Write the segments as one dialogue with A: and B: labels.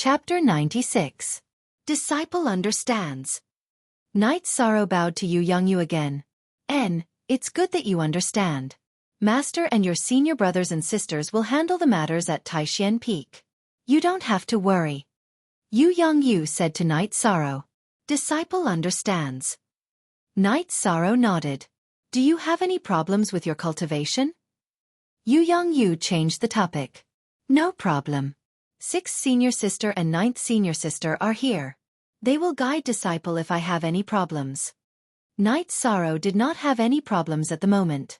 A: Chapter 96. Disciple Understands. Knight Sorrow bowed to Yu Yongyu again. It's good that you understand. Master and your senior brothers and sisters will handle the matters at Taishan Peak. You don't have to worry. Yu Yongyu said to Knight Sorrow. Disciple understands. Knight Sorrow nodded. Do you have any problems with your cultivation? Yu Yongyu changed the topic. No problem. 6th senior sister and 9th senior sister are here. They will guide disciple if I have any problems. Knight Sorrow did not have any problems at the moment.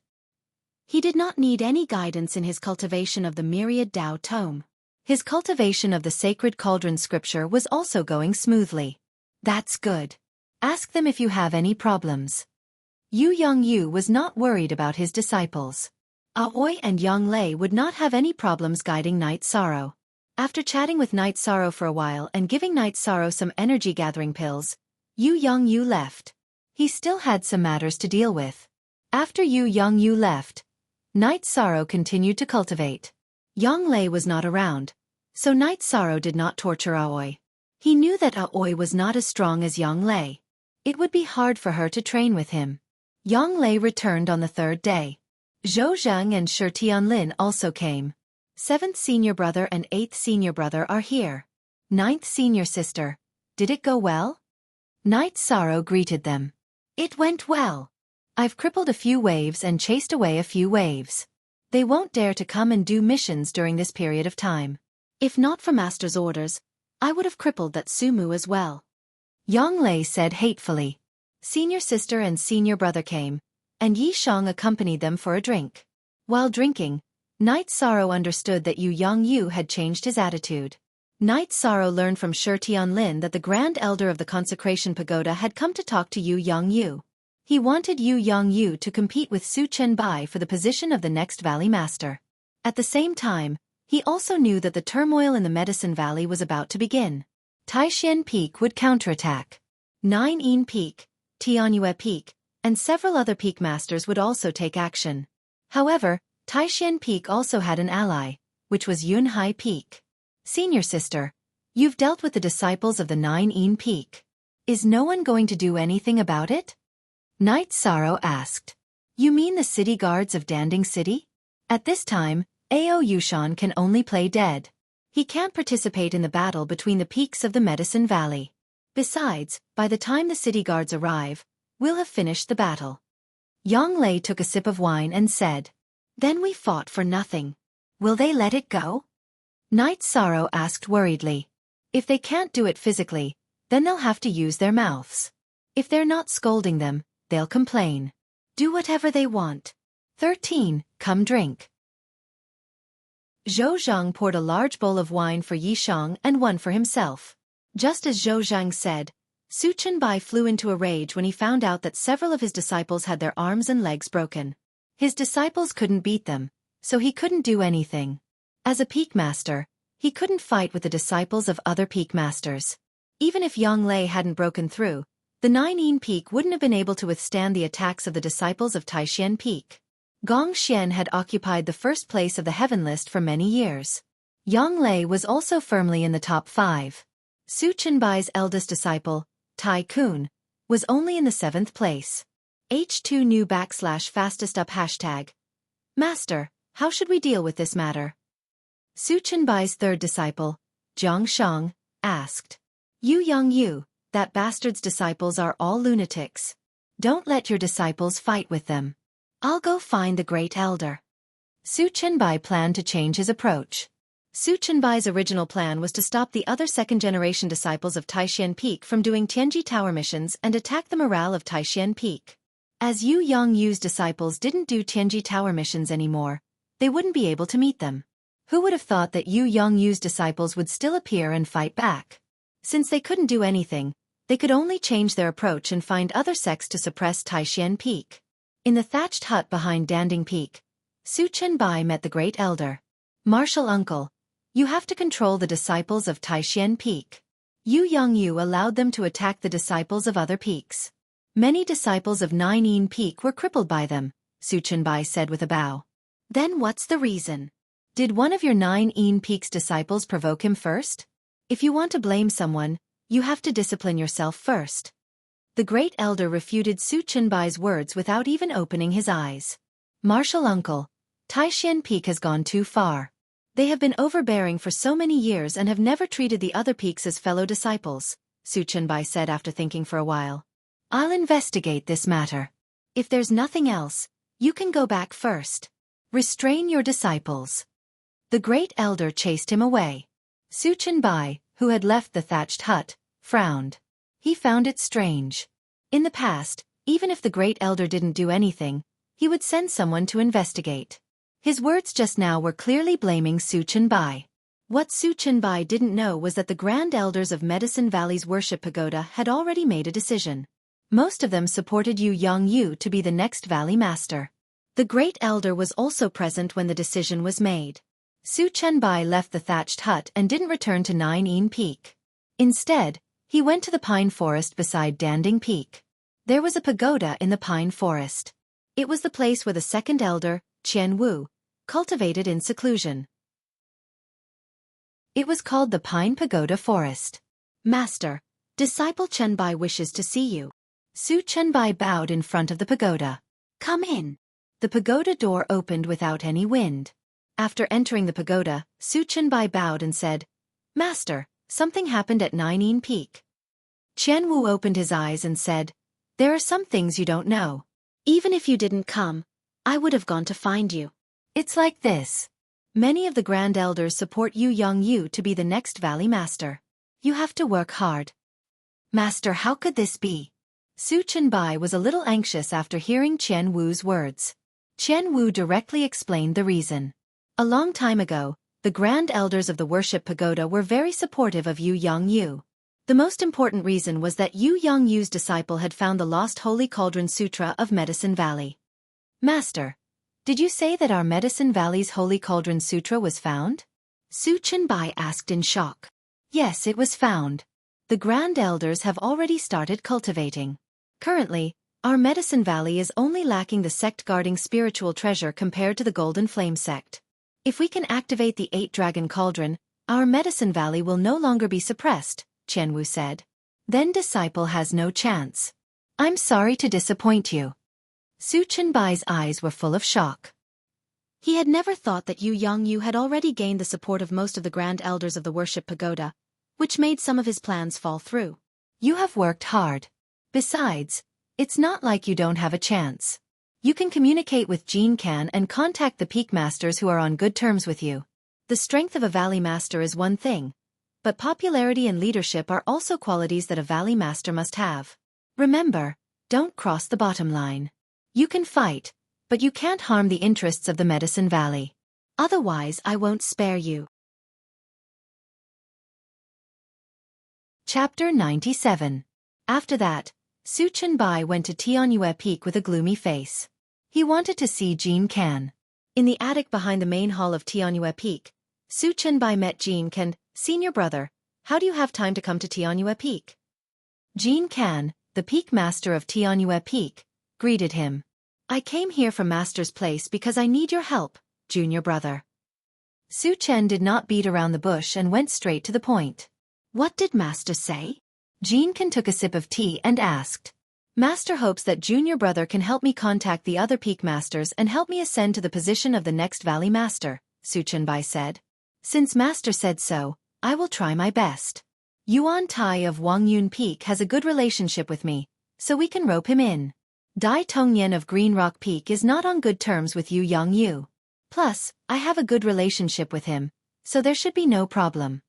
A: He did not need any guidance in his cultivation of the myriad Tao tome. His cultivation of the sacred cauldron scripture was also going smoothly. That's good. Ask them if you have any problems. Yu Yongyu was not worried about his disciples. Aoi and Yang Lei would not have any problems guiding Knight Sorrow. After chatting with Knight Sorrow for a while and giving Knight Sorrow some energy-gathering pills, Yu Yongyu left. He still had some matters to deal with. After Yu Yongyu left, Knight Sorrow continued to cultivate. Yang Lei was not around, so Knight Sorrow did not torture Aoi. He knew that Aoi was not as strong as Yang Lei. It would be hard for her to train with him. Yang Lei returned on the 3rd day. Zhou Zheng and Shi Tianlin also came. 7th senior brother and 8th senior brother are here. 9th senior sister. Did it go well? Knight Sorrow greeted them. It went well. I've crippled a few waves and chased away a few waves. They won't dare to come and do missions during this period of time. If not for Master's orders, I would have crippled that Sumu as well. Yang Lei said hatefully. Senior sister and senior brother came, and Yi Shang accompanied them for a drink. While drinking, Knight Sorrow understood that Yu Yongyu had changed his attitude. Knight Sorrow learned from Shi Tianlin that the Grand Elder of the Consecration Pagoda had come to talk to Yu Yongyu. He wanted Yu Yongyu to compete with Su Chenbai for the position of the next Valley Master. At the same time, he also knew that the turmoil in the Medicine Valley was about to begin. Taishan Peak would counterattack. 9 Peak, Tianyue Peak, and several other peak masters would also take action. However, Taishan Peak also had an ally, which was Yunhai Peak. Senior sister, you've dealt with the disciples of the 9 Peak. Is no one going to do anything about it? Knight Sorrow asked. You mean the city guards of Danding City? At this time, Ao Yushan can only play dead. He can't participate in the battle between the peaks of the Medicine Valley. Besides, by the time the city guards arrive, we'll have finished the battle. Yang Lei took a sip of wine and said, Then we fought for nothing. Will they let it go? Knight Sorrow asked worriedly. If they can't do it physically, then they'll have to use their mouths. If they're not scolding them, they'll complain. Do whatever they want. 13. Come drink. Zhou Zhang poured a large bowl of wine for Yi Shang and one for himself. Just as Zhou Zhang said, Su Chenbai flew into a rage when he found out that several of his disciples had their arms and legs broken. His disciples couldn't beat them, so he couldn't do anything. As a peak master, he couldn't fight with the disciples of other peak masters. Even if Yang Lei hadn't broken through, the 9 Peak wouldn't have been able to withstand the attacks of the disciples of Taishan Peak. Gong Xian had occupied the first place of the heaven list for many years. Yang Lei was also firmly in the top 5. Su Chenbai's eldest disciple, Tai Kun, was only in the 7th place. H2 new /fastest up hashtag. Master, how should we deal with this matter? Su Chenbai's 3rd disciple, Jiang Shang, asked. Yu Yongyu, that bastard's disciples are all lunatics. Don't let your disciples fight with them. I'll go find the great elder. Su Chenbai planned to change his approach. Su Chenbai's original plan was to stop the other 2nd-generation disciples of Taishan Peak from doing Tianji Tower missions and attack the morale of Taishan Peak. As Yu Yongyu's disciples didn't do Tianji Tower missions anymore, they wouldn't be able to meet them. Who would have thought that Yu Yongyu's disciples would still appear and fight back? Since they couldn't do anything, they could only change their approach and find other sects to suppress Taishan Peak. In the thatched hut behind Danding Peak, Su Chenbai met the great elder. Martial uncle, you have to control the disciples of Taishan Peak. Yu Yongyu allowed them to attack the disciples of other peaks. Many disciples of 9 Peak were crippled by them, Su Chenbai said with a bow. Then what's the reason? Did one of your 9 Peak's disciples provoke him first? If you want to blame someone, you have to discipline yourself first. The great elder refuted Su Chenbai's words without even opening his eyes. Martial uncle, Taishan Peak has gone too far. They have been overbearing for so many years and have never treated the other peaks as fellow disciples, Su Chenbai said after thinking for a while. I'll investigate this matter. If there's nothing else, you can go back first. Restrain your disciples. The great elder chased him away. Su Chenbai, who had left the thatched hut, frowned. He found it strange. In the past, even if the great elder didn't do anything, he would send someone to investigate. His words just now were clearly blaming Su Chenbai. What Su Chenbai didn't know was that the Grand Elders of Medicine Valley's worship pagoda had already made a decision. Most of them supported Yu Yongyu to be the next Valley Master. The Great Elder was also present when the decision was made. Su Chenbai left the thatched hut and didn't return to Nine Yin Peak. Instead, he went to the pine forest beside Danding Peak. There was a pagoda in the pine forest. It was the place where the second elder, Qian Wu, cultivated in seclusion. It was called the Pine Pagoda Forest. Master, disciple Chenbai wishes to see you. Su Chenbai bowed in front of the pagoda. Come in. The pagoda door opened without any wind. After entering the pagoda, Su Chenbai bowed and said, Master, something happened at Nine Yin Peak. Qian Wu opened his eyes and said, There are some things you don't know. Even if you didn't come, I would have gone to find you. It's like this. Many of the Grand Elders support Yu Yongyu to be the next Valley Master. You have to work hard. Master, how could this be? Su Chenbai was a little anxious after hearing Qian Wu's words. Qian Wu directly explained the reason. A long time ago, the Grand Elders of the Worship Pagoda were very supportive of Yu Yongyu. The most important reason was that Yu Yongyu's disciple had found the lost Holy Cauldron Sutra of Medicine Valley. Master, did you say that our Medicine Valley's Holy Cauldron Sutra was found? Su Chenbai asked in shock. Yes, it was found. The Grand Elders have already started cultivating. Currently, our Medicine Valley is only lacking the sect-guarding spiritual treasure compared to the Golden Flame sect. If we can activate the 8-Dragon Cauldron, our Medicine Valley will no longer be suppressed, Qian Wu said. Then disciple has no chance. I'm sorry to disappoint you. Su Chenbai's eyes were full of shock. He had never thought that Yu Yongyu had already gained the support of most of the Grand Elders of the Worship Pagoda, which made some of his plans fall through. You have worked hard. Besides, it's not like you don't have a chance. You can communicate with Jin Kan and contact the Peak Masters who are on good terms with you. The strength of a Valley Master is one thing, but popularity and leadership are also qualities that a Valley Master must have. Remember, don't cross the bottom line. You can fight, but you can't harm the interests of the Medicine Valley. Otherwise, I won't spare you. Chapter 97. After that, Su Chenbai went to Tianyue Peak with a gloomy face. He wanted to see Jin Kan. In the attic behind the main hall of Tianyue Peak, Su Chenbai met Jin Kan. Senior brother, how do you have time to come to Tianyue Peak? Jin Kan, the Peak Master of Tianyue Peak, greeted him. I came here from Master's place because I need your help, junior brother. Su Chen did not beat around the bush and went straight to the point. What did Master say? Jin Kan took a sip of tea and asked. Master hopes that junior brother can help me contact the other Peak Masters and help me ascend to the position of the next Valley Master, Su Chenbai said. Since Master said so, I will try my best. Yuan Tai of Wangyun Peak has a good relationship with me, so we can rope him in. Dai Tongyan of Green Rock Peak is not on good terms with Yu Yongyu. Plus, I have a good relationship with him, so there should be no problem.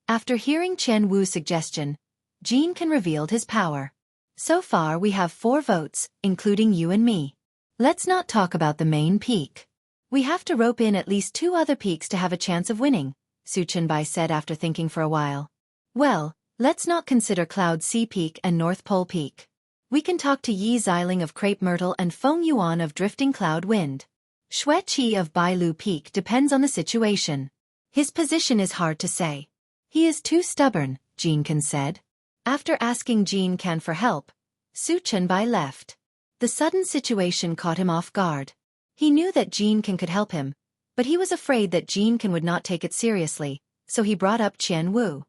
A: After hearing Qian Wu's suggestion, Jin Kan revealed his power. So far we have 4 votes, including you and me. Let's not talk about the main peak. We have to rope in at least 2 other peaks to have a chance of winning, Su Chenbai said after thinking for a while. Well, let's not consider Cloud Sea Peak and North Pole Peak. We can talk to Yi Xiling of Crepe Myrtle and Feng Yuan of Drifting Cloud Wind. Xue Qi of Bailu Peak depends on the situation. His position is hard to say. He is too stubborn, Jin Kan said. After asking Jin Kan for help, Su Chenbai left. The sudden situation caught him off guard. He knew that Jin Kan could help him, but he was afraid that Jin Kan would not take it seriously, so he brought up Qian Wu.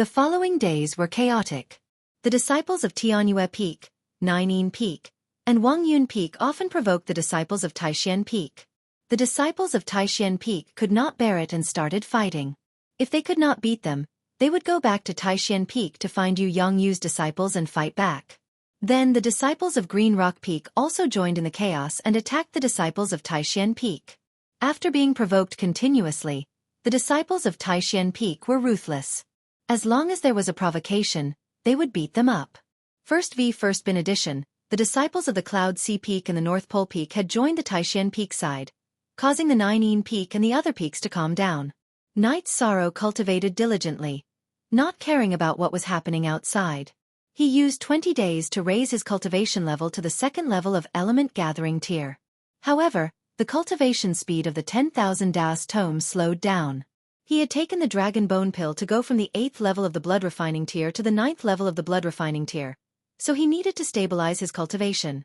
A: The following days were chaotic. The disciples of Tianyue Peak, Ninein Peak, and Wangyun Peak often provoked the disciples of Taishan Peak. The disciples of Taishan Peak could not bear it and started fighting. If they could not beat them, they would go back to Taishan Peak to find Yu Yongyu's disciples and fight back. Then the disciples of Green Rock Peak also joined in the chaos and attacked the disciples of Taishan Peak. After being provoked continuously, the disciples of Taishan Peak were ruthless. As long as there was a provocation, they would beat them up. First bin edition, the disciples of the Cloud Sea Peak and the North Pole Peak had joined the Taishan Peak side, causing the Ninein Peak and the other peaks to calm down. Night Sorrow cultivated diligently, not caring about what was happening outside. He used 20 days to raise his cultivation level to the second level of Element Gathering tier. However, the cultivation speed of the 10,000 Das tome slowed down. He had taken the Dragon Bone Pill to go from the 8th level of the Blood Refining tier to the 9th level of the Blood Refining tier, so he needed to stabilize his cultivation.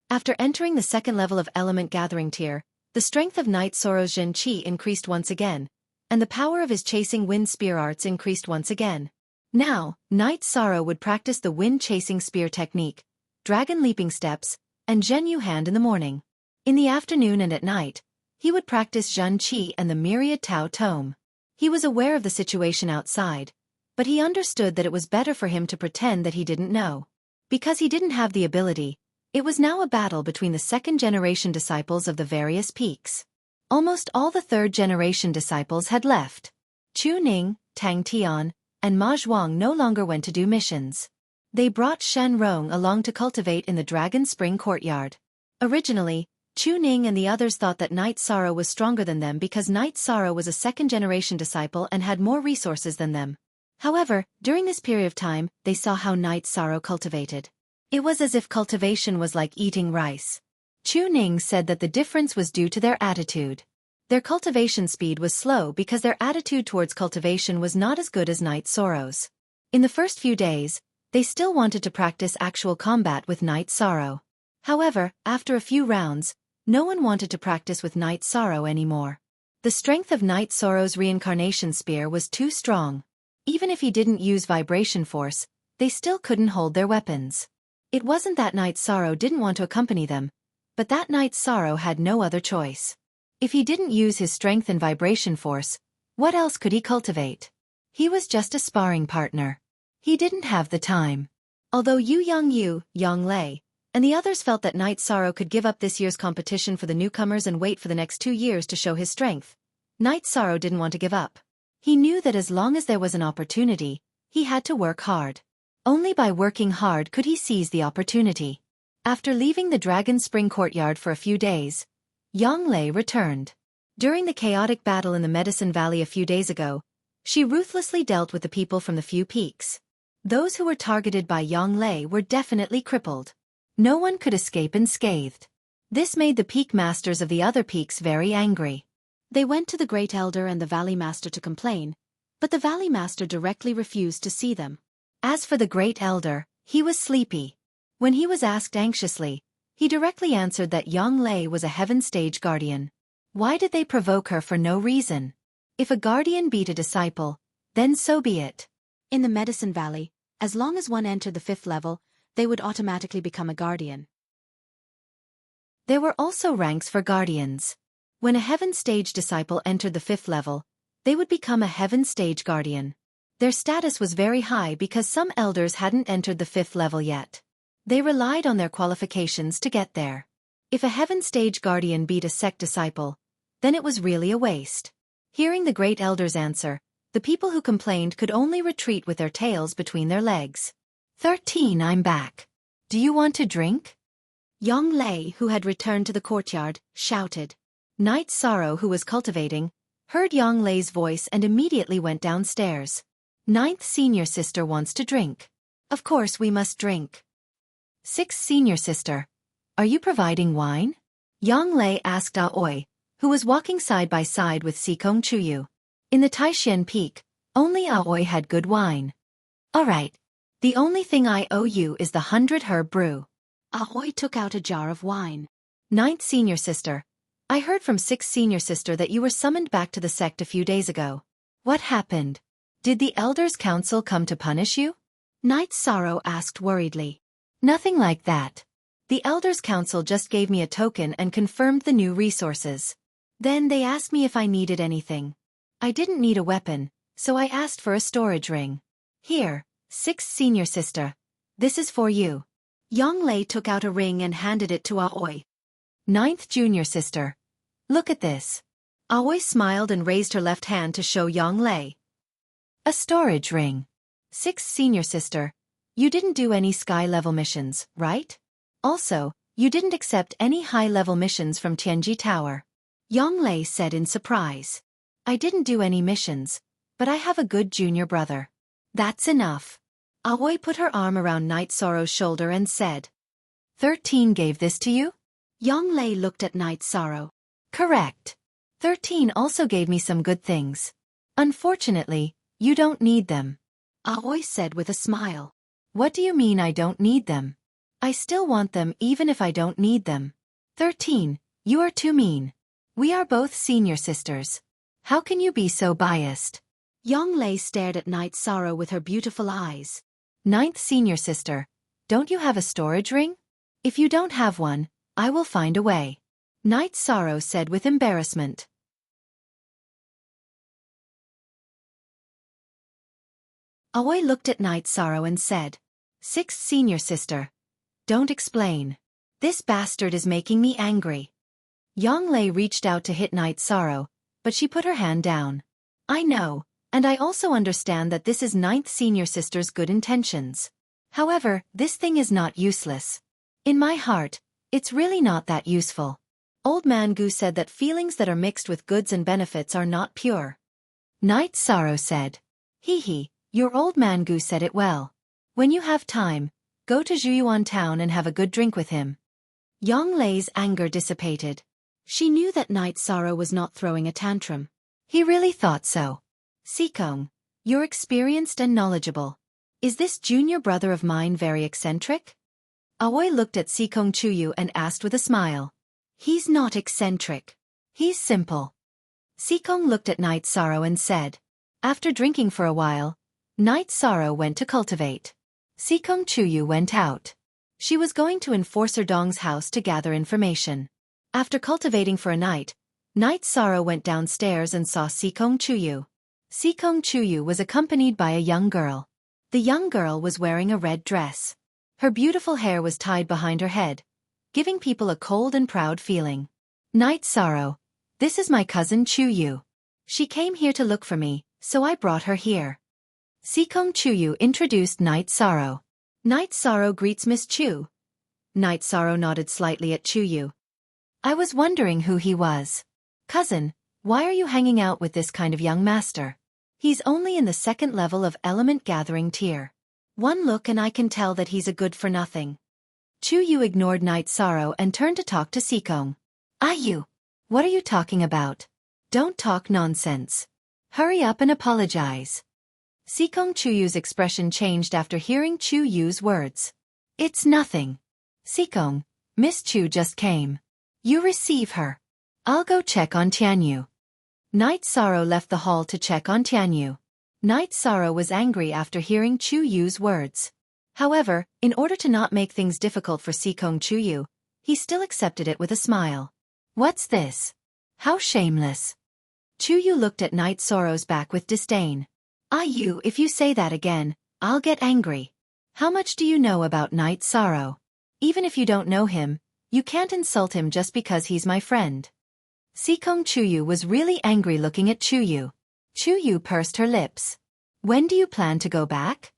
A: After entering the second level of Element Gathering tier, the strength of Night Sorrow's Zhen Qi increased once again, and the power of his Chasing Wind Spear arts increased once again. Now, Night Sorrow would practice the wind-chasing spear technique, dragon leaping steps, and Zhenyu hand in the morning. In the afternoon and at night, he would practice Zhen Qi and the Myriad Tao Tome. He was aware of the situation outside, but he understood that it was better for him to pretend that he didn't know. Because he didn't have the ability, it was now a battle between the second-generation disciples of the various peaks. Almost all the third-generation disciples had left. Chu Ning, Tang Tian, and Ma Zhuang no longer went to do missions. They brought Shen Rong along to cultivate in the Dragon Spring Courtyard. Originally, Chu Ning and the others thought that Night Sorrow was stronger than them because Night Sorrow was a second-generation disciple and had more resources than them. However, during this period of time, they saw how Night Sorrow cultivated. It was as if cultivation was like eating rice. Chu Ning said that the difference was due to their attitude. Their cultivation speed was slow because their attitude towards cultivation was not as good as Night Sorrow's. In the first few days, they still wanted to practice actual combat with Night Sorrow. However, after a few rounds, no one wanted to practice with Night Sorrow anymore. The strength of Night Sorrow's reincarnation spear was too strong. Even if he didn't use vibration force, they still couldn't hold their weapons. It wasn't that Night Sorrow didn't want to accompany them, but that Night Sorrow had no other choice. If he didn't use his strength and vibration force, what else could he cultivate? He was just a sparring partner. He didn't have the time. Although Yu Yongyu, Yang Lei, and the others felt that Night Sorrow could give up this year's competition for the newcomers and wait for the next 2 years to show his strength, Night Sorrow didn't want to give up. He knew that as long as there was an opportunity, he had to work hard. Only by working hard could he seize the opportunity. After leaving the Dragon Spring Courtyard for a few days, Yang Lei returned. During the chaotic battle in the Medicine Valley a few days ago, she ruthlessly dealt with the people from the few peaks. Those who were targeted by Yang Lei were definitely crippled. No one could escape unscathed. This made the peak masters of the other peaks very angry. They went to the Great Elder and the Valley Master to complain, but the Valley Master directly refused to see them. As for the Great Elder, he was sleepy. When he was asked anxiously, he directly answered that Yang Lei was a Heaven Stage Guardian. Why did they provoke her for no reason? If a guardian beat a disciple, then so be it. In the Medicine Valley, as long as one entered the 5th level, they would automatically become a guardian. There were also ranks for guardians. When a Heaven Stage disciple entered the 5th level, they would become a Heaven Stage Guardian. Their status was very high because some elders hadn't entered the 5th level yet. They relied on their qualifications to get there. If a Heaven Stage Guardian beat a sect disciple, then it was really a waste. Hearing the Great Elder's answer, the people who complained could only retreat with their tails between their legs. 13 I'm back. Do you want to drink? Yang Lei, who had returned to the courtyard, shouted. Night Sorrow, who was cultivating, heard Yang Lei's voice and immediately went downstairs. 9th Senior Sister wants to drink. Of course we must drink. 6th Senior Sister, are you providing wine? Yang Lei asked Aoi, who was walking side by side with Sikong Chuyu. In the Taishan Peak, only Aoi had good wine. All right. The only thing I owe you is the 100 herb brew. Aoi took out a jar of wine. 9th Senior Sister, I heard from 6th Senior Sister that you were summoned back to the sect a few days ago. What happened? Did the Elders' Council come to punish you? Night Sorrow asked worriedly. Nothing like that. The Elders' Council just gave me a token and confirmed the new resources. Then they asked me if I needed anything. I didn't need a weapon, so I asked for a storage ring. Here, 6th senior sister. This is for you. Yang Lei took out a ring and handed it to Aoi. 9th junior sister. Look at this. Aoi smiled and raised her left hand to show Yang Lei. A storage ring. 6th senior sister. You didn't do any sky-level missions, right? Also, you didn't accept any high-level missions from Tianji Tower. Yang Lei said in surprise. I didn't do any missions, but I have a good junior brother. That's enough. Aoi put her arm around Night Sorrow's shoulder and said. 13 gave this to you? Yang Lei looked at Night Sorrow. Correct. 13 also gave me some good things. Unfortunately, you don't need them. Aoi said with a smile. What do you mean I don't need them? I still want them even if I don't need them. 13, you are too mean. We are both senior sisters. How can you be so biased? Yang Lei stared at Night Sorrow with her beautiful eyes. 9th senior sister, don't you have a storage ring? If you don't have one, I will find a way. Night Sorrow said with embarrassment. Aoi looked at Night Sorrow and said, 6th senior sister. Don't explain. This bastard is making me angry. Yang Lei reached out to hit Night Sorrow, but she put her hand down. I know, and I also understand that this is 9th senior sister's good intentions. However, this thing is not useless. In my heart, it's really not that useful. Old Man Gu said that feelings that are mixed with goods and benefits are not pure. Night Sorrow said. Hee, your Old Man Gu said it well. When you have time, go to Zhuyuan town and have a good drink with him. Yang Lei's anger dissipated. She knew that Night Sorrow was not throwing a tantrum. He really thought so. Sikong, you're experienced and knowledgeable. Is this junior brother of mine very eccentric? Aoi looked at Sikong Chuyu and asked with a smile. He's not eccentric. He's simple. Sikong looked at Night Sorrow and said. After drinking for a while, Night Sorrow went to cultivate. Sikong Chuyu went out. She was going to Enforcer Dong's house to gather information. After cultivating for a night, Night Sorrow went downstairs and saw Sikong Chuyu. Sikong Chuyu was accompanied by a young girl. The young girl was wearing a red dress. Her beautiful hair was tied behind her head, giving people a cold and proud feeling. Night Sorrow, this is my cousin Chuyu. She came here to look for me, so I brought her here. Sikong Chuyu introduced Night Sorrow. Night Sorrow greets Miss Chu. Night Sorrow nodded slightly at Chuyu. I was wondering who he was. Cousin, why are you hanging out with this kind of young master? He's only in the 2nd level of element gathering tier. One look and I can tell that he's a good-for-nothing. Chuyu ignored Night Sorrow and turned to talk to Sikong. You. What are you talking about? Don't talk nonsense. Hurry up and apologize. Sikong Chuyu's expression changed after hearing Chuyu's words. It's nothing. Sikong, Miss Chu just came. You receive her. I'll go check on Tianyu. Night Sorrow left the hall to check on Tianyu. Night Sorrow was angry after hearing Chuyu's words. However, in order to not make things difficult for Sikong Chuyu, he still accepted it with a smile. What's this? How shameless. Chuyu looked at Night Sorrow's back with disdain. You, if you say that again, I'll get angry. How much do you know about Night Sorrow? Even if you don't know him, you can't insult him just because he's my friend. Sikong Chuyu was really angry looking at Chuyu. Chuyu pursed her lips. When do you plan to go back?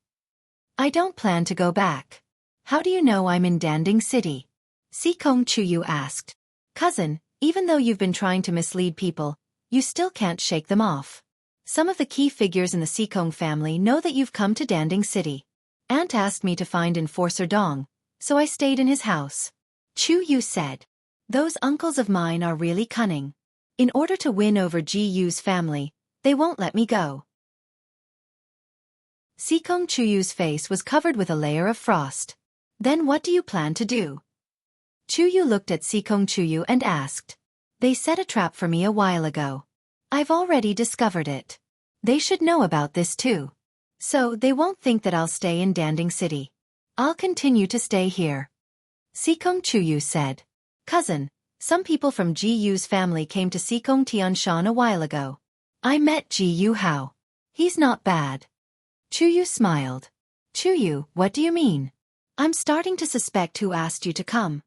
A: I don't plan to go back. How do you know I'm in Danding City? Sikong Chuyu asked. Cousin, even though you've been trying to mislead people, you still can't shake them off. Some of the key figures in the Sikong family know that you've come to Danding City. Aunt asked me to find Enforcer Dong, so I stayed in his house. Chuyu said. Those uncles of mine are really cunning. In order to win over Ji-Yu's family, they won't let me go. Sikong Chuyu's face was covered with a layer of frost. Then what do you plan to do? Chuyu looked at Sikong Chuyu and asked. They set a trap for me a while ago. I've already discovered it. They should know about this too. So they won't think that I'll stay in Danding City. I'll continue to stay here. Sikong Chuyu said. Cousin, some people from Ji Yu's family came to Sikong Tianshan a while ago. I met Ji Yu Hao. He's not bad. Chuyu smiled. Chuyu, what do you mean? I'm starting to suspect who asked you to come.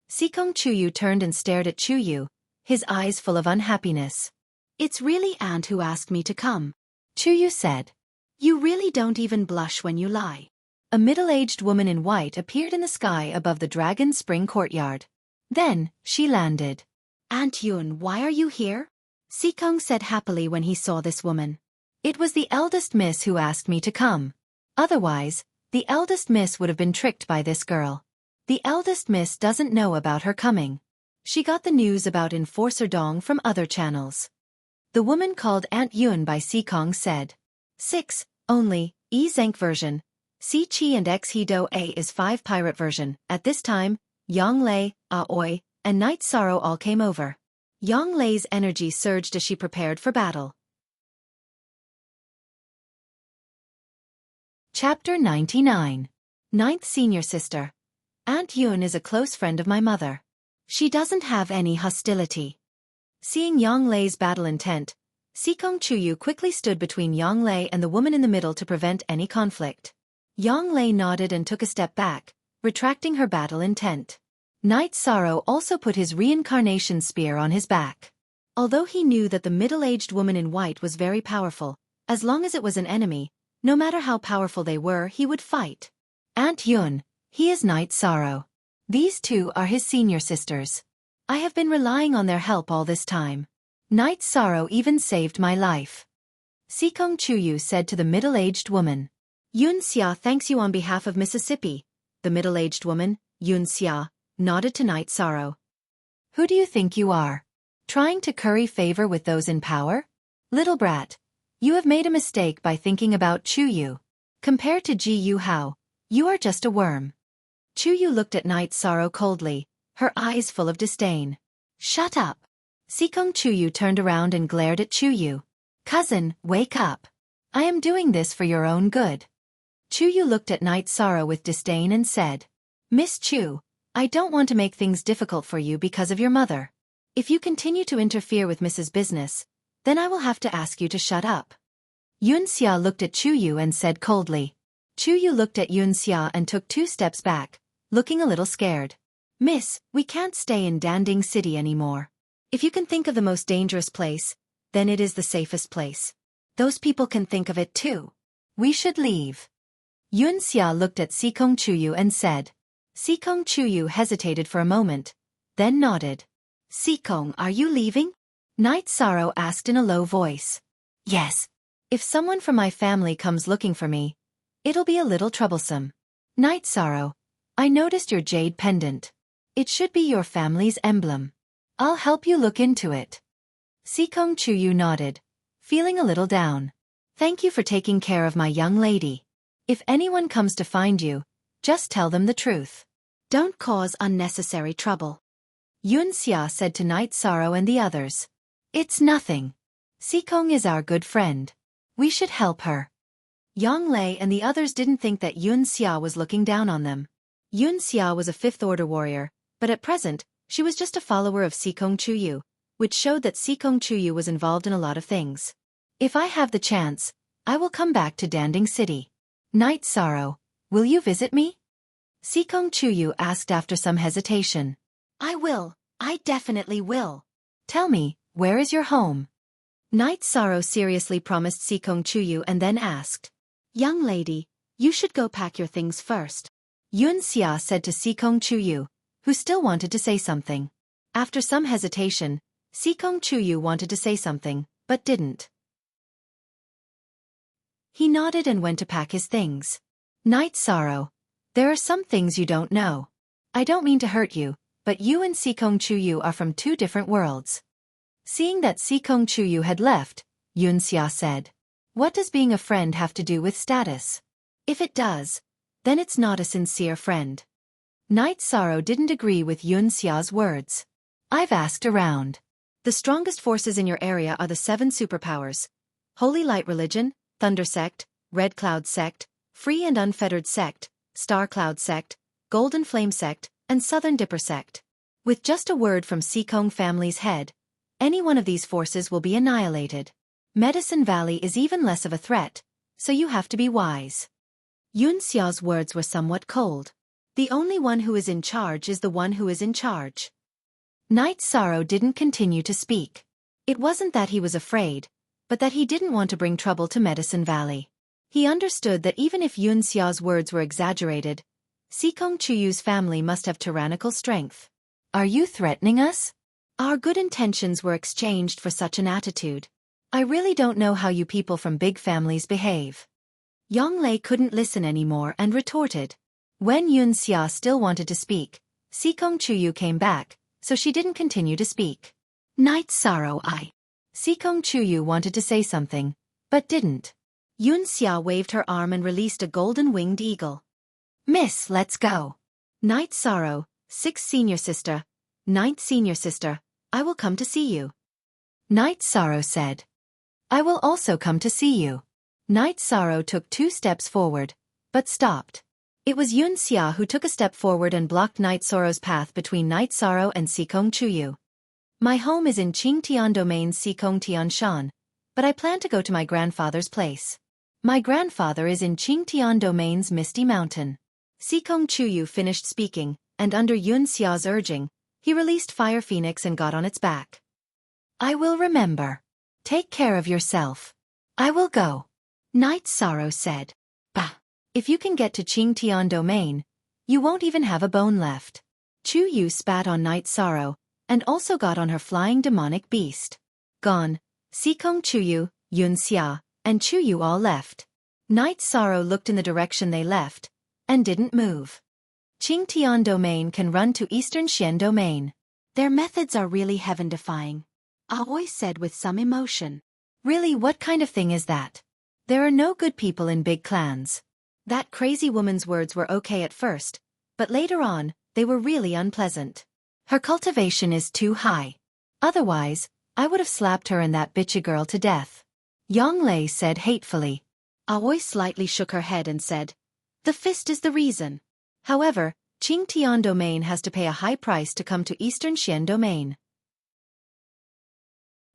A: Sikong Chuyu turned and stared at Chuyu, his eyes full of unhappiness. It's really Aunt who asked me to come. Chuyu said. You really don't even blush when you lie. A middle-aged woman in white appeared in the sky above the Dragon Spring courtyard. Then, she landed. Aunt Yun, why are you here? Sikong said happily when he saw this woman. It was the eldest miss who asked me to come. Otherwise, the eldest miss would have been tricked by this girl. The eldest miss doesn't know about her coming. She got the news about Enforcer Dong from other channels. The woman called Aunt Yun by Sikong said. 6, only, E Zank version. Si Chi and X Hido A is 5 pirate version. At this time, Yang Lei, Aoi, and Night Sorrow all came over. Yang Lei's energy surged as she prepared for battle. Chapter 99. Ninth Senior Sister. Aunt Yun is a close friend of my mother. She doesn't have any hostility. Seeing Yang Lei's battle intent, Sikong Chuyu quickly stood between Yang Lei and the woman in the middle to prevent any conflict. Yang Lei nodded and took a step back, retracting her battle intent. Night Sorrow also put his reincarnation spear on his back. Although he knew that the middle-aged woman in white was very powerful, as long as it was an enemy, no matter how powerful they were, he would fight. Aunt Yun, he is Night Sorrow. These two are his senior sisters. I have been relying on their help all this time. Night Sorrow even saved my life. Sikong Chuyu said to the middle-aged woman. Yun Xia thanks you on behalf of Mississippi. The middle-aged woman, Yun Xia, nodded to Night Sorrow. Who do you think you are? Trying to curry favor with those in power? Little brat, you have made a mistake by thinking about Chuyu. Compared to Ji Yu Hao, you are just a worm. Chuyu looked at Night Sorrow coldly, her eyes full of disdain. Shut up. Sikong Chuyu turned around and glared at Chuyu. Cousin, wake up. I am doing this for your own good. Chuyu looked at Night Sorrow with disdain and said, Miss Chu, I don't want to make things difficult for you because of your mother. If you continue to interfere with Mrs. Business, then I will have to ask you to shut up. Yun Xia looked at Chuyu and said coldly. Chuyu looked at Yun Xia and took 2 steps back, looking a little scared. Miss, we can't stay in Danding City anymore. If you can think of the most dangerous place, then it is the safest place. Those people can think of it too. We should leave. Yun Xia looked at Sikong Chuyu and said. Sikong Chuyu hesitated for a moment, then nodded. Sikong, are you leaving? Night Sorrow asked in a low voice. Yes. If someone from my family comes looking for me, it'll be a little troublesome. Night Sorrow, I noticed your jade pendant. It should be your family's emblem. I'll help you look into it. Sikong Chuyu nodded, feeling a little down. Thank you for taking care of my young lady. If anyone comes to find you, just tell them the truth. Don't cause unnecessary trouble. Yun Xia said to Night Sorrow and the others. It's nothing. Sikong is our good friend. We should help her. Yang Lei and the others didn't think that Yun Xia was looking down on them. Yun Xia was a 5th-order warrior, but at present, she was just a follower of Sikong Chuyu, which showed that Sikong Chuyu was involved in a lot of things. If I have the chance, I will come back to Danding City. Night Sorrow, will you visit me? Sikong Chuyu asked after some hesitation. I will. I definitely will. Tell me, where is your home? Night Sorrow seriously promised Sikong Chuyu and then asked. Young lady, you should go pack your things first. Yun Xia said to Sikong Chuyu, who still wanted to say something. After some hesitation, Sikong Chuyu wanted to say something, but didn't. He nodded and went to pack his things. Night Sorrow, there are some things you don't know. I don't mean to hurt you, but you and Sikong Chuyu are from 2 different worlds. Seeing that Sikong Chuyu had left, Yun Xia said. What does being a friend have to do with status? If it does, then it's not a sincere friend. Night Sorrow didn't agree with Yun Xia's words. I've asked around. The strongest forces in your area are the 7 superpowers. Holy Light Religion, Thunder Sect, Red Cloud Sect, Free and Unfettered Sect, Star Cloud Sect, Golden Flame Sect, and Southern Dipper Sect. With just a word from Sikong family's head, any one of these forces will be annihilated. Medicine Valley is even less of a threat, so you have to be wise. Yun Xiao's words were somewhat cold. The only one who is in charge is the one who is in charge. Knight Sorrow didn't continue to speak. It wasn't that he was afraid, but that he didn't want to bring trouble to Medicine Valley. He understood that even if Yun Xiao's words were exaggerated, Sikong Chuyu's family must have tyrannical strength. Are you threatening us? Our good intentions were exchanged for such an attitude. I really don't know how you people from big families behave. Yonglei couldn't listen anymore and retorted. When Yun Xia still wanted to speak, Sikong Chuyu came back, so she didn't continue to speak. Night Sorrow Sikong Chuyu wanted to say something, but didn't. Yun Xia waved her arm and released a golden-winged eagle. Miss, let's go. Night Sorrow, 6th senior sister, 9th senior sister, I will come to see you. Night Sorrow said. I will also come to see you. Night Sorrow took 2 steps forward, but stopped. It was Yun Xia who took a step forward and blocked Night Sorrow's path between Night Sorrow and Sikong Chuyu. My home is in Qingtian Domain's Sikong Tianshan, but I plan to go to my grandfather's place. My grandfather is in Qingtian Domain's Misty Mountain. Sikong Chuyu finished speaking, and under Yun Xia's urging, he released Fire Phoenix and got on its back. I will remember. Take care of yourself. I will go. Night Sorrow said. Bah! If you can get to Qingtian Domain, you won't even have a bone left. Chuyu spat on Night Sorrow, and also got on her flying demonic beast. Gone, Sikong Chuyu, Yun Xia, and Chuyu all left. Night Sorrow looked in the direction they left, and didn't move. Qingtian Domain can run to Eastern Xian Domain. Their methods are really heaven-defying. Aoi said with some emotion. Really, what kind of thing is that? There are no good people in big clans. That crazy woman's words were okay at first, but later on, they were really unpleasant. Her cultivation is too high. Otherwise, I would have slapped her and that bitchy girl to death. Yonglei said hatefully. Aoi slightly shook her head and said, the fist is the reason. However, Qingtian Domain has to pay a high price to come to Eastern Xian Domain.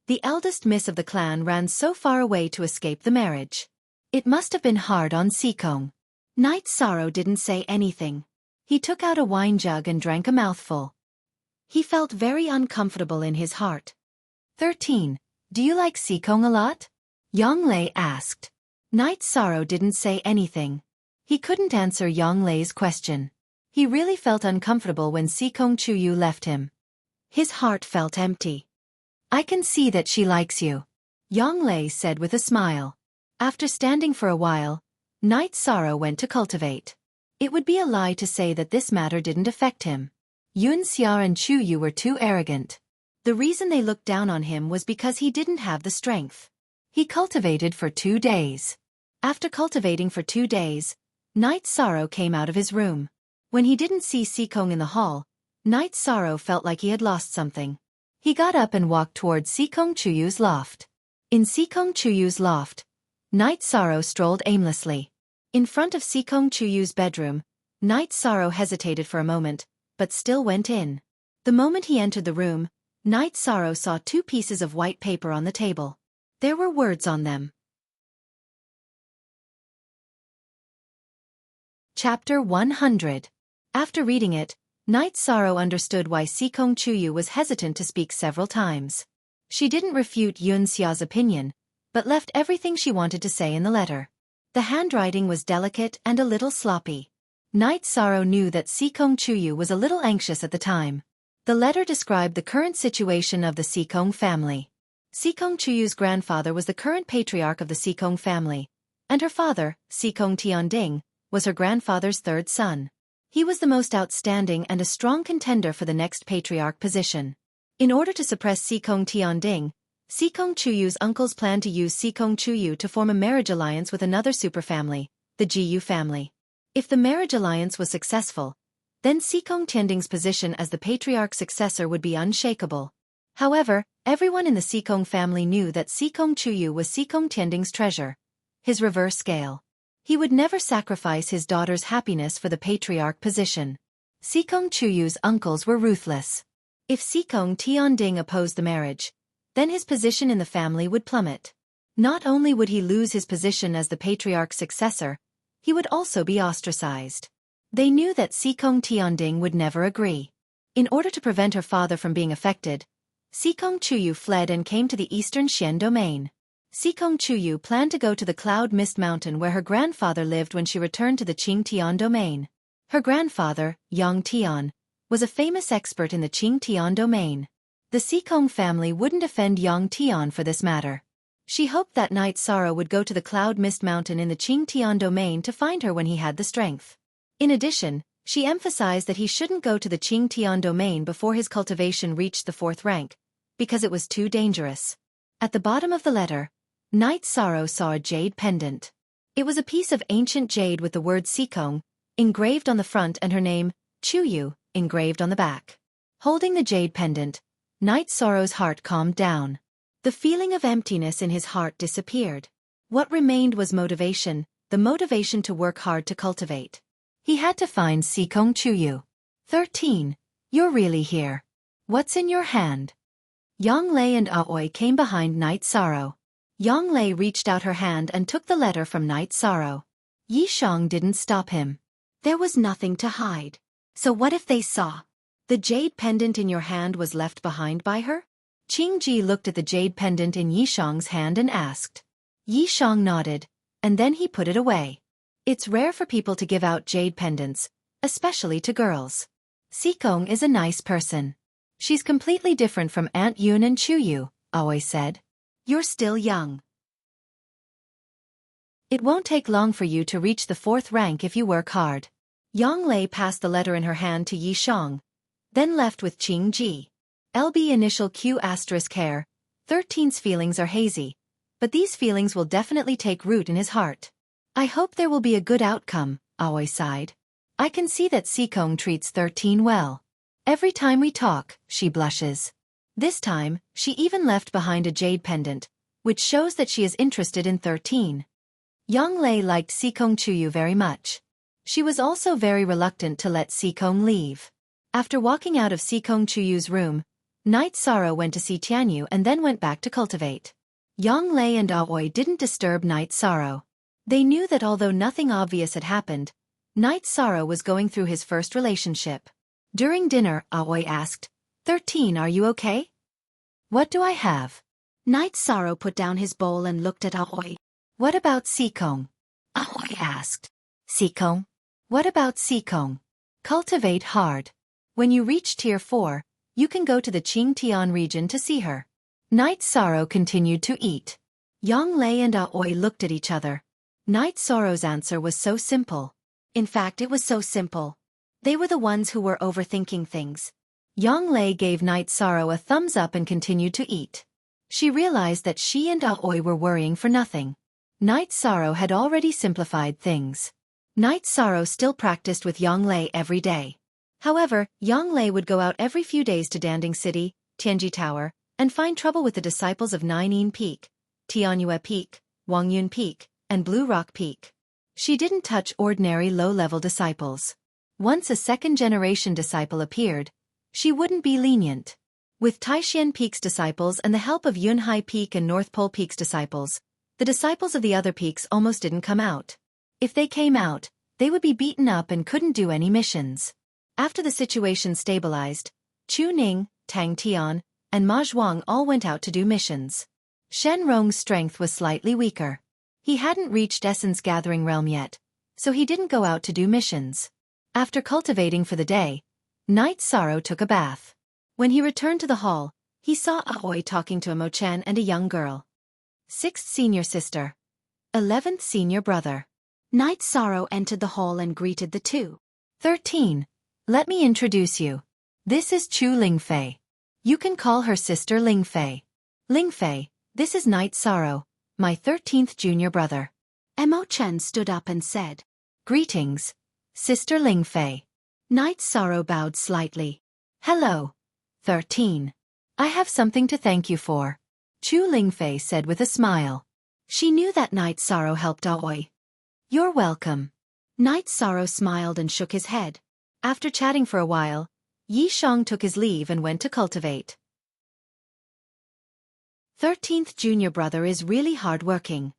A: The eldest miss of the clan ran so far away to escape the marriage. It must have been hard on Sikong. Night Sorrow didn't say anything. He took out a wine jug and drank a mouthful. He felt very uncomfortable in his heart. 13. Do you like Sikong a lot? Yonglei asked. Night Sorrow didn't say anything. He couldn't answer Yonglei's question. He really felt uncomfortable when Sikong Chuyu left him. His heart felt empty. I can see that she likes you, Yonglei said with a smile. After standing for a while, Night Sorrow went to cultivate. It would be a lie to say that this matter didn't affect him. Yun Xia and Chuyu were too arrogant. The reason they looked down on him was because he didn't have the strength. He cultivated for 2 days. After cultivating for 2 days, Night Sorrow came out of his room. When he didn't see Sikong in the hall, Night Sorrow felt like he had lost something. He got up and walked towards Sikong Chuyu's loft. In Sikong Chuyu's loft, Night Sorrow strolled aimlessly. In front of Sikong Chuyu's bedroom, Night Sorrow hesitated for a moment, but still went in. The moment he entered the room, Night Sorrow saw 2 pieces of white paper on the table. There were words on them. Chapter 100. After reading it, Night Sorrow understood why Sikong Chuyu was hesitant to speak several times. She didn't refute Yun Xia's opinion, but left everything she wanted to say in the letter. The handwriting was delicate and a little sloppy. Night Sorrow knew that Sikong Chuyu was a little anxious at the time. The letter described the current situation of the Sikong family. Sikong Chuyu's grandfather was the current patriarch of the Sikong family, and her father, Sikong Tianding, was her grandfather's 3rd son. He was the most outstanding and a strong contender for the next patriarch position. In order to suppress Sikong Tianding, Sikong Chuyu's uncles planned to use Sikong Chuyu to form a marriage alliance with another superfamily, the Jiyu family. If the marriage alliance was successful, then Sikong Tianding's position as the patriarch's successor would be unshakable. However, everyone in the Sikong family knew that Sikong Chuyu was Sikong Tianding's treasure, his reverse scale. He would never sacrifice his daughter's happiness for the patriarch position. Sikong Chuyu's uncles were ruthless. If Sikong Tianding opposed the marriage, then his position in the family would plummet. Not only would he lose his position as the patriarch's successor, he would also be ostracized. They knew that Sikong Tianding would never agree. In order to prevent her father from being affected, Sikong Chuyu fled and came to the eastern Xian domain. Sikong Chuyu planned to go to the Cloud Mist Mountain where her grandfather lived when she returned to the Qing Tian domain. Her grandfather, Yang Tian, was a famous expert in the Qing Tian domain. The Sikong family wouldn't offend Yang Tian for this matter. She hoped that Night Sorrow would go to the Cloud Mist Mountain in the Qing Tian domain to find her when he had the strength. In addition, she emphasized that he shouldn't go to the Qing Tian domain before his cultivation reached the 4th rank, because it was too dangerous. At the bottom of the letter, Night Sorrow saw a jade pendant. It was a piece of ancient jade with the word Sikong engraved on the front and her name, Chuyu, engraved on the back. Holding the jade pendant, Night Sorrow's heart calmed down. The feeling of emptiness in his heart disappeared. What remained was motivation, the motivation to work hard to cultivate. He had to find Sikong Chuyu. 13. You're really here. What's in your hand? Yang Lei and Aoi came behind Night Sorrow. Yang Lei reached out her hand and took the letter from Night Sorrow. Yi Shang didn't stop him. There was nothing to hide. So what if they saw? The jade pendant in your hand was left behind by her? Qing Ji looked at the jade pendant in Yi Shang's hand and asked. Yi Shang nodded, and then he put it away. It's rare for people to give out jade pendants, especially to girls. Sikong is a nice person. She's completely different from Aunt Yun and Chuyu, Aoi said. You're still young. It won't take long for you to reach the 4th rank if you work hard. Yang Lei passed the letter in her hand to Yi Shang, then left with Qing Ji. LB initial Q asterisk hair, 13's feelings are hazy, but these feelings will definitely take root in his heart. I hope there will be a good outcome, Aoi sighed. I can see that Sikong treats 13 well. Every time we talk, she blushes. This time, she even left behind a jade pendant, which shows that she is interested in 13. Yang Lei liked Sikong Chuyu very much. She was also very reluctant to let Sikong leave. After walking out of Sikong Chuyu's room, Night Sorrow went to see Tianyu and then went back to cultivate. Yang Lei and Aoi didn't disturb Night Sorrow. They knew that although nothing obvious had happened, Night Sorrow was going through his first relationship. During dinner, Aoi asked, 13, are you okay? What do I have? Night Sorrow put down his bowl and looked at Aoi. What about Sikong? Aoi asked. Sikong? What about Sikong? Cultivate hard. When you reach Tier 4, you can go to the Qing Tian region to see her. Night Sorrow continued to eat. Yang Lei and Aoi looked at each other. Night Sorrow's answer was so simple. In fact, it was so simple. They were the ones who were overthinking things. Yang Lei gave Night Sorrow a thumbs up and continued to eat. She realized that she and Aoi were worrying for nothing. Night Sorrow had already simplified things. Night Sorrow still practiced with Yang Lei every day. However, Yang Lei would go out every few days to Danding City, Tianji Tower, and find trouble with the disciples of Nainin Peak, Tianyue Peak, Wangyun Peak, and Blue Rock Peak. She didn't touch ordinary low-level disciples. Once a second-generation disciple appeared, she wouldn't be lenient. With Taishan Peak's disciples and the help of Yunhai Peak and North Pole Peak's disciples, the disciples of the other peaks almost didn't come out. If they came out, they would be beaten up and couldn't do any missions. After the situation stabilized, Chu Ning, Tang Tian, and Ma Zhuang all went out to do missions. Shen Rong's strength was slightly weaker. He hadn't reached Essence Gathering Realm yet, so he didn't go out to do missions. After cultivating for the day, Night Sorrow took a bath. When he returned to the hall, he saw Aoi talking to a Mo-chan and a young girl. 6th senior sister. 11th senior brother. Night Sorrow entered the hall and greeted the two. 13. Let me introduce you. This is Chu Lingfei. You can call her sister Lingfei. Lingfei, this is Night Sorrow, my 13th junior brother. Mo Chen stood up and said, Greetings, Sister Lingfei. Night Sorrow bowed slightly. Hello, 13. I have something to thank you for, Chu Lingfei said with a smile. She knew that Night Sorrow helped Aoi. You're welcome. Night Sorrow smiled and shook his head. After chatting for a while, Yi Shang took his leave and went to cultivate. 13th junior brother is really hard-working.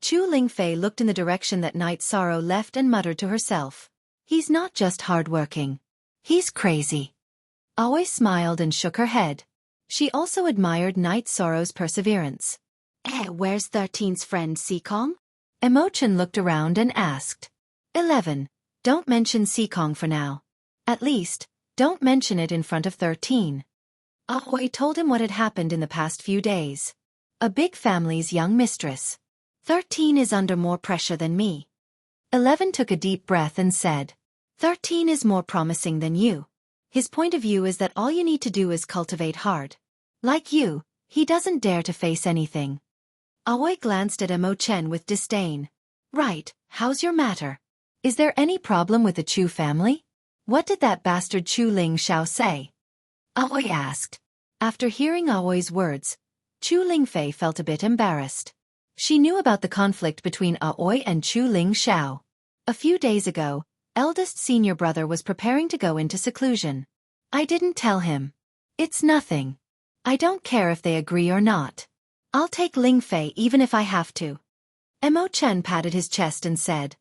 A: Chu Lingfei looked in the direction that Night Sorrow left and muttered to herself. He's not just hard-working. He's crazy. Aoi smiled and shook her head. She also admired Night Sorrow's perseverance. Where's 13's friend Sikong? Emochan looked around and asked. 11. Don't mention Sikong for now. At least, don't mention it in front of 13. Aoi told him what had happened in the past few days. A big family's young mistress. 13 is under more pressure than me. 11 took a deep breath and said, 13 is more promising than you. His point of view is that all you need to do is cultivate hard. Like you, he doesn't dare to face anything. Aoi glanced at Mo Chen with disdain. Right, how's your matter? Is there any problem with the Chu family? What did that bastard Chu Ling Xiao say? Aoi asked. After hearing Aoi's words, Chu Lingfei felt a bit embarrassed. She knew about the conflict between Aoi and Chu Ling Xiao. A few days ago, eldest senior brother was preparing to go into seclusion. I didn't tell him. It's nothing. I don't care if they agree or not. I'll take Lingfei even if I have to. Mo Chen patted his chest and said.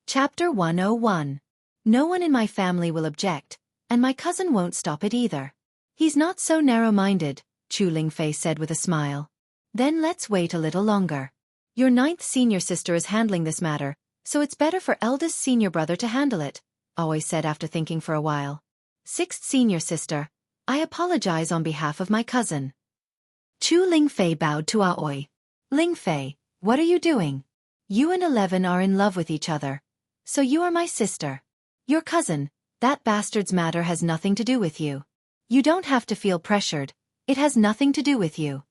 A: Chapter 101. No one in my family will object, and my cousin won't stop it either. He's not so narrow-minded, Chu Lingfei said with a smile. Then let's wait a little longer. Your 9th senior sister is handling this matter, so it's better for eldest senior brother to handle it, Aoi said after thinking for a while. 6th senior sister, I apologize on behalf of my cousin. Chu Lingfei bowed to Aoi. Lingfei, what are you doing? You and 11 are in love with each other. So you are my sister. Your cousin, that bastard's matter has nothing to do with you. You don't have to feel pressured, it has nothing to do with you.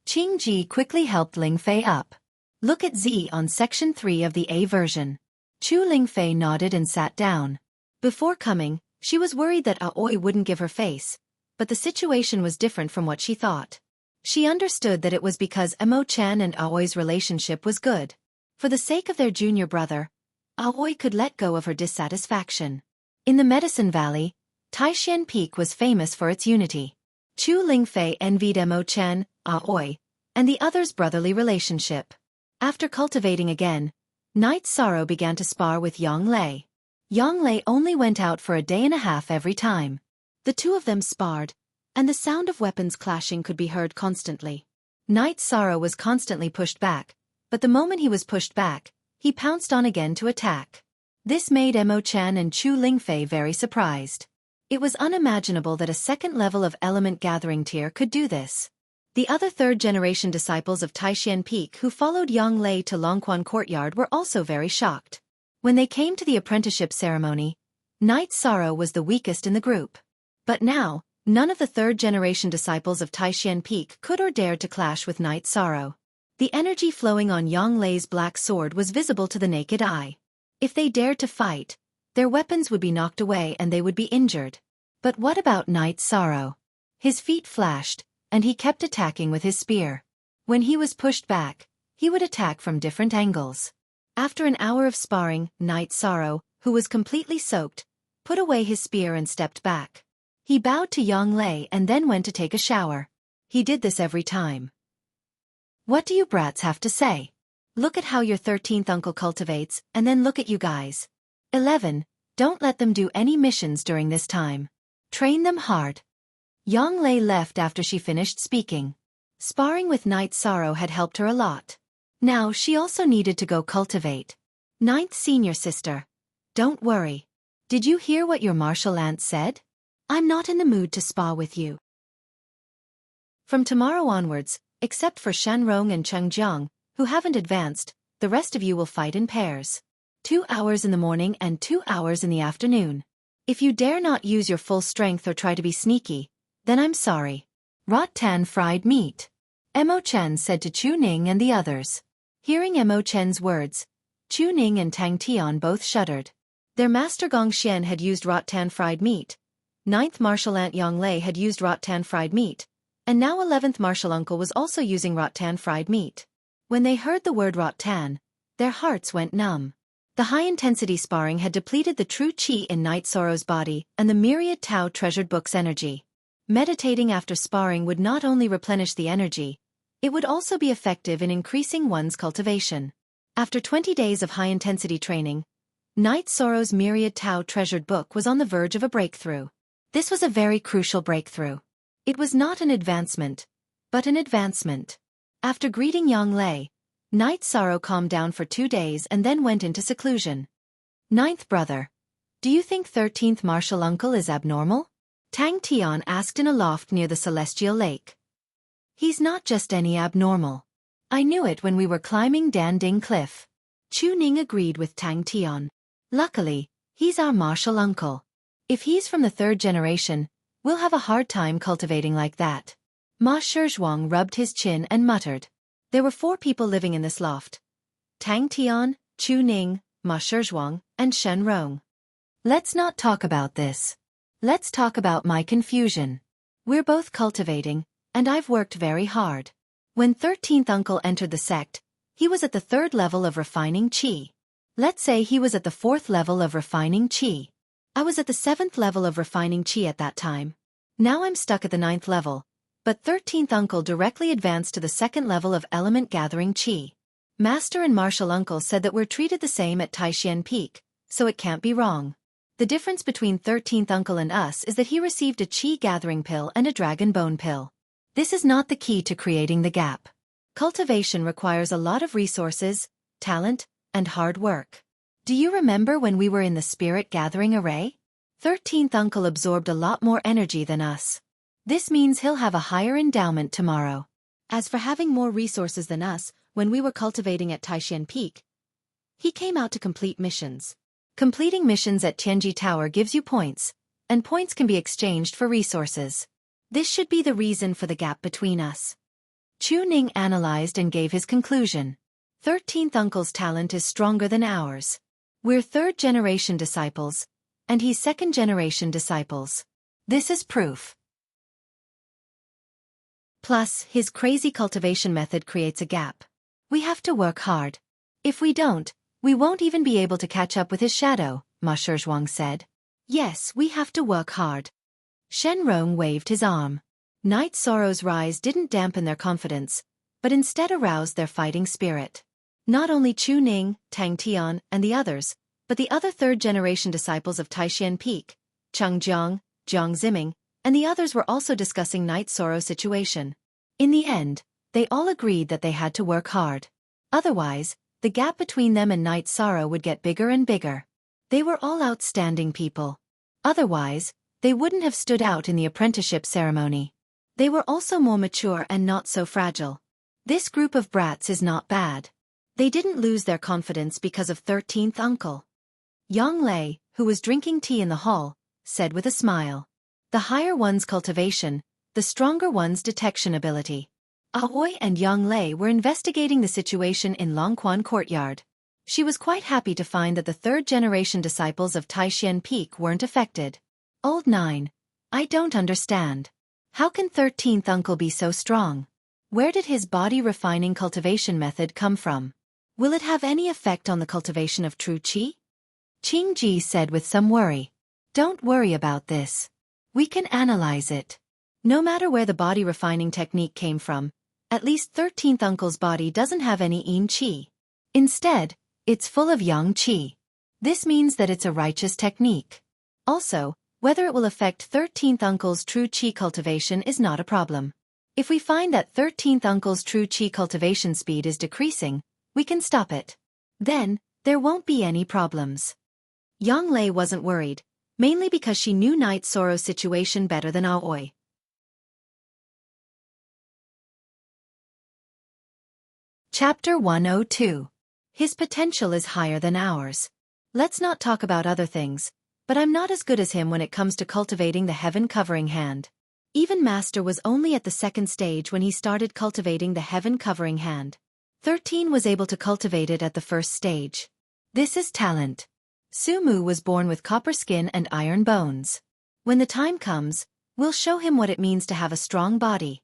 A: Qing Ji quickly helped Lingfei up. Look at Z on section 3 of the A version. Chu Lingfei nodded and sat down. Before coming, she was worried that Aoi wouldn't give her face, but the situation was different from what she thought. She understood that it was because Mo Chen and Aoi's relationship was good. For the sake of their junior brother, Aoi could let go of her dissatisfaction. In the Medicine Valley, Taishan Peak was famous for its unity. Chu Lingfei envied Mo Chen, Aoi, and the others' brotherly relationship. After cultivating again, Night Sorrow began to spar with Yang Lei. Yang Lei only went out for a day and a half every time. The two of them sparred, and the sound of weapons clashing could be heard constantly. Night Sorrow was constantly pushed back, but the moment he was pushed back, he pounced on again to attack. This made Mo Chen and Chu Lingfei very surprised. It was unimaginable that a second level of element gathering tier could do this. The other third-generation disciples of Taishan Peak who followed Yang Lei to Longquan Courtyard were also very shocked. When they came to the apprenticeship ceremony, Night Sorrow was the weakest in the group. But now, none of the third-generation disciples of Taishan Peak could or dared to clash with Night Sorrow. The energy flowing on Yang Lei's black sword was visible to the naked eye. If they dared to fight, their weapons would be knocked away and they would be injured. But what about Night Sorrow? His feet flashed, and he kept attacking with his spear. When he was pushed back, he would attack from different angles. After an hour of sparring, Night Sorrow, who was completely soaked, put away his spear and stepped back. He bowed to Yang Lei and then went to take a shower. He did this every time. What do you brats have to say? Look at how your 13th uncle cultivates, and then look at you guys. 11. Don't let them do any missions during this time. Train them hard. Yang Lei left after she finished speaking. Sparring with Night Sorrow had helped her a lot. Now she also needed to go cultivate. 9th senior sister. Don't worry. Did you hear what your martial aunt said? I'm not in the mood to spar with you. From tomorrow onwards, except for Shanrong and Chengjiang, who haven't advanced, the rest of you will fight in pairs. 2 hours in the morning and 2 hours in the afternoon. If you dare not use your full strength or try to be sneaky, then I'm sorry. Rot tan fried meat. Mo Chen said to Chu Ning and the others. Hearing Mo Chen's words, Chu Ning and Tang Tian both shuddered. Their master Gongxian had used rattan fried meat, 9th martial aunt Yonglei had used rattan fried meat, and now 11th martial uncle was also using rattan fried meat. When they heard the word rattan, their hearts went numb. The high-intensity sparring had depleted the true qi in Night Sorrow's body and the myriad Tao treasured book's energy. Meditating after sparring would not only replenish the energy, it would also be effective in increasing one's cultivation. After 20 days of high-intensity training, Night Sorrow's myriad Tao treasured book was on the verge of a breakthrough. This was a very crucial breakthrough. It was not an advancement, but an advancement. After greeting Yonglei, Night Sorrow calmed down for 2 days and then went into seclusion. Ninth brother, do you think 13th martial uncle is abnormal? Tang Tian asked in a loft near the celestial lake. He's not just any abnormal. I knew it when we were climbing Dan Ding Cliff. Chu Ning agreed with Tang Tian. Luckily, he's our martial uncle. If he's from the 3rd generation, we'll have a hard time cultivating like that. Ma Shizhuang rubbed his chin and muttered. There were 4 people living in this loft. Tang Tian, Chu Ning, Ma Shizhuang, and Shen Rong. Let's not talk about this. Let's talk about my confusion. We're both cultivating, and I've worked very hard. When 13th uncle entered the sect, he was at the 3rd level of refining qi. Let's say he was at the 4th level of refining qi. I was at the 7th level of refining qi at that time. Now I'm stuck at the 9th level, but 13th uncle directly advanced to the 2nd level of element gathering qi. Master and martial uncle said that we're treated the same at Taishan Peak, so it can't be wrong. The difference between 13th uncle and us is that he received a qi gathering pill and a dragon bone pill. This is not the key to creating the gap. Cultivation requires a lot of resources, talent, and hard work. Do you remember when we were in the spirit gathering array? 13th uncle absorbed a lot more energy than us. This means he'll have a higher endowment tomorrow. As for having more resources than us, when we were cultivating at Taishan Peak, he came out to complete missions. Completing missions at Tianji Tower gives you points, and points can be exchanged for resources. This should be the reason for the gap between us. Chu Ning analyzed and gave his conclusion. 13th uncle's talent is stronger than ours. We're 3rd generation disciples, and he's 2nd generation disciples. This is proof. Plus, his crazy cultivation method creates a gap. We have to work hard. If we don't, we won't even be able to catch up with his shadow, Ma Shizhuang said. Yes, we have to work hard. Shen Rong waved his arm. Night Sorrow's rise didn't dampen their confidence, but instead aroused their fighting spirit. Not only Chu Ning, Tang Tian, and the others, but the other 3rd generation disciples of Taishan Peak, Cheng Jiang, Jiang Ziming, and the others were also discussing Night Sorrow's situation. In the end, they all agreed that they had to work hard. Otherwise, the gap between them and Night Sorrow would get bigger and bigger. They were all outstanding people. Otherwise, they wouldn't have stood out in the apprenticeship ceremony. They were also more mature and not so fragile. This group of brats is not bad. They didn't lose their confidence because of 13th uncle. Yonglei, who was drinking tea in the hall, said with a smile. The higher one's cultivation, the stronger one's detection ability. Aoi and Yonglei were investigating the situation in Longquan Courtyard. She was quite happy to find that the 3rd generation disciples of Taishan Peak weren't affected. Old 9. I don't understand. How can 13th uncle be so strong? Where did his body refining cultivation method come from? Will it have any effect on the cultivation of true qi? Qing Ji said with some worry. Don't worry about this. We can analyze it. No matter where the body refining technique came from, at least 13th uncle's body doesn't have any yin qi. Instead, it's full of yang qi. This means that it's a righteous technique. Also, whether it will affect 13th uncle's true qi cultivation is not a problem. If we find that 13th uncle's true qi cultivation speed is decreasing, we can stop it. Then, there won't be any problems. Yonglei wasn't worried, mainly because she knew Night Sorrow's situation better than Aoi. Chapter 102. His potential is higher than ours. Let's not talk about other things, but I'm not as good as him when it comes to cultivating the heaven-covering hand. Even Master was only at the 2nd stage when he started cultivating the heaven-covering hand. 13 was able to cultivate it at the 1st stage. This is talent. Sumu was born with copper skin and iron bones. When the time comes, we'll show him what it means to have a strong body.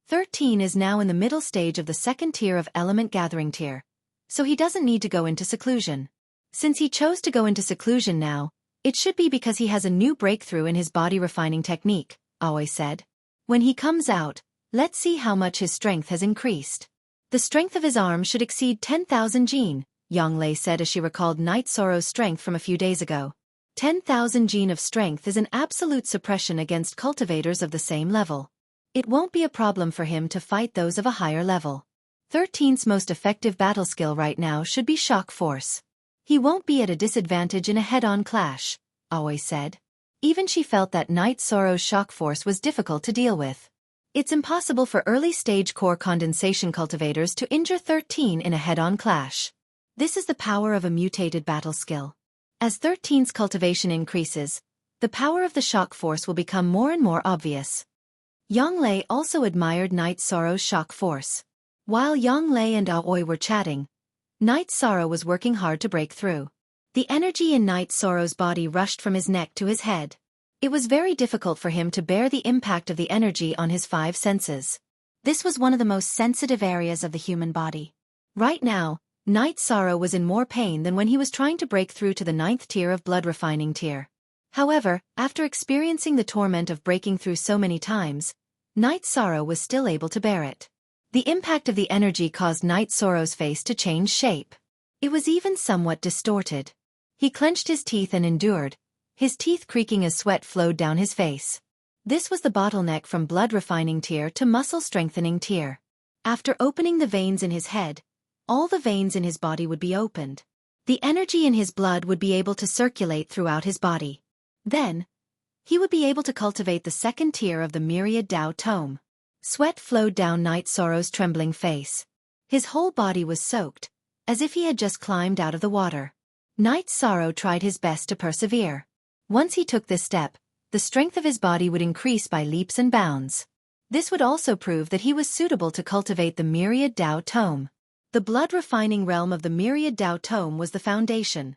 A: 13 is now in the middle stage of the second tier of element gathering tier, so he doesn't need to go into seclusion. Since he chose to go into seclusion now, it should be because he has a new breakthrough in his body refining technique, Aoi said. When he comes out, let's see how much his strength has increased. The strength of his arms should exceed 10,000 jin, Yonglei said as she recalled Night Sorrow's strength from a few days ago. 10,000 jin of strength is an absolute suppression against cultivators of the same level. It won't be a problem for him to fight those of a higher level. 13's most effective battle skill right now should be shock force. He won't be at a disadvantage in a head-on clash, Aoi said. Even she felt that Night Sorrow's shock force was difficult to deal with. It's impossible for early-stage core condensation cultivators to injure 13 in a head-on clash. This is the power of a mutated battle skill. As 13's cultivation increases, the power of the shock force will become more and more obvious. Yonglei also admired Night Sorrow's shock force. While Yonglei and Aoi were chatting, Night Sorrow was working hard to break through. The energy in Night Sorrow's body rushed from his neck to his head. It was very difficult for him to bear the impact of the energy on his 5 senses. This was one of the most sensitive areas of the human body. Right now, Night Sorrow was in more pain than when he was trying to break through to the 9th tier of blood refining tier. However, after experiencing the torment of breaking through so many times, Night Sorrow was still able to bear it. The impact of the energy caused Night Sorrow's face to change shape. It was even somewhat distorted. He clenched his teeth and endured, his teeth creaking as sweat flowed down his face. This was the bottleneck from blood refining tier to muscle strengthening tier. After opening the veins in his head, all the veins in his body would be opened. The energy in his blood would be able to circulate throughout his body. Then, he would be able to cultivate the 2nd tier of the Myriad Tao Tome. Sweat flowed down Night Sorrow's trembling face. His whole body was soaked, as if he had just climbed out of the water. Night Sorrow tried his best to persevere. Once he took this step, the strength of his body would increase by leaps and bounds. This would also prove that he was suitable to cultivate the Myriad Tao Tome. The blood refining realm of the Myriad Tao Tome was the foundation.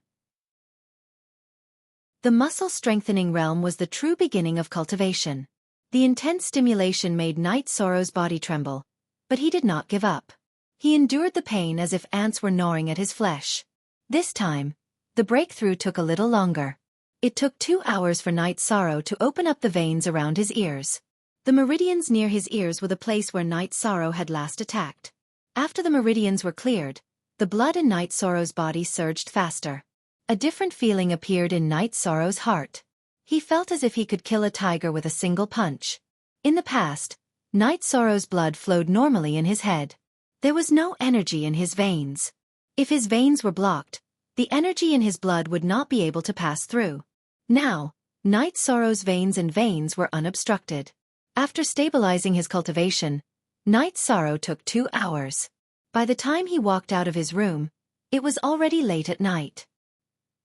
A: The muscle strengthening realm was the true beginning of cultivation. The intense stimulation made Night Sorrow's body tremble, but he did not give up. He endured the pain as if ants were gnawing at his flesh. This time, the breakthrough took a little longer. It took 2 hours for Night Sorrow to open up the veins around his ears. The meridians near his ears were the place where Night Sorrow had last attacked. After the meridians were cleared, the blood in Night Sorrow's body surged faster. A different feeling appeared in Night Sorrow's heart. He felt as if he could kill a tiger with a single punch. In the past, Night Sorrow's blood flowed normally in his head. There was no energy in his veins. If his veins were blocked, the energy in his blood would not be able to pass through. Now, Night Sorrow's veins were unobstructed. After stabilizing his cultivation, Night Sorrow took 2 hours. By the time he walked out of his room, it was already late at night.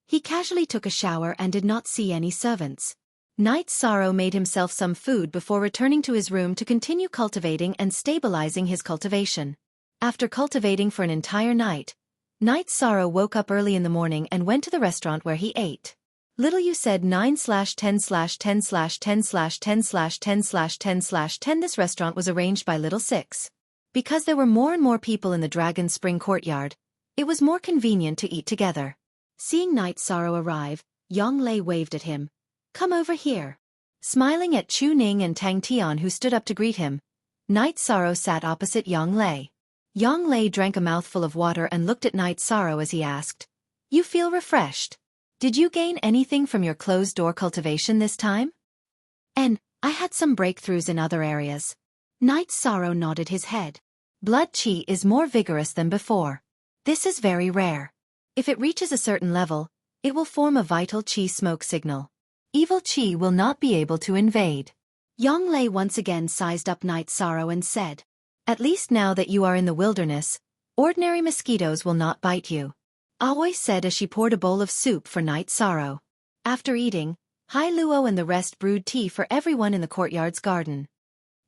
A: He casually took a shower and did not see any servants. Night Sorrow made himself some food before returning to his room to continue cultivating and stabilizing his cultivation. After cultivating for an entire night, Night Sorrow woke up early in the morning and went to the restaurant where he ate. Little you said 9/10/10/10/10/10/10/10/10. This restaurant was arranged by Little Six. Because there were more and more people in the Dragon Spring courtyard, it was more convenient to eat together. Seeing Night Sorrow arrive, Yonglei waved at him. Come over here. Smiling at Chu Ning and Tang Tian who stood up to greet him, Night Sorrow sat opposite Yonglei. Yonglei drank a mouthful of water and looked at Night Sorrow as he asked, "You feel refreshed? Did you gain anything from your closed-door cultivation this time?" "And I had some breakthroughs in other areas." Night Sorrow nodded his head. Blood chi is more vigorous than before. This is very rare. If it reaches a certain level, it will form a vital chi smoke signal. Evil chi will not be able to invade. Yonglei once again sized up Night Sorrow and said, "At least now that you are in the wilderness, ordinary mosquitoes will not bite you," Aoi said as she poured a bowl of soup for Night Sorrow. After eating, Hai Luo and the rest brewed tea for everyone in the courtyard's garden.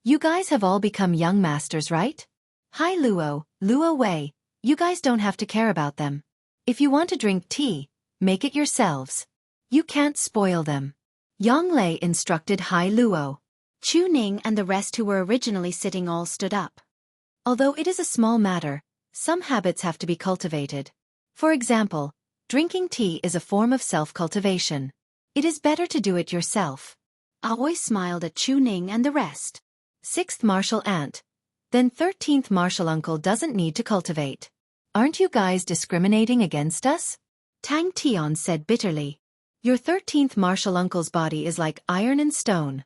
A: "You guys have all become young masters, right? Hai Luo, Luo Wei, you guys don't have to care about them. If you want to drink tea, make it yourselves. You can't spoil them. Yang Lei instructed Hai Luo.
B: Chu Ning and the rest who were originally sitting all stood up.
A: Although it is a small matter, some habits have to be cultivated. For example, drinking tea is a form of self-cultivation. It is better to do it yourself.
B: Aoi smiled at Chu Ning and the rest.
A: 6th martial aunt. Then 13th martial uncle doesn't need to cultivate. Aren't you guys discriminating against us? Tang Tian said bitterly. Your 13th martial uncle's body is like iron and stone.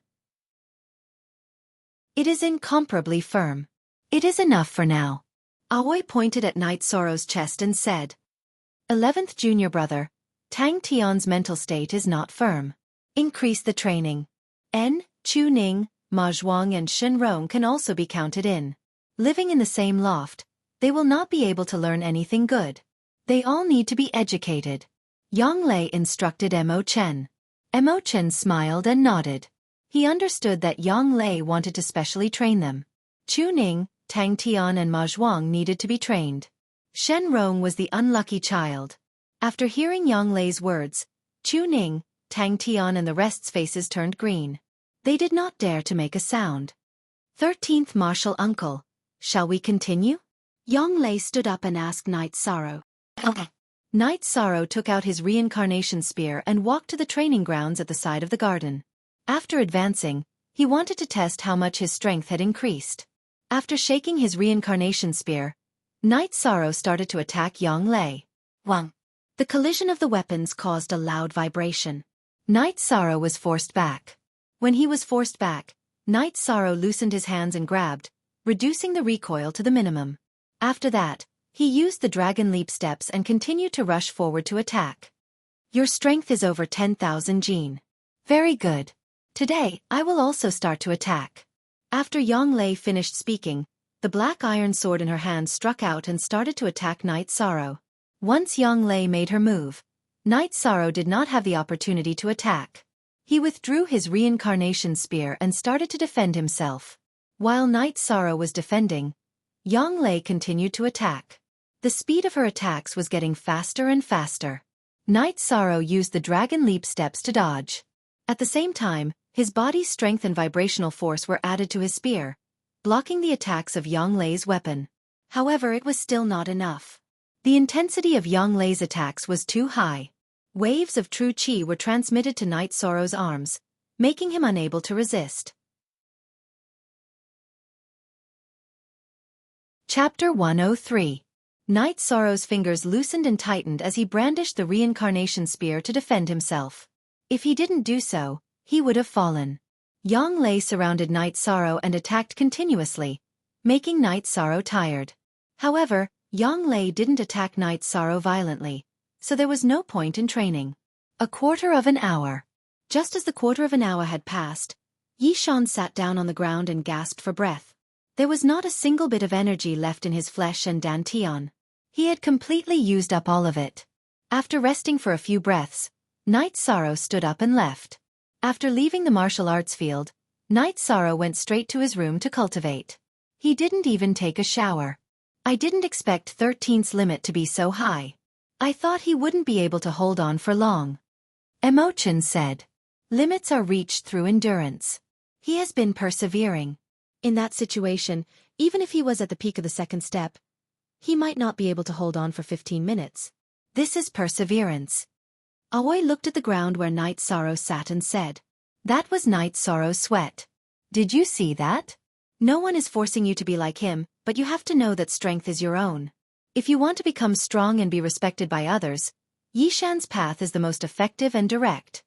A: It is incomparably firm. It is enough for now. Aoi pointed at Night Sorrow's chest and said. 11th junior brother, Tang Tian's mental state is not firm. Increase the training. Chu Ning, Ma Zhuang and Shen Rong can also be counted in. Living in the same loft, they will not be able to learn anything good. They all need to be educated. Yang Lei instructed Mo Chen. Mo Chen smiled and nodded. He understood that Yang Lei wanted to specially train them. Chu Ning, Tang Tian and Ma Zhuang needed to be trained. Shen Rong was the unlucky child. After hearing Yang Lei's words, Chu Ning, Tang Tian and the rest's faces turned green. They did not dare to make a sound. 13th martial uncle, shall we continue?
B: Yang Lei stood up and asked Night Sorrow.
A: Night Sorrow took out his reincarnation spear and walked to the training grounds at the side of the garden. After advancing, he wanted to test how much his strength had increased. After shaking his reincarnation spear, Night Sorrow started to attack Yang Lei.
B: Wang. The collision of the weapons caused a loud vibration.
A: Night Sorrow was forced back. When he was forced back, Night Sorrow loosened his hands and grabbed, reducing the recoil to the minimum. After that, he used the dragon leap steps and continued to rush forward to attack. Your strength is over 10,000 Jin. Very good. Today, I will also start to attack. After Yang Lei finished speaking, the black iron sword in her hand struck out and started to attack Night Sorrow. Once Yang Lei made her move, Night Sorrow did not have the opportunity to attack. He withdrew his reincarnation spear and started to defend himself. While Night Sorrow was defending, Yang Lei continued to attack. The speed of her attacks was getting faster and faster. Night Sorrow used the dragon leap steps to dodge. At the same time, his body's strength and vibrational force were added to his spear, blocking the attacks of Yang Lei's weapon. However, it was still not enough. The intensity of Yang Lei's attacks was too high. Waves of true qi were transmitted to Night Sorrow's arms, making him unable to resist. Chapter 103. Night Sorrow's fingers loosened and tightened as he brandished the reincarnation spear to defend himself. If he didn't do so, he would have fallen. Yang Lei surrounded Night Sorrow and attacked continuously, making Night Sorrow tired. However, Yang Lei didn't attack Night Sorrow violently, so there was no point in training. A quarter of an hour. Just as the quarter of an hour had passed, Yishan sat down on the ground and gasped for breath. There was not a single bit of energy left in his flesh and dantian. He had completely used up all of it. After resting for a few breaths, Night Sorrow stood up and left. After leaving the martial arts field, Night Sorrow went straight to his room to cultivate. He didn't even take a shower. I didn't expect 13's limit to be so high. I thought he wouldn't be able to hold on for long. Mo Chen said. Limits are reached through endurance. He has been persevering. In that situation, even if he was at the peak of the second step, he might not be able to hold on for 15 minutes. This is perseverance. Aoi looked at the ground where Night Sorrow sat and said. That was Night Sorrow's sweat. Did you see that? No one is forcing you to be like him, but you have to know that strength is your own. If you want to become strong and be respected by others, Yishan's path is the most effective and direct.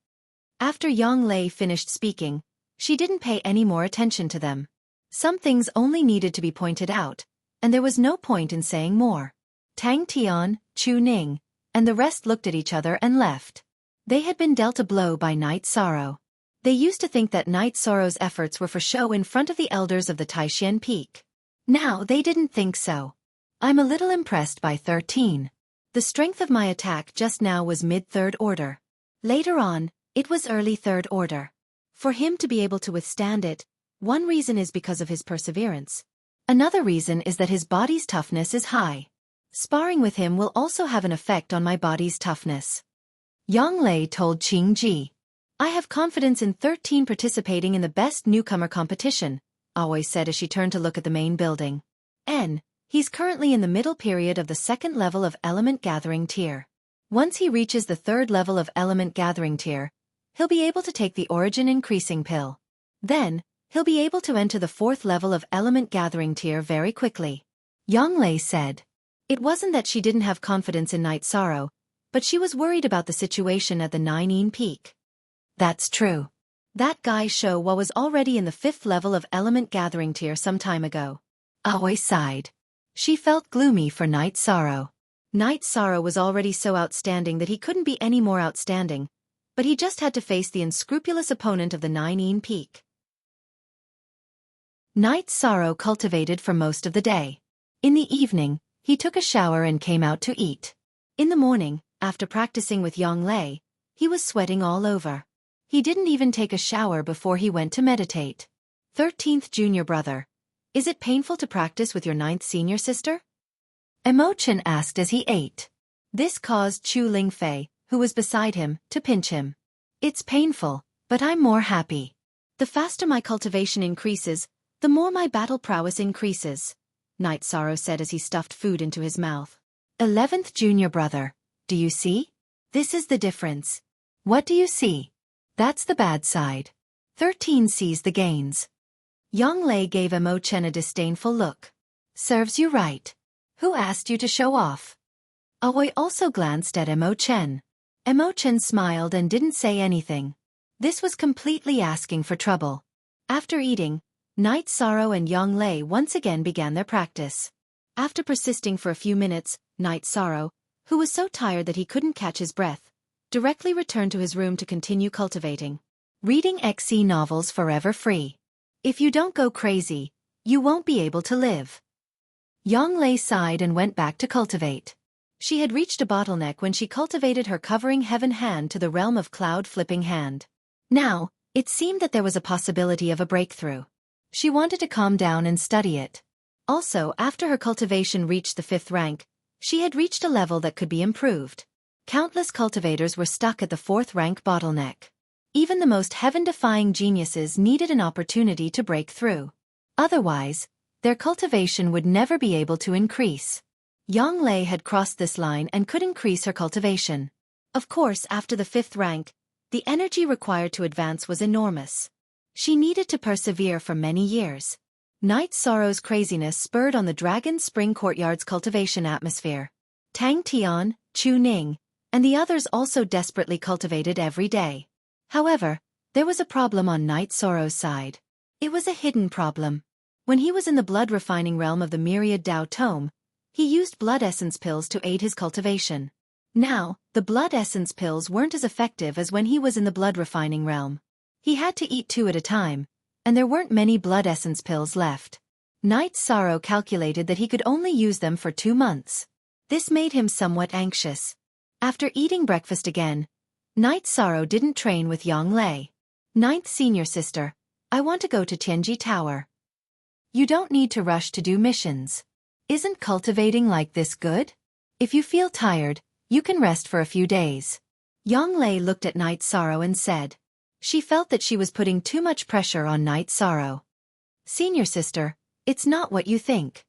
A: After Yang Lei finished speaking, she didn't pay any more attention to them. Some things only needed to be pointed out, and there was no point in saying more. Tang Tian, Chu Ning, and the rest looked at each other and left. They had been dealt a blow by Night Sorrow. They used to think that Night Sorrow's efforts were for show in front of the elders of the Taishan Peak. Now they didn't think so. I'm a little impressed by 13. The strength of my attack just now was mid-third order. Later on, it was early third order. For him to be able to withstand it, one reason is because of his perseverance. Another reason is that his body's toughness is high. Sparring with him will also have an effect on my body's toughness. Yang Lei told Qing Ji. I have confidence in 13 participating in the best newcomer competition, Aoi said as she turned to look at the main building. He's currently in the middle period of the second level of element gathering tier. Once he reaches the third level of element gathering tier, he'll be able to take the origin increasing pill. Then, he'll be able to enter the fourth level of element gathering tier very quickly. Yang Lei said. It wasn't that she didn't have confidence in Night Sorrow, but she was worried about the situation at the Nine Peak. That's true. That guy Shouwa was already in the fifth level of element gathering tier some time ago. Aoi sighed. She felt gloomy for Night Sorrow. Night Sorrow was already so outstanding that he couldn't be any more outstanding, but he just had to face the unscrupulous opponent of the Nine Peak. Night Sorrow cultivated for most of the day. In the evening, he took a shower and came out to eat. In the morning, after practicing with Yang Lei, he was sweating all over. He didn't even take a shower before he went to meditate. 13th junior brother. Is it painful to practice with your 9th senior sister? Emo-chan asked as he ate. This caused Chu Lingfei, who was beside him, to pinch him. It's painful, but I'm more happy. The faster my cultivation increases, the more my battle prowess increases, Night Sorrow said as he stuffed food into his mouth. 11th junior brother. Do you see? This is the difference. What do you see? That's the bad side. 13 sees the gains. Yang Lei gave Emo-chen a disdainful look. Serves you right. Who asked you to show off? Aoi also glanced at Emo-chen. Emo-chen smiled and didn't say anything. This was completely asking for trouble. After eating, Night Sorrow and Yang Lei once again began their practice. After persisting for a few minutes, Night Sorrow, who was so tired that he couldn't catch his breath, directly returned to his room to continue cultivating. Reading XE novels forever free. If you don't go crazy, you won't be able to live. Yang Lei sighed and went back to cultivate. She had reached a bottleneck when she cultivated her covering heaven hand to the realm of cloud flipping hand. Now, it seemed that there was a possibility of a breakthrough. She wanted to calm down and study it. Also, after her cultivation reached the 5th rank, she had reached a level that could be improved. Countless cultivators were stuck at the 4th rank bottleneck. Even the most heaven-defying geniuses needed an opportunity to break through. Otherwise, their cultivation would never be able to increase. Yang Lei had crossed this line and could increase her cultivation. Of course, after the 5th rank, the energy required to advance was enormous. She needed to persevere for many years. Night Sorrow's craziness spurred on the Dragon Spring Courtyard's cultivation atmosphere. Tang Tian, Chu Ning, and the others also desperately cultivated every day. However, there was a problem on Night Sorrow's side. It was a hidden problem. When he was in the blood refining realm of the Myriad Dao Tome, he used blood essence pills to aid his cultivation. Now, the blood essence pills weren't as effective as when he was in the blood refining realm. He had to eat 2 at a time, and there weren't many blood essence pills left. Night Sorrow calculated that he could only use them for 2 months. This made him somewhat anxious. After eating breakfast again, Night Sorrow didn't train with Yang Lei. 9th senior sister, I want to go to Tianji Tower. You don't need to rush to do missions. Isn't cultivating like this good? If you feel tired, you can rest for a few days. Yang Lei looked at Night Sorrow and said. She felt that she was putting too much pressure on Night Sorrow. Senior sister, it's not what you think.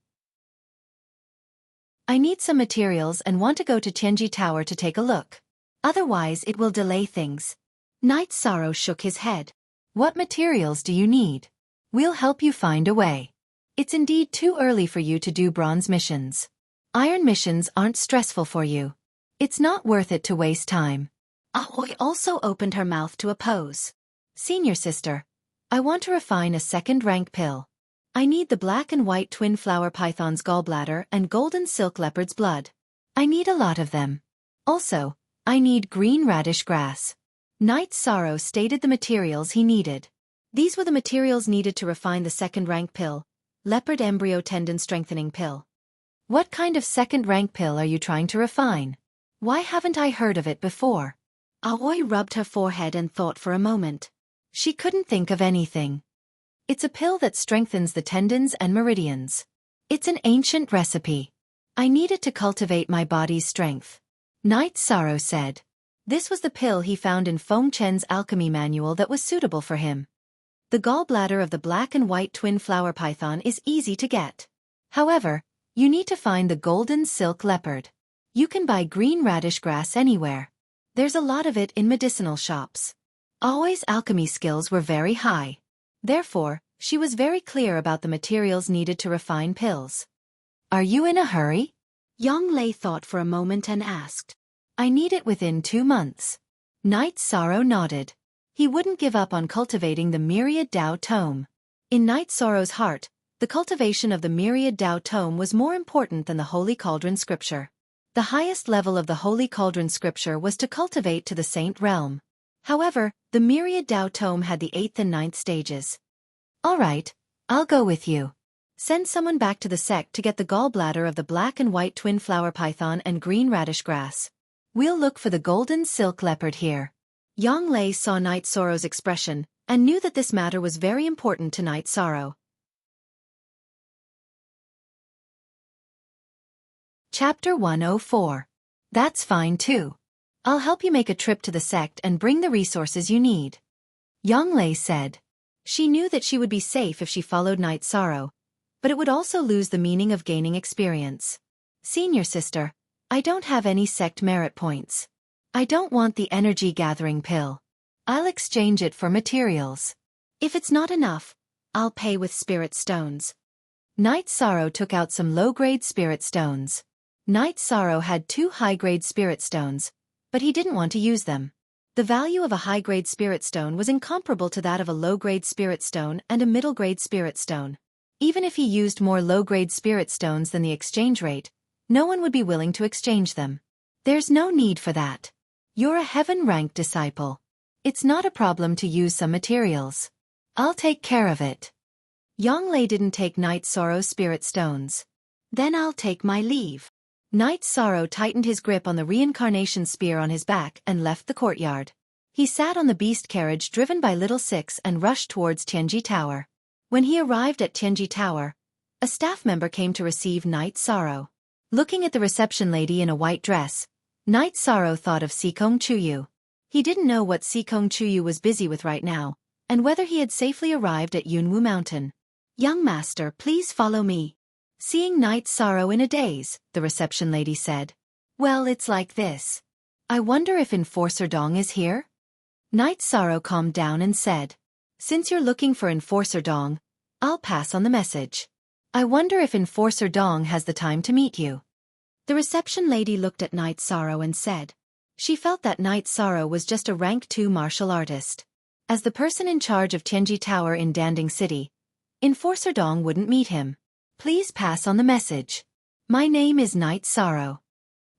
A: I need some materials and want to go to Tianji Tower to take a look. Otherwise it will delay things. Night Sorrow shook his head. What materials do you need? We'll help you find a way. It's indeed too early for you to do bronze missions. Iron missions aren't stressful for you. It's not worth it to waste time. Aoi also opened her mouth to oppose. Senior sister, I want to refine a 2nd rank pill. I need the black and white twin flower python's gallbladder and golden silk leopard's blood. I need a lot of them. Also, I need green radish grass. Night Sorrow stated the materials he needed. These were the materials needed to refine the 2nd rank pill, leopard embryo tendon strengthening pill. What kind of 2nd rank pill are you trying to refine? Why haven't I heard of it before? Aoi rubbed her forehead and thought for a moment. She couldn't think of anything. It's a pill that strengthens the tendons and meridians. It's an ancient recipe. I need it to cultivate my body's strength. Night Sorrow said. This was the pill he found in Feng Chen's alchemy manual that was suitable for him. The gallbladder of the black and white twin flower python is easy to get. However, you need to find the golden silk leopard. You can buy green radish grass anywhere. There's a lot of it in medicinal shops. Always alchemy skills were very high. Therefore, she was very clear about the materials needed to refine pills. Are you in a hurry?
B: Yang Lei thought for a moment and asked.
A: I need it within 2 months. Knight Sorrow nodded. He wouldn't give up on cultivating the Myriad Tao Tome. In Knight Sorrow's heart, the cultivation of the Myriad Tao Tome was more important than the Holy Cauldron Scripture. The highest level of the Holy Cauldron Scripture was to cultivate to the Saint Realm. However, the Myriad Tao Tome had the 8th and 9th stages. All right, I'll go with you. Send someone back to the sect to get the gallbladder of the black and white twin flower python and green radish grass. We'll look for the golden silk leopard here. Yang Lei saw Knight Sorrow's expression and knew that this matter was very important to Knight Sorrow. Chapter 104. That's fine too. I'll help you make a trip to the sect and bring the resources you need. Yang Lei said. She knew that she would be safe if she followed Knight Sorrow, but it would also lose the meaning of gaining experience. Senior sister, I don't have any sect merit points. I don't want the energy-gathering pill. I'll exchange it for materials. If it's not enough, I'll pay with spirit stones. Knight Sorrow took out some low-grade spirit stones. Knight Sorrow had 2 high-grade spirit stones, but he didn't want to use them. The value of a high-grade spirit stone was incomparable to that of a low-grade spirit stone and a middle-grade spirit stone. Even if he used more low-grade spirit stones than the exchange rate, no one would be willing to exchange them. There's no need for that. You're a heaven-ranked disciple. It's not a problem to use some materials. I'll take care of it. Yang Lei didn't take Knight Sorrow's spirit stones. Then I'll take my leave. Knight Sorrow tightened his grip on the reincarnation spear on his back and left the courtyard. He sat on the beast carriage driven by Little Six and rushed towards Tianji Tower. When he arrived at Tianji Tower, a staff member came to receive Knight Sorrow. Looking at the reception lady in a white dress, Knight Sorrow thought of Sikong Chuyu. He didn't know what Sikong Chuyu was busy with right now, and whether he had safely arrived at Yunwu Mountain. Young master, please follow me. Seeing Knight Sorrow in a daze, the reception lady said. Well, it's like this. I wonder if Enforcer Dong is here? Knight Sorrow calmed down and said. Since you're looking for Enforcer Dong, I'll pass on the message. I wonder if Enforcer Dong has the time to meet you. The reception lady looked at Knight Sorrow and said. She felt that Knight Sorrow was just a rank 2 martial artist. As the person in charge of Tianji Tower in Danding City, Enforcer Dong wouldn't meet him. Please pass on the message. My name is Knight Sorrow.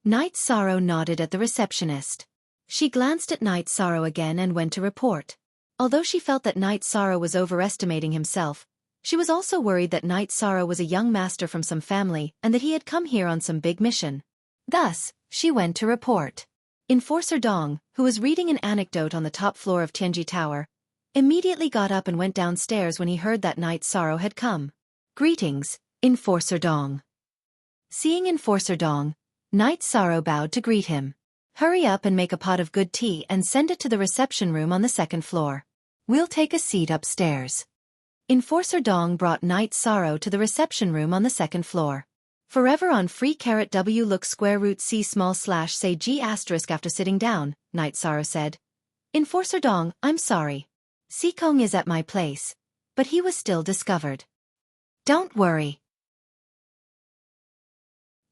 A: Knight Sorrow nodded at the receptionist. She glanced at Knight Sorrow again and went to report. Although she felt that Knight Sorrow was overestimating himself, she was also worried that Knight Sorrow was a young master from some family and that he had come here on some big mission. Thus, she went to report. Enforcer Dong, who was reading an anecdote on the top floor of Tianji Tower, immediately got up and went downstairs when he heard that Knight Sorrow had come. Greetings, Enforcer Dong. Seeing Enforcer Dong, Knight Sorrow bowed to greet him. Hurry up and make a pot of good tea and send it to the reception room on the 2nd floor. We'll take a seat upstairs. Enforcer Dong brought Knight Sorrow to the reception room on the 2nd floor. Forever on free caret W look square root C small slash say G asterisk after sitting down, Knight Sorrow said. Enforcer Dong, I'm sorry. Sikong is at my place, but he was still discovered. Don't worry.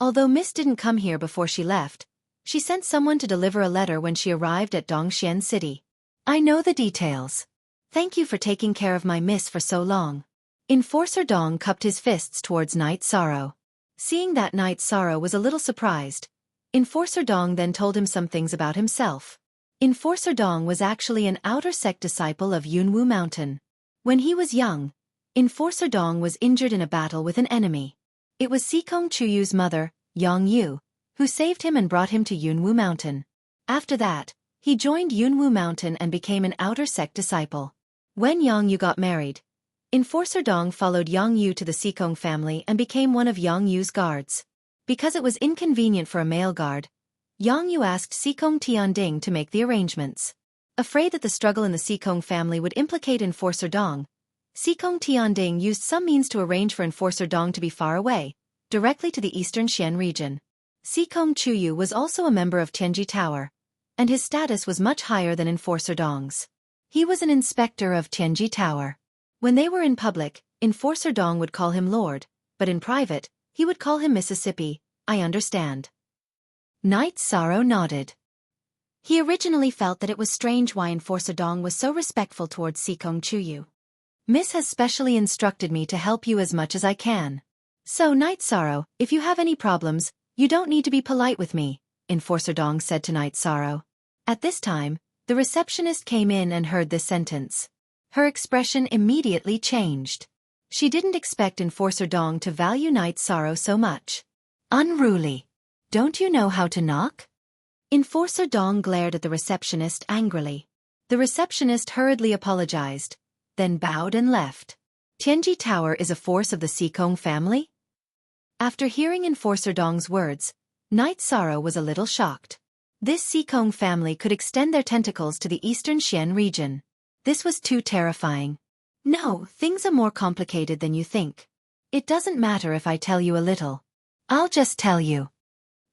A: Although Miss didn't come here before she left, she sent someone to deliver a letter when she arrived at Dongxian City. I know the details. Thank you for taking care of my miss for so long. Enforcer Dong cupped his fists towards Knight Sorrow. Seeing that Knight Sorrow was a little surprised, Enforcer Dong then told him some things about himself. Enforcer Dong was actually an outer sect disciple of Yunwu Mountain. When he was young, Enforcer Dong was injured in a battle with an enemy. It was Sikong Chuyu's mother, Yang Yu, who saved him and brought him to Yunwu Mountain. After that, he joined Yunwu Mountain and became an outer sect disciple. When Yang Yu got married, Enforcer Dong followed Yang Yu to the Sikong family and became one of Yang Yu's guards. Because it was inconvenient for a male guard, Yang Yu asked Xikong Tianding to make the arrangements. Afraid that the struggle in the Xikong family would implicate Enforcer Dong, Xikong Tianding used some means to arrange for Enforcer Dong to be far away, directly to the eastern Xian region. Xikong Chuyu was also a member of Tianji Tower, and his status was much higher than Enforcer Dong's. He was an inspector of Tianji Tower. When they were in public, Enforcer Dong would call him Lord, but in private, he would call him Mississippi. I understand. Knight Sorrow nodded.
B: He originally felt that it was strange why Enforcer Dong was so respectful towards Xikong Chuyu.
A: Miss has specially instructed me to help you as much as I can. So, Knight Sorrow, if you have any problems, you don't need to be polite with me, Enforcer Dong said to Knight Sorrow. At this time, the receptionist came in and heard this sentence. Her expression immediately changed. She didn't expect Enforcer Dong to value Knight Sorrow so much. Unruly. Don't you know how to knock? Enforcer Dong glared at the receptionist angrily. The receptionist hurriedly apologized, then bowed and left. Tianji Tower is a force of the Xikong family? After hearing Enforcer Dong's words, Knight Sorrow was a little shocked. This Xikong family could extend their tentacles to the eastern Xian region. This was too terrifying. No, things are more complicated than you think. It doesn't matter if I tell you a little. I'll just tell you.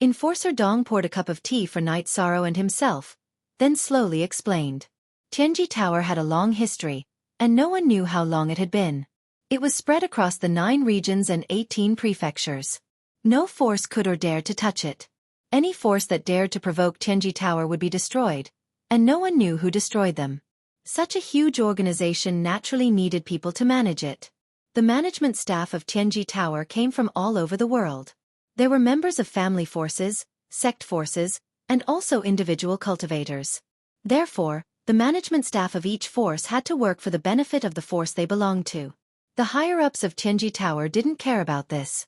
A: Enforcer Dong poured a cup of tea for Knight Sorrow and himself, then slowly explained. Tianji Tower had a long history, and no one knew how long it had been. It was spread across the 9 regions and 18 prefectures. No force could or dared to touch it. Any force that dared to provoke Tianji Tower would be destroyed, and no one knew who destroyed them. Such a huge organization naturally needed people to manage it. The management staff of Tianji Tower came from all over the world. There were members of family forces, sect forces, and also individual cultivators. Therefore, the management staff of each force had to work for the benefit of the force they belonged to. The higher-ups of Tianji Tower didn't care about this.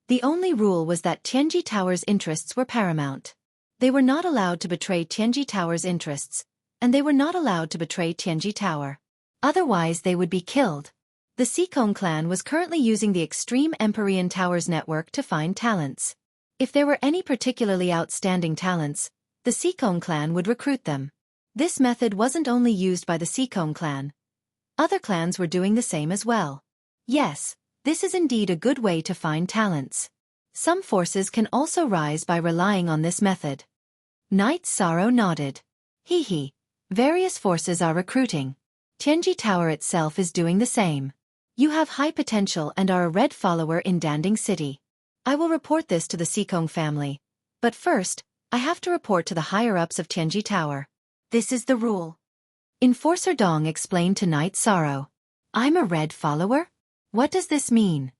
A: The only rule was that Tianji Tower's interests were paramount. They were not allowed to betray Tianji Tower's interests, and they were not allowed to betray Tianji Tower. Otherwise they would be killed. The Xikong clan was currently using the Extreme Empyrean Towers network to find talents. If there were any particularly outstanding talents, the Xikong clan would recruit them. This method wasn't only used by the Xikong clan. Other clans were doing the same as well. Yes, this is indeed a good way to find talents. Some forces can also rise by relying on this method. Knight Sorrow nodded. Hee. Various forces are recruiting. Tianji Tower itself is doing the same. You have high potential and are a red follower in Danding City. I will report this to the Xikong family. But first, I have to report to the higher-ups of Tianji Tower. This is the rule. Enforcer Dong explained to Knight Sorrow. I'm a red follower? What does this mean?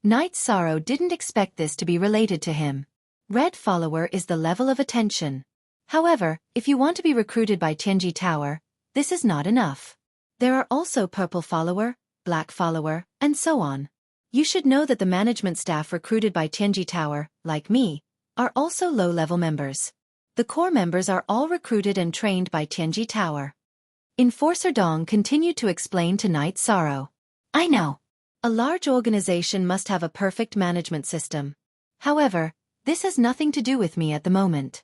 A: Knight Sorrow didn't expect this to be related to him. Red follower is the level of attention. However, if you want to be recruited by Tianji Tower, this is not enough. There are also purple follower, black follower, and so on. You should know that the management staff recruited by Tianji Tower, like me, are also low-level members. The core members are all recruited and trained by Tianji Tower. Enforcer Dong continued to explain to Knight Sorrow. I know. A large organization must have a perfect management system. However, this has nothing to do with me at the moment.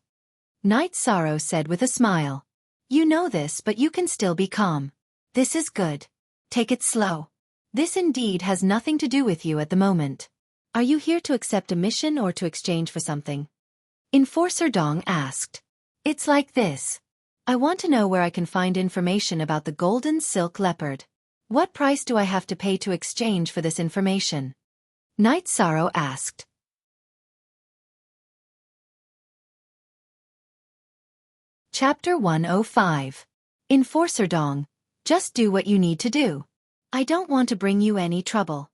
A: Knight Sorrow said with a smile. You know this, but you can still be calm. This is good. Take it slow. This indeed has nothing to do with you at the moment. Are you here to accept a mission or to exchange for something? Enforcer Dong asked. It's like this. I want to know where I can find information about the golden silk leopard. What price do I have to pay to exchange for this information? Knight Sorrow asked. Chapter 105. Enforcer Dong, just do what you need to do. I don't want to bring you any trouble.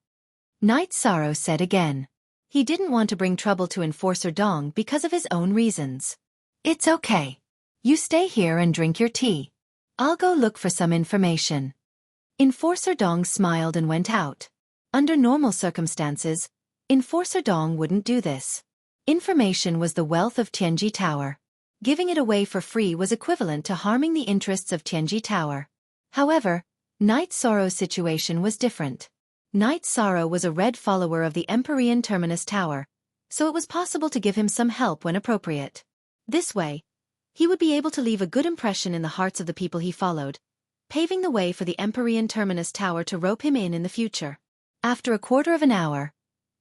A: Knight Sorrow said again. He didn't want to bring trouble to Enforcer Dong because of his own reasons. It's okay. You stay here and drink your tea. I'll go look for some information. Enforcer Dong smiled and went out. Under normal circumstances, Enforcer Dong wouldn't do this. Information was the wealth of Tianji Tower. Giving it away for free was equivalent to harming the interests of Tianji Tower. However, Knight Sorrow's situation was different. Knight Sorrow was a red follower of the Empyrean Terminus Tower, so it was possible to give him some help when appropriate. This way, he would be able to leave a good impression in the hearts of the people he followed, paving the way for the Empyrean Terminus Tower to rope him in the future. After a quarter of an hour,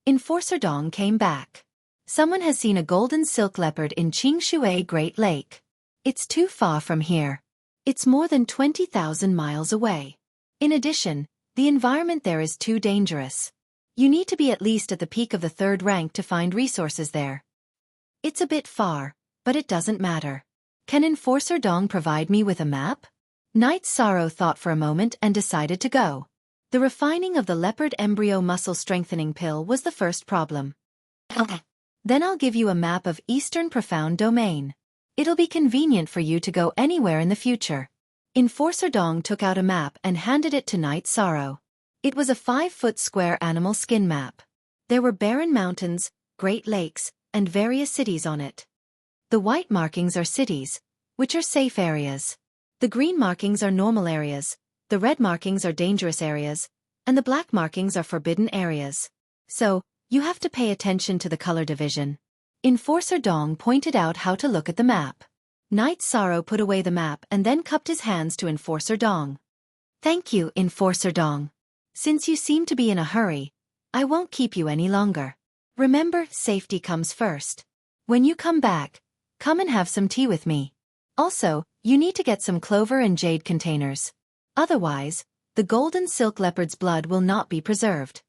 A: Enforcer Dong came back. Someone has seen a golden silk leopard in Qingshui Great Lake. It's too far from here. It's more than 20,000 miles away. In addition, the environment there is too dangerous. You need to be at least at the peak of the 3rd rank to find resources there. It's a bit far, but it doesn't matter. Can Enforcer Dong provide me with a map? Knight Sorrow thought for a moment and decided to go. The refining of the leopard embryo muscle strengthening pill was the first problem. Then I'll give you a map of Eastern Profound Domain. It'll be convenient for you to go anywhere in the future. Enforcer Dong took out a map and handed it to Knight Sorrow. It was a 5-foot square animal skin map. There were barren mountains, great lakes, and various cities on it. The white markings are cities, which are safe areas. The green markings are normal areas, the red markings are dangerous areas, and the black markings are forbidden areas. So, you have to pay attention to the color division. Enforcer Dong pointed out how to look at the map. Knight Sorrow put away the map and then cupped his hands to Enforcer Dong. Thank you, Enforcer Dong. Since you seem to be in a hurry, I won't keep you any longer. Remember, safety comes first. When you come back, come and have some tea with me. Also, you need to get some clover and jade containers. Otherwise, the golden silk leopard's blood will not be preserved.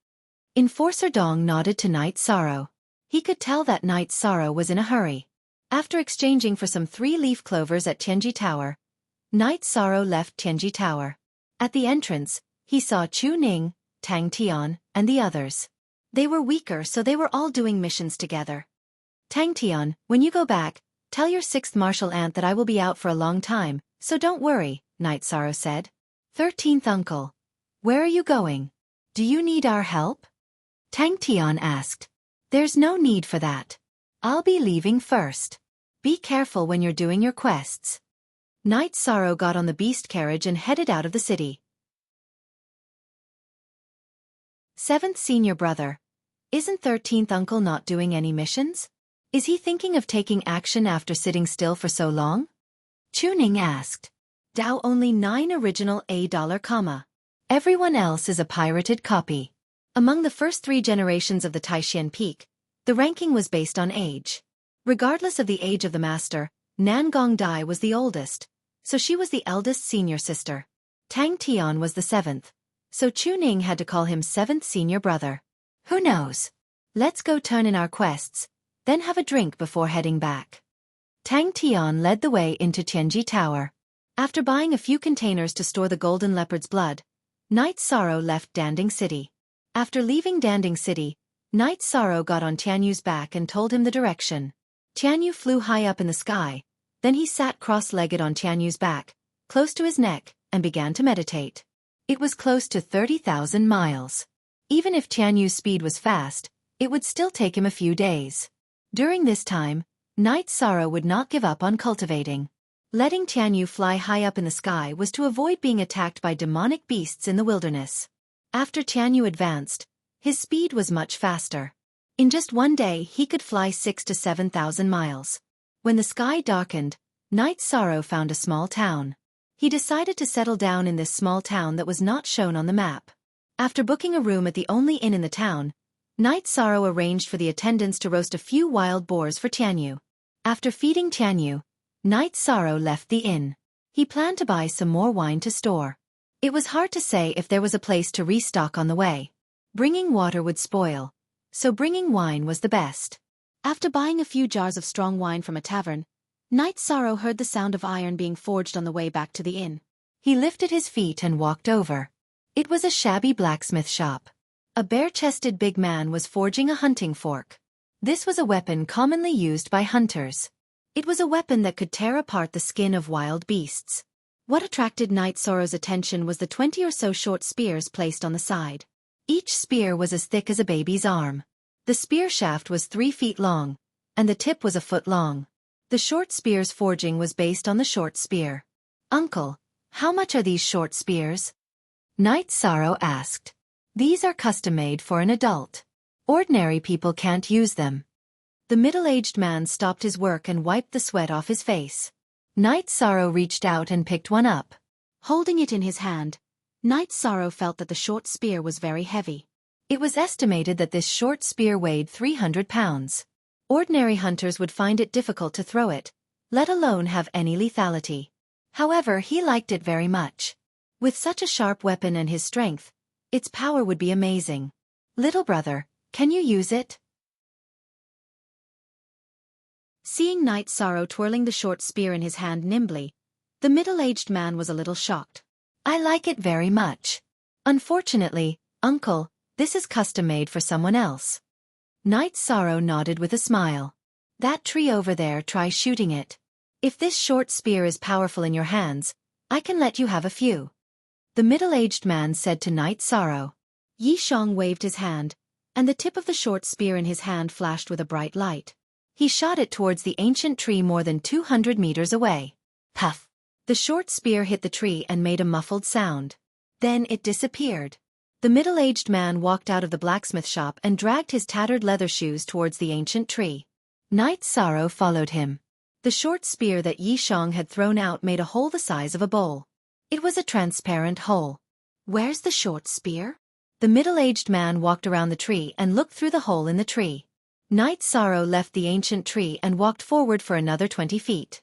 A: Enforcer Dong nodded to Knight Sorrow. He could tell that Knight Sorrow was in a hurry. After exchanging for some 3-leaf clovers at Tianji Tower, Knight Sorrow left Tianji Tower. At the entrance, he saw Chu Ning, Tang Tian, and the others. They were weaker, so they were all doing missions together. Tang Tian, when you go back, tell your 6th martial aunt that I will be out for a long time, so don't worry, Knight Sorrow said. 13th uncle. Where are you going? Do you need our help? Tang Tian asked. There's no need for that. I'll be leaving first. Be careful when you're doing your quests. Knight Sorrow got on the beast carriage and headed out of the city. 7th senior brother. Isn't 13th uncle not doing any missions? Is he thinking of taking action after sitting still for so long? Chu Ning asked. Dao only 9 original $. Everyone else is a pirated copy. Among the first 3 generations of the Taishan Peak, the ranking was based on age. Regardless of the age of the master, Nan Gongdai was the oldest, so she was the eldest senior sister. Tang Tian was the 7th, so Chu Ning had to call him 7th senior brother. Who knows? Let's go turn in our quests, then have a drink before heading back. Tang Tian led the way into Tianji Tower. After buying a few containers to store the golden leopard's blood, Knight Sorrow left Danding City. After leaving Danding City, Knight Sorrow got on Tianyu's back and told him the direction. Tianyu flew high up in the sky, then he sat cross-legged on Tianyu's back, close to his neck, and began to meditate. It was close to 30,000 miles. Even if Tianyu's speed was fast, it would still take him a few days. During this time, Knight Sorrow would not give up on cultivating. Letting Tianyu fly high up in the sky was to avoid being attacked by demonic beasts in the wilderness. After Tianyu advanced, his speed was much faster. In just one day he could fly 6,000 to 7,000 miles. When the sky darkened, Knight Sorrow found a small town. He decided to settle down in this small town that was not shown on the map. After booking a room at the only inn in the town, Knight Sorrow arranged for the attendants to roast a few wild boars for Tianyu. After feeding Tianyu, Knight Sorrow left the inn. He planned to buy some more wine to store. It was hard to say if there was a place to restock on the way. Bringing water would spoil, so bringing wine was the best. After buying a few jars of strong wine from a tavern, Knight Sorrow heard the sound of iron being forged on the way back to the inn. He lifted his feet and walked over. It was a shabby blacksmith shop. A bare-chested big man was forging a hunting fork. This was a weapon commonly used by hunters. It was a weapon that could tear apart the skin of wild beasts. What attracted Knight Sorrow's attention was the 20 or so short spears placed on the side. Each spear was as thick as a baby's arm. The spear shaft was 3 feet long, and the tip was a foot long. The short spear's forging was based on the short spear. Uncle, how much are these short spears? Knight Sorrow asked. These are custom-made for an adult. Ordinary people can't use them. The middle-aged man stopped his work and wiped the sweat off his face. Knight Sorrow reached out and picked one up.
B: Holding it in his hand, Knight Sorrow felt that the short spear was very heavy.
A: It was estimated that this short spear weighed 300 pounds. Ordinary hunters would find it difficult to throw it, let alone have any lethality. However, he liked it very much. With such a sharp weapon and his strength, its power would be amazing. Little brother, can you use it?
B: Seeing Knight Sorrow twirling the short spear in his hand nimbly, the middle-aged man was a little shocked.
A: I like it very much. Unfortunately, uncle, this is custom-made for someone else. Knight Sorrow nodded with a smile. That tree over there, try shooting it. If this short spear is powerful in your hands, I can let you have a few. The middle-aged man said to Knight Sorrow.
B: Yishong waved his hand, and the tip of the short spear in his hand flashed with a bright light.
A: He shot it towards the ancient tree more than 200 meters away. Puff! The short spear hit the tree and made a muffled sound. Then it disappeared. The middle-aged man walked out of the blacksmith shop and dragged his tattered leather shoes towards the ancient tree. Knight Sorrow followed him. The short spear that Yishong had thrown out made a hole the size of a bowl. It was a transparent hole.
B: Where's the short spear?
A: The middle-aged man walked around the tree and looked through the hole in the tree. Knight Sorrow left the ancient tree and walked forward for another 20 feet.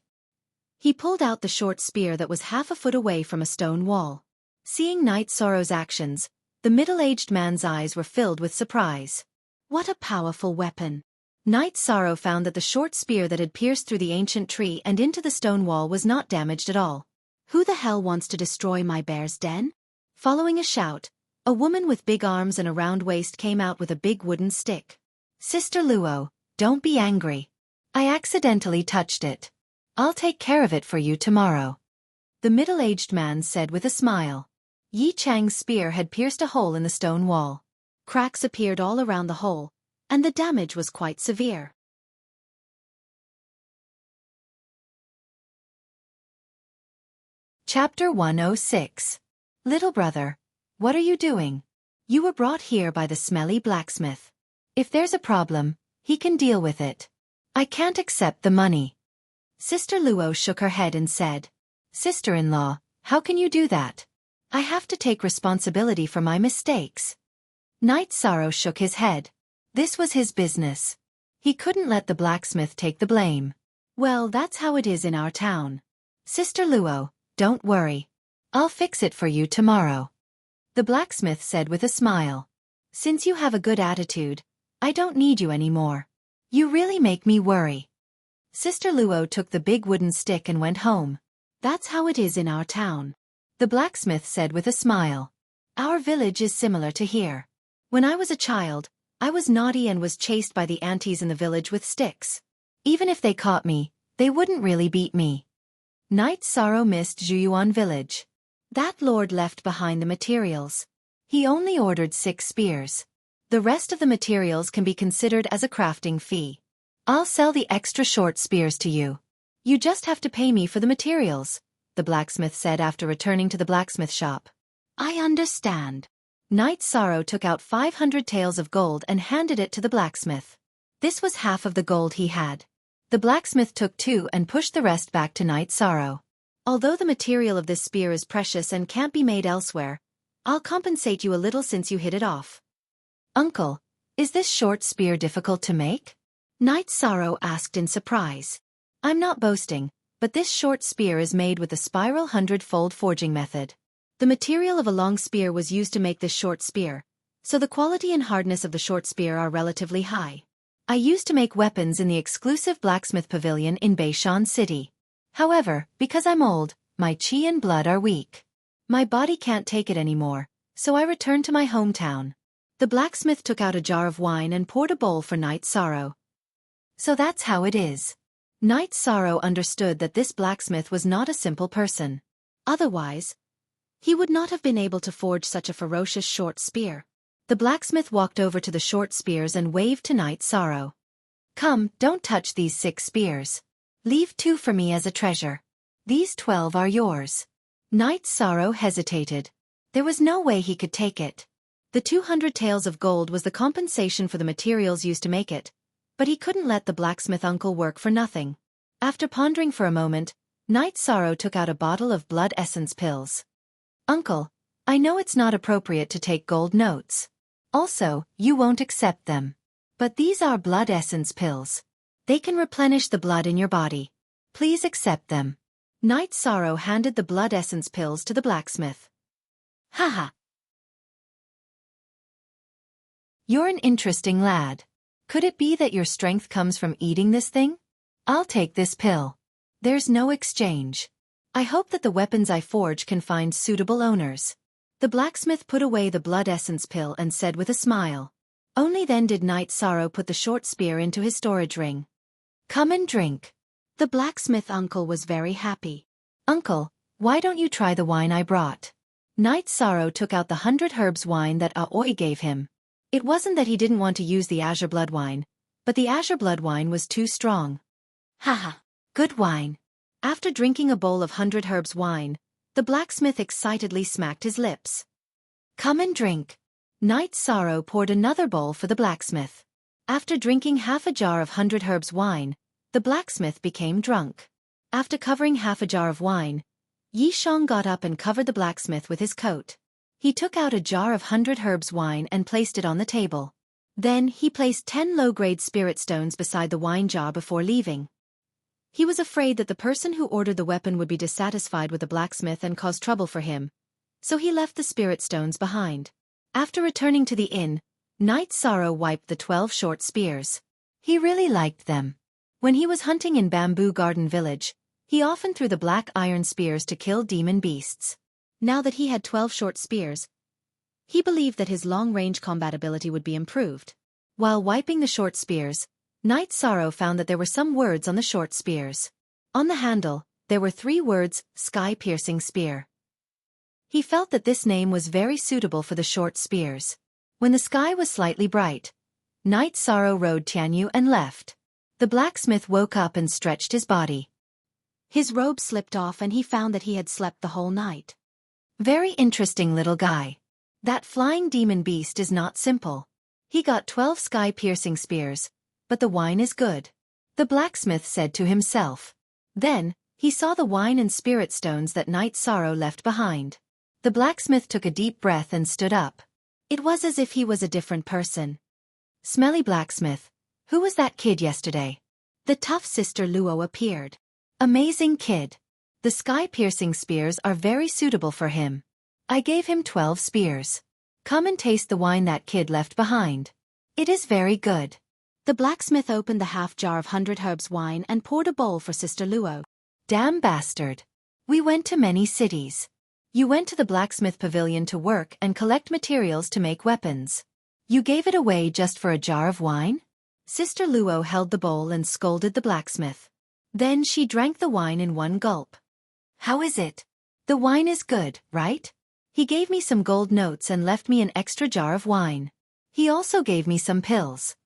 B: He pulled out the short spear that was half a foot away from a stone wall.
A: Seeing Knight Sorrow's actions, the middle-aged man's eyes were filled with surprise.
B: What a powerful weapon!
A: Knight Sorrow found that the short spear that had pierced through the ancient tree and into the stone wall was not damaged at all.
B: Who the hell wants to destroy my bear's den?
A: Following a shout, a woman with big arms and a round waist came out with a big wooden stick. Sister Luo, don't be angry. I accidentally touched it. I'll take care of it for you tomorrow. The middle-aged man said with a smile. Yi Chang's spear had pierced a hole in the stone wall.
B: Cracks appeared all around the hole, and the damage was quite severe.
A: Chapter 106. Little brother, what are you doing? You were brought here by the smelly blacksmith. If there's a problem, he can deal with it. I can't accept the money. Sister Luo shook her head and said, Sister-in-law, how can you do that? I have to take responsibility for my mistakes. Knight Sorrow shook his head. This was his business. He couldn't let the blacksmith take the blame. Well, that's how it is in our town. Sister Luo, don't worry. I'll fix it for you tomorrow. The blacksmith said with a smile. Since you have a good attitude, I don't need you anymore. You really make me worry. Sister Luo took the big wooden stick and went home.
B: That's how it is in our town.
A: The blacksmith said with a smile. Our village is similar to here. When I was a child, I was naughty and was chased by the aunties in the village with sticks. Even if they caught me, they wouldn't really beat me. Knight Sorrow missed Zhuyuan village. That lord left behind the materials. He only ordered 6 spears. The rest of the materials can be considered as a crafting fee. I'll sell the extra short spears to you. You just have to pay me for the materials, the blacksmith said after returning to the blacksmith shop.
B: I understand.
A: Knight Sorrow took out 500 taels of gold and handed it to the blacksmith. This was half of the gold he had. The blacksmith took 2 and pushed the rest back to Knight Sorrow. Although the material of this spear is precious and can't be made elsewhere, I'll compensate you a little since you hit it off. Uncle, is this short spear difficult to make? Knight Sorrow asked in surprise. I'm not boasting, but this short spear is made with the spiral 100-fold forging method. The material of a long spear was used to make this short spear, so the quality and hardness of the short spear are relatively high. I used to make weapons in the exclusive blacksmith pavilion in Beishan City. However, because I'm old, my chi and blood are weak. My body can't take it anymore, so I returned to my hometown. The blacksmith took out a jar of wine and poured a bowl for Knight Sorrow. So that's how it is. Knight Sorrow understood that this blacksmith was not a simple person. Otherwise, he would not have been able to forge such a ferocious short spear. The blacksmith walked over to the short spears and waved to Knight Sorrow. Come, don't touch these 6 spears. Leave 2 for me as a treasure. These 12 are yours. Knight Sorrow hesitated. There was no way he could take it. The 200 taels of gold was the compensation for the materials used to make it,
B: But he couldn't let the blacksmith uncle work for nothing. After pondering for a moment, Night Sorrow took out a bottle of blood essence pills.
A: Uncle, I know it's not appropriate to take gold notes. Also, you won't accept them. But these are blood essence pills. They can replenish the blood in your body. Please accept them.
B: Night Sorrow handed the blood essence pills to the blacksmith.
A: Haha. You're an interesting lad. Could it be that your strength comes from eating this thing? I'll take this pill. There's no exchange. I hope that the weapons I forge can find suitable owners.
B: The blacksmith put away the blood essence pill and said with a smile. Only then did Night Sorrow put the short spear into his storage ring.
A: Come and drink.
B: The blacksmith uncle was very happy.
A: Uncle, why don't you try the wine I brought? Night Sorrow took out the 100 herbs wine that Aoi gave him.
B: It wasn't that he didn't want to use the azure blood wine, but the azure blood wine was too strong.
A: Haha, good wine.
B: After drinking a bowl of 100 herbs wine, the blacksmith excitedly smacked his lips.
A: Come and drink.
B: Night Sorrow poured another bowl for the blacksmith. After drinking half a jar of 100 herbs wine, the blacksmith became drunk. After covering half a jar of wine, Yi Shang got up and covered the blacksmith with his coat. He took out a jar of 100 herbs wine and placed it on the table. Then he placed 10 low-grade spirit stones beside the wine jar before leaving. He was afraid that the person who ordered the weapon would be dissatisfied with the blacksmith and cause trouble for him, so he left the spirit stones behind. After returning to the inn, Night Sorrow wiped the 12 short spears.
A: He really liked them.
B: When he was hunting in Bamboo Garden Village, he often threw the black iron spears to kill demon beasts. Now that he had 12 short spears, he believed that his long-range combat ability would be improved. While wiping the short spears, Night Sorrow found that there were some words on the short spears. On the handle, there were 3 words, Sky-Piercing Spear. He felt that this name was very suitable for the short spears. When the sky was slightly bright, Night Sorrow rode Tianyu and left. The blacksmith woke up and stretched his body. His robe slipped off and he found that he had slept the whole night.
A: Very interesting little guy.
B: That flying demon beast is not simple. He got 12 sky-piercing spears, but the wine is good, the blacksmith said to himself. Then, he saw the wine and spirit stones that Night Sorrow left behind. The blacksmith took a deep breath and stood up. It was as if he was a different person.
A: Smelly blacksmith, who was that kid yesterday?
B: The tough sister Luo appeared.
A: Amazing kid. The sky-piercing spears are very suitable for him. I gave him 12 spears. Come and taste the wine that kid left behind. It is very good.
B: The blacksmith opened the half jar of 100 herbs wine and poured a bowl for Sister Luo.
A: Damn bastard. We went to many cities. You went to the blacksmith pavilion to work and collect materials to make weapons. You gave it away just for a jar of wine?
B: Sister Luo held the bowl and scolded the blacksmith. Then she drank the wine in one gulp.
A: How is it? The wine is good, right?
B: He gave me some gold notes and left me an extra jar of wine.
A: He also gave me some pills.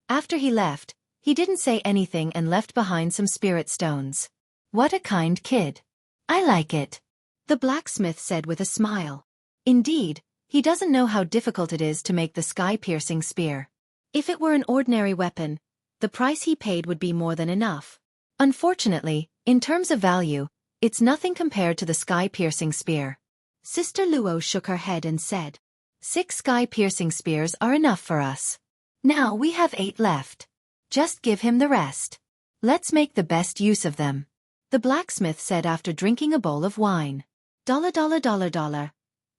B: After he left, he didn't say anything and left behind some spirit stones.
A: What a kind kid. I like it.
B: The blacksmith said with a smile. Indeed, he doesn't know how difficult it is to make the sky-piercing spear. If it were an ordinary weapon, the price he paid would be more than enough. Unfortunately, in terms of value, it's nothing compared to the sky-piercing spear. Sister Luo shook her head and said,
A: 6 sky-piercing spears are enough for us. Now we have 8 left. Just give him the rest. Let's make the best use of them.
B: The blacksmith said after drinking a bowl of wine. $.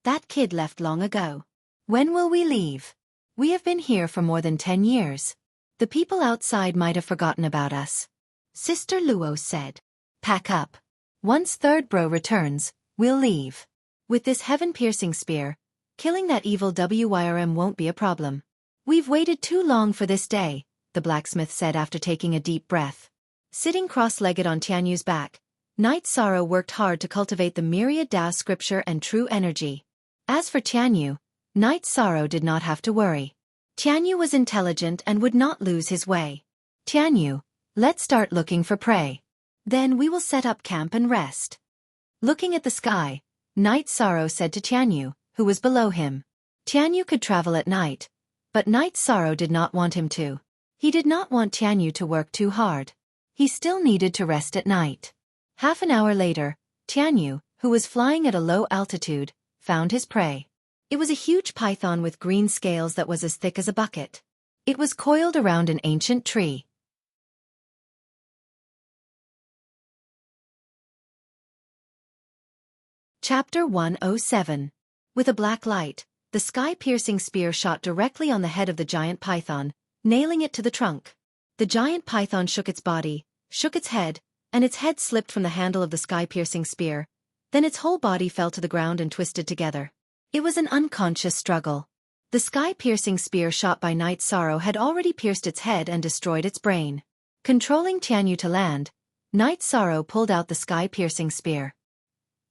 B: That kid left long ago.
A: When will we leave? We have been here for more than 10 years. The people outside might have forgotten about us.
B: Sister Luo said.
A: Pack up. Once third bro returns, we'll leave.
B: With this heaven-piercing spear, killing that evil WYRM won't be a problem. We've waited too long for this day, the blacksmith said after taking a deep breath. Sitting cross-legged on Tianyu's back, Night Sorrow worked hard to cultivate the myriad Tao scripture and true energy. As for Tianyu, Night Sorrow did not have to worry. Tianyu was intelligent and would not lose his way.
A: Tianyu, let's start looking for prey.
B: Then we will set up camp and rest. Looking at the sky, Night Sorrow said to Tianyu, who was below him. Tianyu could travel at night,
A: But Night Sorrow did not want him to. He did not want Tianyu to work too hard. He still needed to rest at night. Half an hour later, Tianyu, who was flying at a low altitude, found his prey. It was a huge python with green scales that was as thick as a bucket. It was coiled around an ancient tree. Chapter 107. With a black light, the sky-piercing spear shot directly on the head of the giant python, nailing it to the trunk. The giant python shook its body, shook its head, and its head slipped from the handle of the sky-piercing spear. Then its whole body fell to the ground and twisted together. It was an unconscious struggle. The sky-piercing spear shot by Night Sorrow had already pierced its head and destroyed its brain. Controlling Tianyu to land, Night Sorrow pulled out the sky-piercing spear.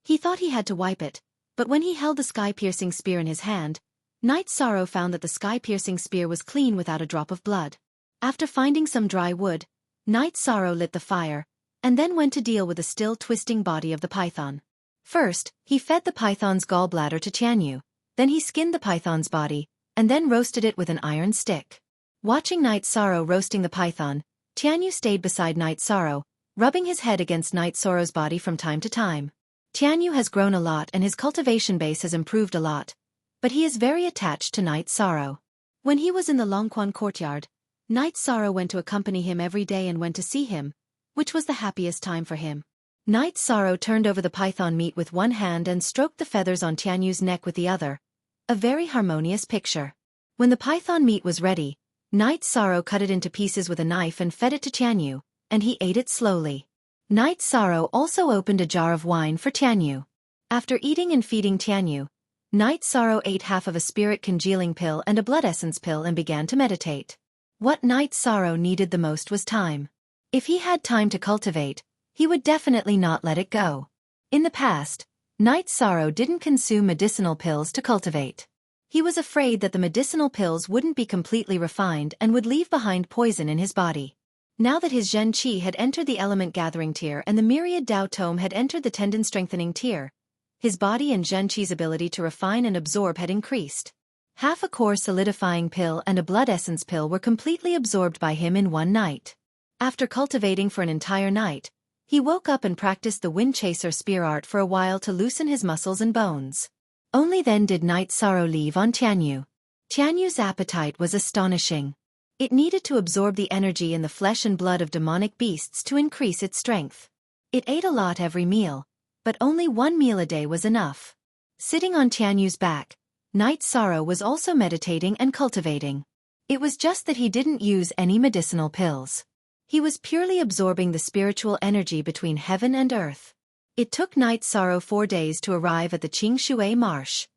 A: He thought he had to wipe it, but when he held the sky-piercing spear in his hand, Night Sorrow found that the sky-piercing spear was clean without a drop of blood. After finding some dry wood, Night Sorrow lit the fire, and then went to deal with the still twisting body of the python. First, he fed the python's gallbladder to Tianyu, then he skinned the python's body, and then roasted it with an iron stick. Watching Night Sorrow roasting the python, Tianyu stayed beside Night Sorrow, rubbing his head against Night Sorrow's body from time to time. Tianyu has grown a lot and his cultivation base has improved a lot, but he is very attached to Night Sorrow. When he was in the Longquan courtyard, Night Sorrow went to accompany him every day and went to see him, which was the happiest time for him. Night Sorrow turned over the python meat with one hand and stroked the feathers on Tianyu's neck with the other. A very harmonious picture. When the python meat was ready, Night Sorrow cut it into pieces with a knife and fed it to Tianyu, and he ate it slowly. Night Sorrow also opened a jar of wine for Tianyu. After eating and feeding Tianyu, Night Sorrow ate half of a spirit congealing pill and a blood essence pill and began to meditate. What Night Sorrow needed the most was time. If he had time to cultivate, he would definitely not let it go. In the past, Night Sorrow didn't consume medicinal pills to cultivate. He was afraid that the medicinal pills wouldn't be completely refined and would leave behind poison in his body. Now that his Zhen Qi had entered the element gathering tier and the myriad Dao Tome had entered the tendon strengthening tier, his body and Zhen Qi's ability to refine and absorb had increased. Half a core solidifying pill and a blood essence pill were completely absorbed by him in one night. After cultivating for an entire night, he woke up and practiced the Wind Chaser spear art for a while to loosen his muscles and bones. Only then did Night Sorrow leave on Tianyu. Tianyu's appetite was astonishing. It needed to absorb the energy in the flesh and blood of demonic beasts to increase its strength. It ate a lot every meal, but only one meal a day was enough. Sitting on Tianyu's back, Night Sorrow was also meditating and cultivating. It was just that he didn't use any medicinal pills. He was purely absorbing the spiritual energy between heaven and earth. It took Night Sorrow 4 days to arrive at the Qingshui Marsh.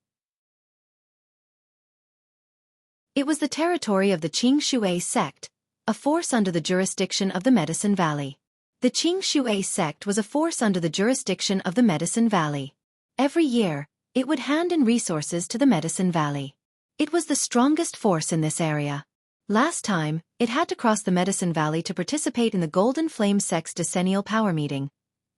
A: It was the territory of the Qingshui sect, a force under the jurisdiction of the Medicine Valley. The Qingshui sect was a force under the jurisdiction of the Medicine Valley. Every year, it would hand in resources to the Medicine Valley. It was the strongest force in this area. Last time, it had to cross the Medicine Valley to participate in the Golden Flame sect's decennial power meeting,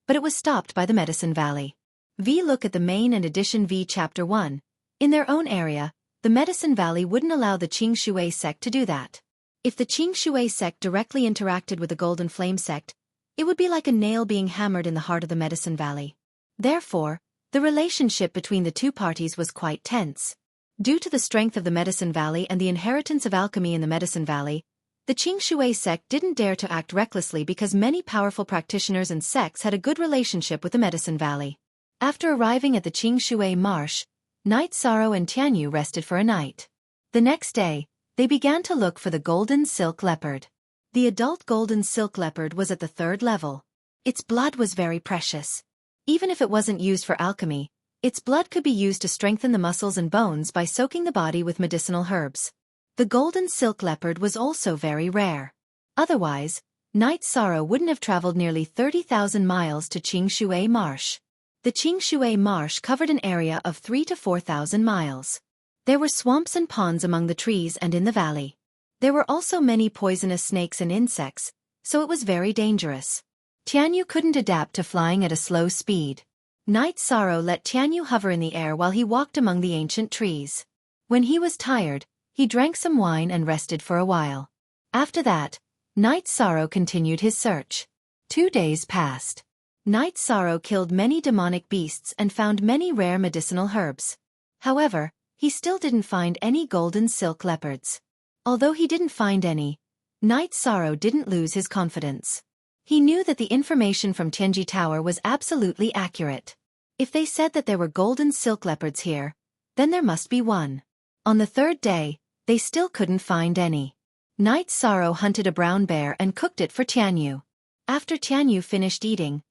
A: but it was stopped by the Medicine Valley. Look at the main and edition V Chapter 1. In their own area, the Medicine Valley wouldn't allow the Qingshui sect to do that. If the Qingshui sect directly interacted with the Golden Flame sect, it would be like a nail being hammered in the heart of the Medicine Valley. Therefore, the relationship between the two parties was quite tense. Due to the strength of the Medicine Valley and the inheritance of alchemy in the Medicine Valley, the Qingshui sect didn't dare to act recklessly because many powerful practitioners and sects had a good relationship with the Medicine Valley. After arriving at the Qingshui Marsh, Night Sorrow and Tianyu rested for a night. The next day, they began to look for the golden silk leopard. The adult golden silk leopard was at the 3rd level. Its blood was very precious. Even if it wasn't used for alchemy, its blood could be used to strengthen the muscles and bones by soaking the body with medicinal herbs. The golden silk leopard was also very rare. Otherwise, Night Sorrow wouldn't have traveled nearly 30,000 miles to Qingshui Marsh. The Qingshui Marsh covered an area of 3,000 to 4,000 miles. There were swamps and ponds among the trees and in the valley. There were also many poisonous snakes and insects, so it was very dangerous. Tianyu couldn't adapt to flying at a slow speed. Night Sorrow let Tianyu hover in the air while he walked among the ancient trees. When he was tired, He drank some wine and rested for a while. After that, Night Sorrow continued his search. 2 days passed. Night Sorrow killed many demonic beasts and found many rare medicinal herbs. However, he still didn't find any golden silk leopards. Although he didn't find any, Night Sorrow didn't lose his confidence. He knew that the information from Tianji Tower was absolutely accurate. If they said that there were golden silk leopards here, then there must be one. On the 3rd day, they still couldn't find any. Night Sorrow hunted a brown bear and cooked it for Tianyu. After Tianyu finished eating,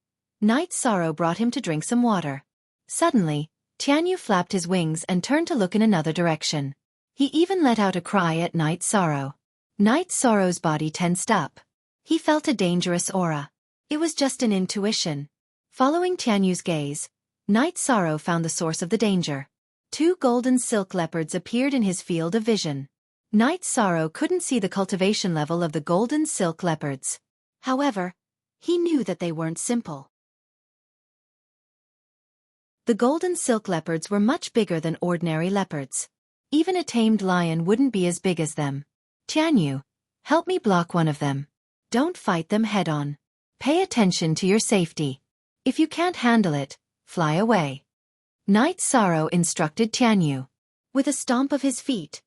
A: Night Sorrow brought him to drink some water. Suddenly, Tianyu flapped his wings and turned to look in another direction. He even let out a cry at Night Sorrow. Night Sorrow's body tensed up. He felt a dangerous aura. It was just an intuition. Following Tianyu's gaze, Night Sorrow found the source of the danger. 2 golden silk leopards appeared in his field of vision. Night Sorrow couldn't see the cultivation level of the golden silk leopards. However, he knew that they weren't simple. The golden silk leopards were much bigger than ordinary leopards. Even a tamed lion wouldn't be as big as them. Tianyu, help me block one of them. Don't fight them head-on. Pay attention to your safety. If you can't handle it, fly away. Night Sorrow instructed Tianyu. With a stomp of his feet,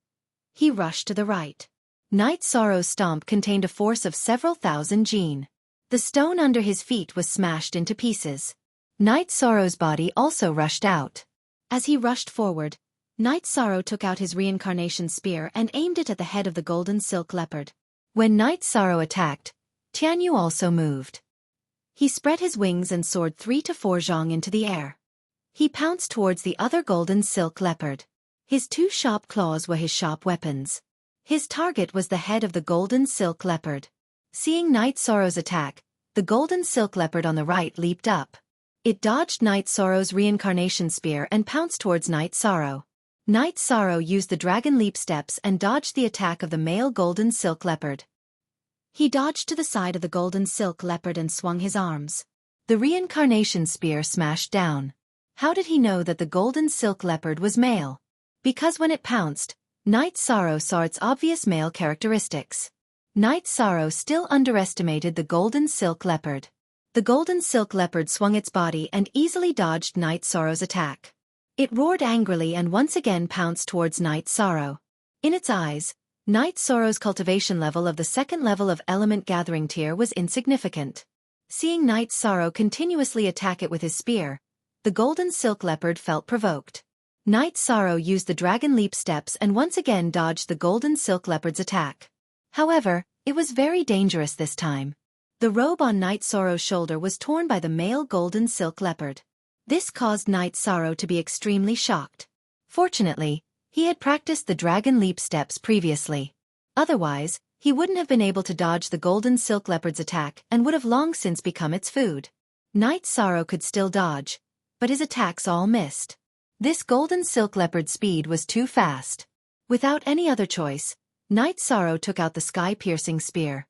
A: he rushed to the right. Night Sorrow's stomp contained a force of several thousand jin. The stone under his feet was smashed into pieces. Night Sorrow's body also rushed out. As he rushed forward, Night Sorrow took out his reincarnation spear and aimed it at the head of the golden silk leopard. When Night Sorrow attacked, Tianyu also moved. He spread his wings and soared 3 to 4 zhong into the air. He pounced towards the other golden silk leopard. His 2 sharp claws were his sharp weapons. His target was the head of the golden silk leopard. Seeing Night Sorrow's attack, the golden silk leopard on the right leaped up. It dodged Night Sorrow's reincarnation spear and pounced towards Night Sorrow. Night Sorrow used the dragon leap steps and dodged the attack of the male golden silk leopard. He dodged to the side of the golden silk leopard and swung his arms. The reincarnation spear smashed down. How did he know that the golden silk leopard was male? Because when it pounced, Night Sorrow saw its obvious male characteristics. Night Sorrow still underestimated the golden silk leopard. The golden silk leopard swung its body and easily dodged Night Sorrow's attack. It roared angrily and once again pounced towards Night Sorrow. In its eyes, Night Sorrow's cultivation level of the 2nd level of element gathering tier was insignificant. Seeing Night Sorrow continuously attack it with his spear, the golden silk leopard felt provoked. Night Sorrow used the dragon leap steps and once again dodged the golden silk leopard's attack. However, it was very dangerous this time. The robe on Night Sorrow's shoulder was torn by the male golden silk leopard. This caused Night Sorrow to be extremely shocked. Fortunately, he had practiced the dragon leap steps previously. Otherwise, he wouldn't have been able to dodge the golden silk leopard's attack and would have long since become its food. Night Sorrow could still dodge, but his attacks all missed. This golden silk leopard's speed was too fast. Without any other choice, Night Sorrow took out the sky-piercing spear.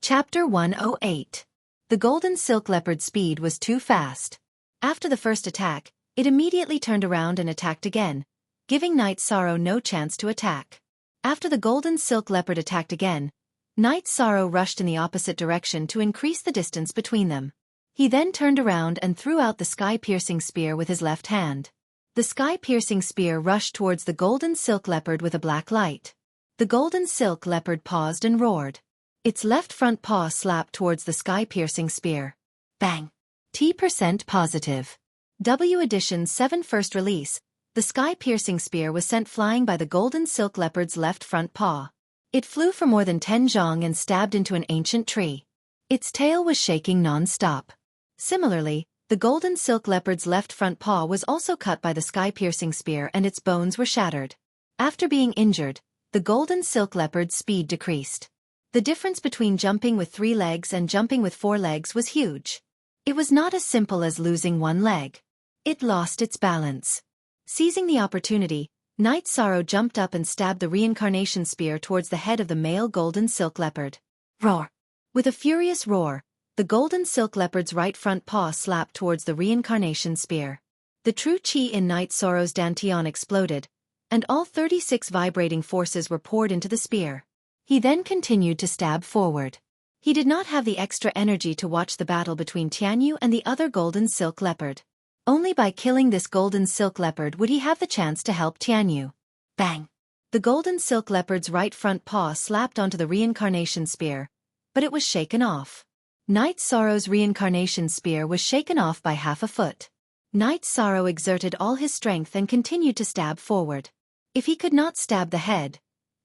A: Chapter 108. The golden silk leopard's speed was too fast. After the first attack, it immediately turned around and attacked again, giving Night Sorrow no chance to attack. After the golden silk leopard attacked again, Night Sorrow rushed in the opposite direction to increase the distance between them. He then turned around and threw out the sky-piercing spear with his left hand. The sky-piercing spear rushed towards the golden silk leopard with a black light. The golden silk leopard paused and roared. Its left front paw slapped towards the sky-piercing spear. Bang! T% positive. W Edition 7 first release, the sky-piercing spear was sent flying by the golden silk leopard's left front paw. It flew for more than 10 zhong and stabbed into an ancient tree. Its tail was shaking non-stop. Similarly, the golden silk leopard's left front paw was also cut by the sky-piercing spear and its bones were shattered. After being injured, the golden silk leopard's speed decreased. The difference between jumping with 3 legs and jumping with 4 legs was huge. It was not as simple as losing 1 leg. It lost its balance. Seizing the opportunity, Night Sorrow jumped up and stabbed the reincarnation spear towards the head of the male golden silk leopard. Roar! With a furious roar,
B: The golden silk leopard's right front paw slapped towards the reincarnation spear. The true chi in Night Sorrow's dantian exploded, and all 36 vibrating forces were poured into the spear. He then continued to stab forward. He did not have the extra energy to watch the battle between Tianyu and the other golden silk leopard. Only by killing this golden silk leopard would he have the chance to help Tianyu. Bang! The golden silk leopard's right front paw slapped onto the reincarnation spear, but it was shaken off. Night Sorrow's reincarnation spear was shaken off by half a foot. Night Sorrow exerted all his strength and continued to stab forward. If he could not stab the head,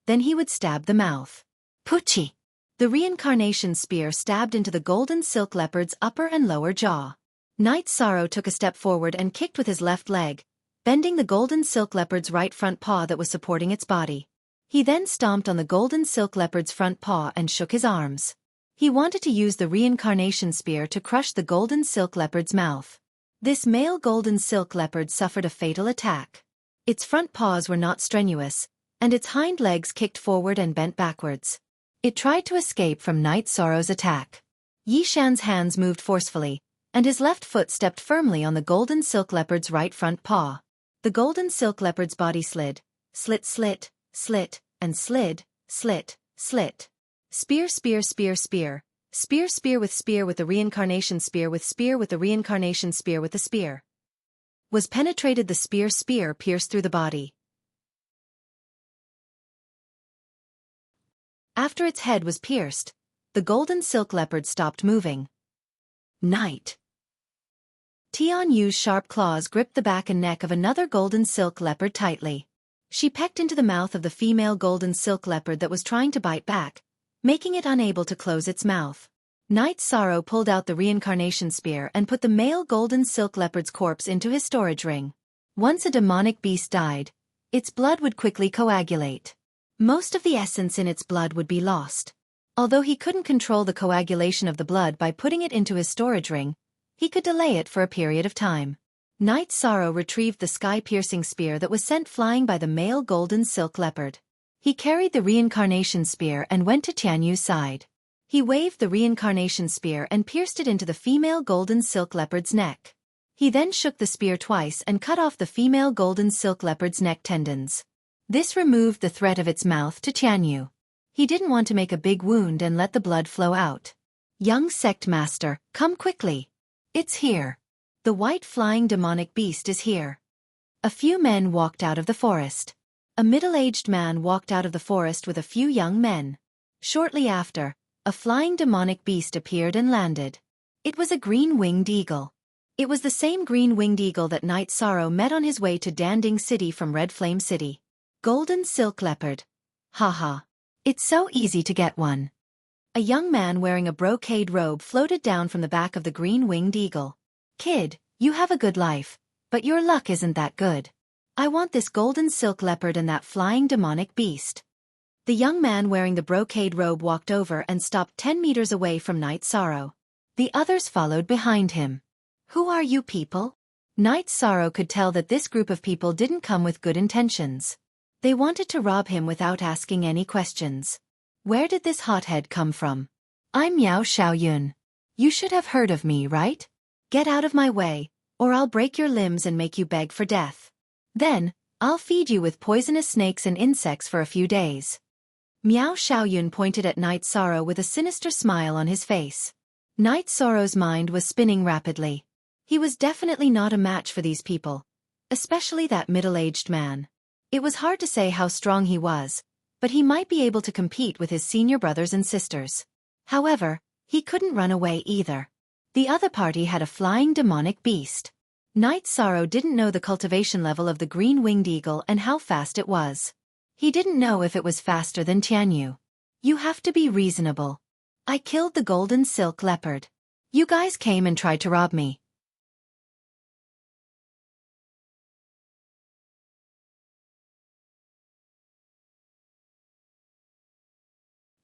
B: then he would stab the mouth. Puchi! The reincarnation spear stabbed into the golden silk leopard's upper and lower jaw. Night Sorrow took a step forward and kicked with his left leg, bending the golden silk leopard's right front paw that was supporting its body. He then stomped on the golden silk leopard's front paw and shook his arms. He wanted to use the reincarnation spear to crush the golden silk leopard's mouth. This male golden silk leopard suffered a fatal attack. Its front paws were not strenuous, and its hind legs kicked forward and bent backwards. It tried to escape from Night Sorrow's attack. Yi Shan's hands moved forcefully, and his left foot stepped firmly on the golden silk leopard's right front paw. The golden silk leopard's body slid, and slid, slit. Spear, spear, spear, spear. Spear, spear with the reincarnation spear with the reincarnation spear with the spear. Was penetrated the spear pierced through the body. After its head was pierced, the golden silk leopard stopped moving. Night. Tianyu's sharp claws gripped the back and neck of another golden silk leopard tightly. She pecked into the mouth of the female golden silk leopard that was trying to bite back, making it unable to close its mouth. Night Sorrow pulled out the reincarnation spear and put the male golden silk leopard's corpse into his storage ring. Once a demonic beast died, its blood would quickly coagulate. Most of the essence in its blood would be lost. Although he couldn't control the coagulation of the blood by putting it into his storage ring, he could delay it for a period of time. Night Sorrow retrieved the sky-piercing spear that was sent flying by the male golden silk leopard. He carried the reincarnation spear and went to Tianyu's side. He waved the reincarnation spear and pierced it into the female golden silk leopard's neck. He then shook the spear twice and cut off the female golden silk leopard's neck tendons. This removed the threat of its mouth to Tianyu. He didn't want to make a big wound and let the blood flow out. Young sect master, come quickly. It's here. The white flying demonic beast is here. A few men walked out of the forest. A middle-aged man walked out of the forest with a few young men. Shortly after, a flying demonic beast appeared and landed. It was a green-winged eagle. It was the same green-winged eagle that Night Sorrow met on his way to Danding City from Red Flame City. Golden silk leopard. Haha. It's so easy to get one. A young man wearing a brocade robe floated down from the back of the green-winged eagle. Kid, you have a good life, but your luck isn't that good. I want this golden silk leopard and that flying demonic beast. The young man wearing the brocade robe walked over and stopped 10 meters away from Night Sorrow. The others followed behind him. Who are you people? Night Sorrow could tell that this group of people didn't come with good intentions. They wanted to rob him without asking any questions. Where did this hothead come from? I'm Miao Xiaoyun. You should have heard of me, right? Get out of my way, or I'll break your limbs and make you beg for death. Then, I'll feed you with poisonous snakes and insects for a few days. Miao Xiaoyun pointed at Night Sorrow with a sinister smile on his face. Night Sorrow's mind was spinning rapidly. He was definitely not a match for these people, especially that middle-aged man. It was hard to say how strong he was, but he might be able to compete with his senior brothers and sisters. However, he couldn't run away either. The other party had a flying demonic beast. Night Sorrow didn't know the cultivation level of the green-winged eagle and how fast it was. He didn't know if it was faster than Tianyu. You have to be reasonable. I killed the golden silk leopard. You guys came and tried to rob me.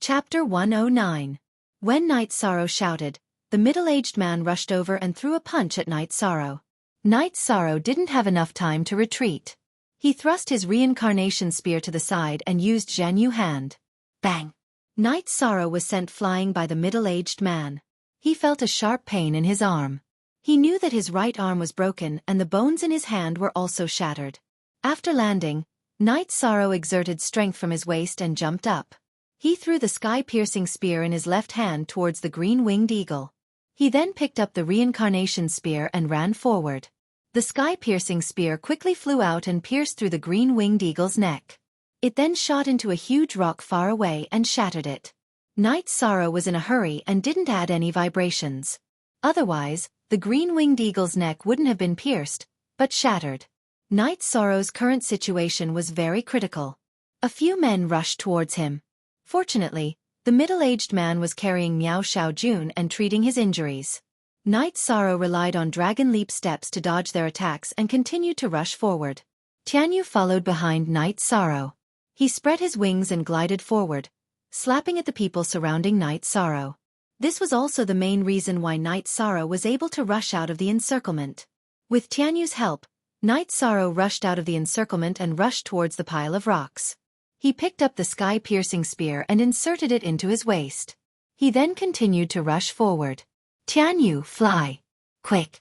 B: Chapter 109. When Night Sorrow shouted, the middle-aged man rushed over and threw a punch at Night Sorrow. Night Sorrow didn't have enough time to retreat. He thrust his reincarnation spear to the side and used Zhanyu hand. Bang! Night Sorrow was sent flying by the middle-aged man.
A: He felt a sharp pain in his arm. He knew that his right arm was broken and the bones in his hand were also shattered. After landing, Knight Sorrow exerted strength from his waist and jumped up. He threw the sky-piercing spear in his left hand towards the green-winged eagle. He then picked up the reincarnation spear and ran forward. The sky-piercing spear quickly flew out and pierced through the green-winged eagle's neck. It then shot into a huge rock far away and shattered it. Knight Sorrow was in a hurry and didn't add any vibrations. Otherwise, the green-winged eagle's neck wouldn't have been pierced, but shattered. Knight Sorrow's current situation was very critical. A few men rushed towards him. Fortunately, the middle-aged man was carrying Miao Xiaojun and treating his injuries. Knight Sorrow relied on dragon leap steps to dodge their attacks and continued to rush forward. Tianyu followed behind Knight Sorrow. He spread his wings and glided forward, slapping at the people surrounding Knight Sorrow. This was also the main reason why Knight Sorrow was able to rush out of the encirclement. With Tianyu's help, Knight Sorrow rushed out of the encirclement and rushed towards the pile of rocks. He picked up the sky-piercing spear and inserted it into his waist. He then continued to rush forward. Tianyu, fly! Quick!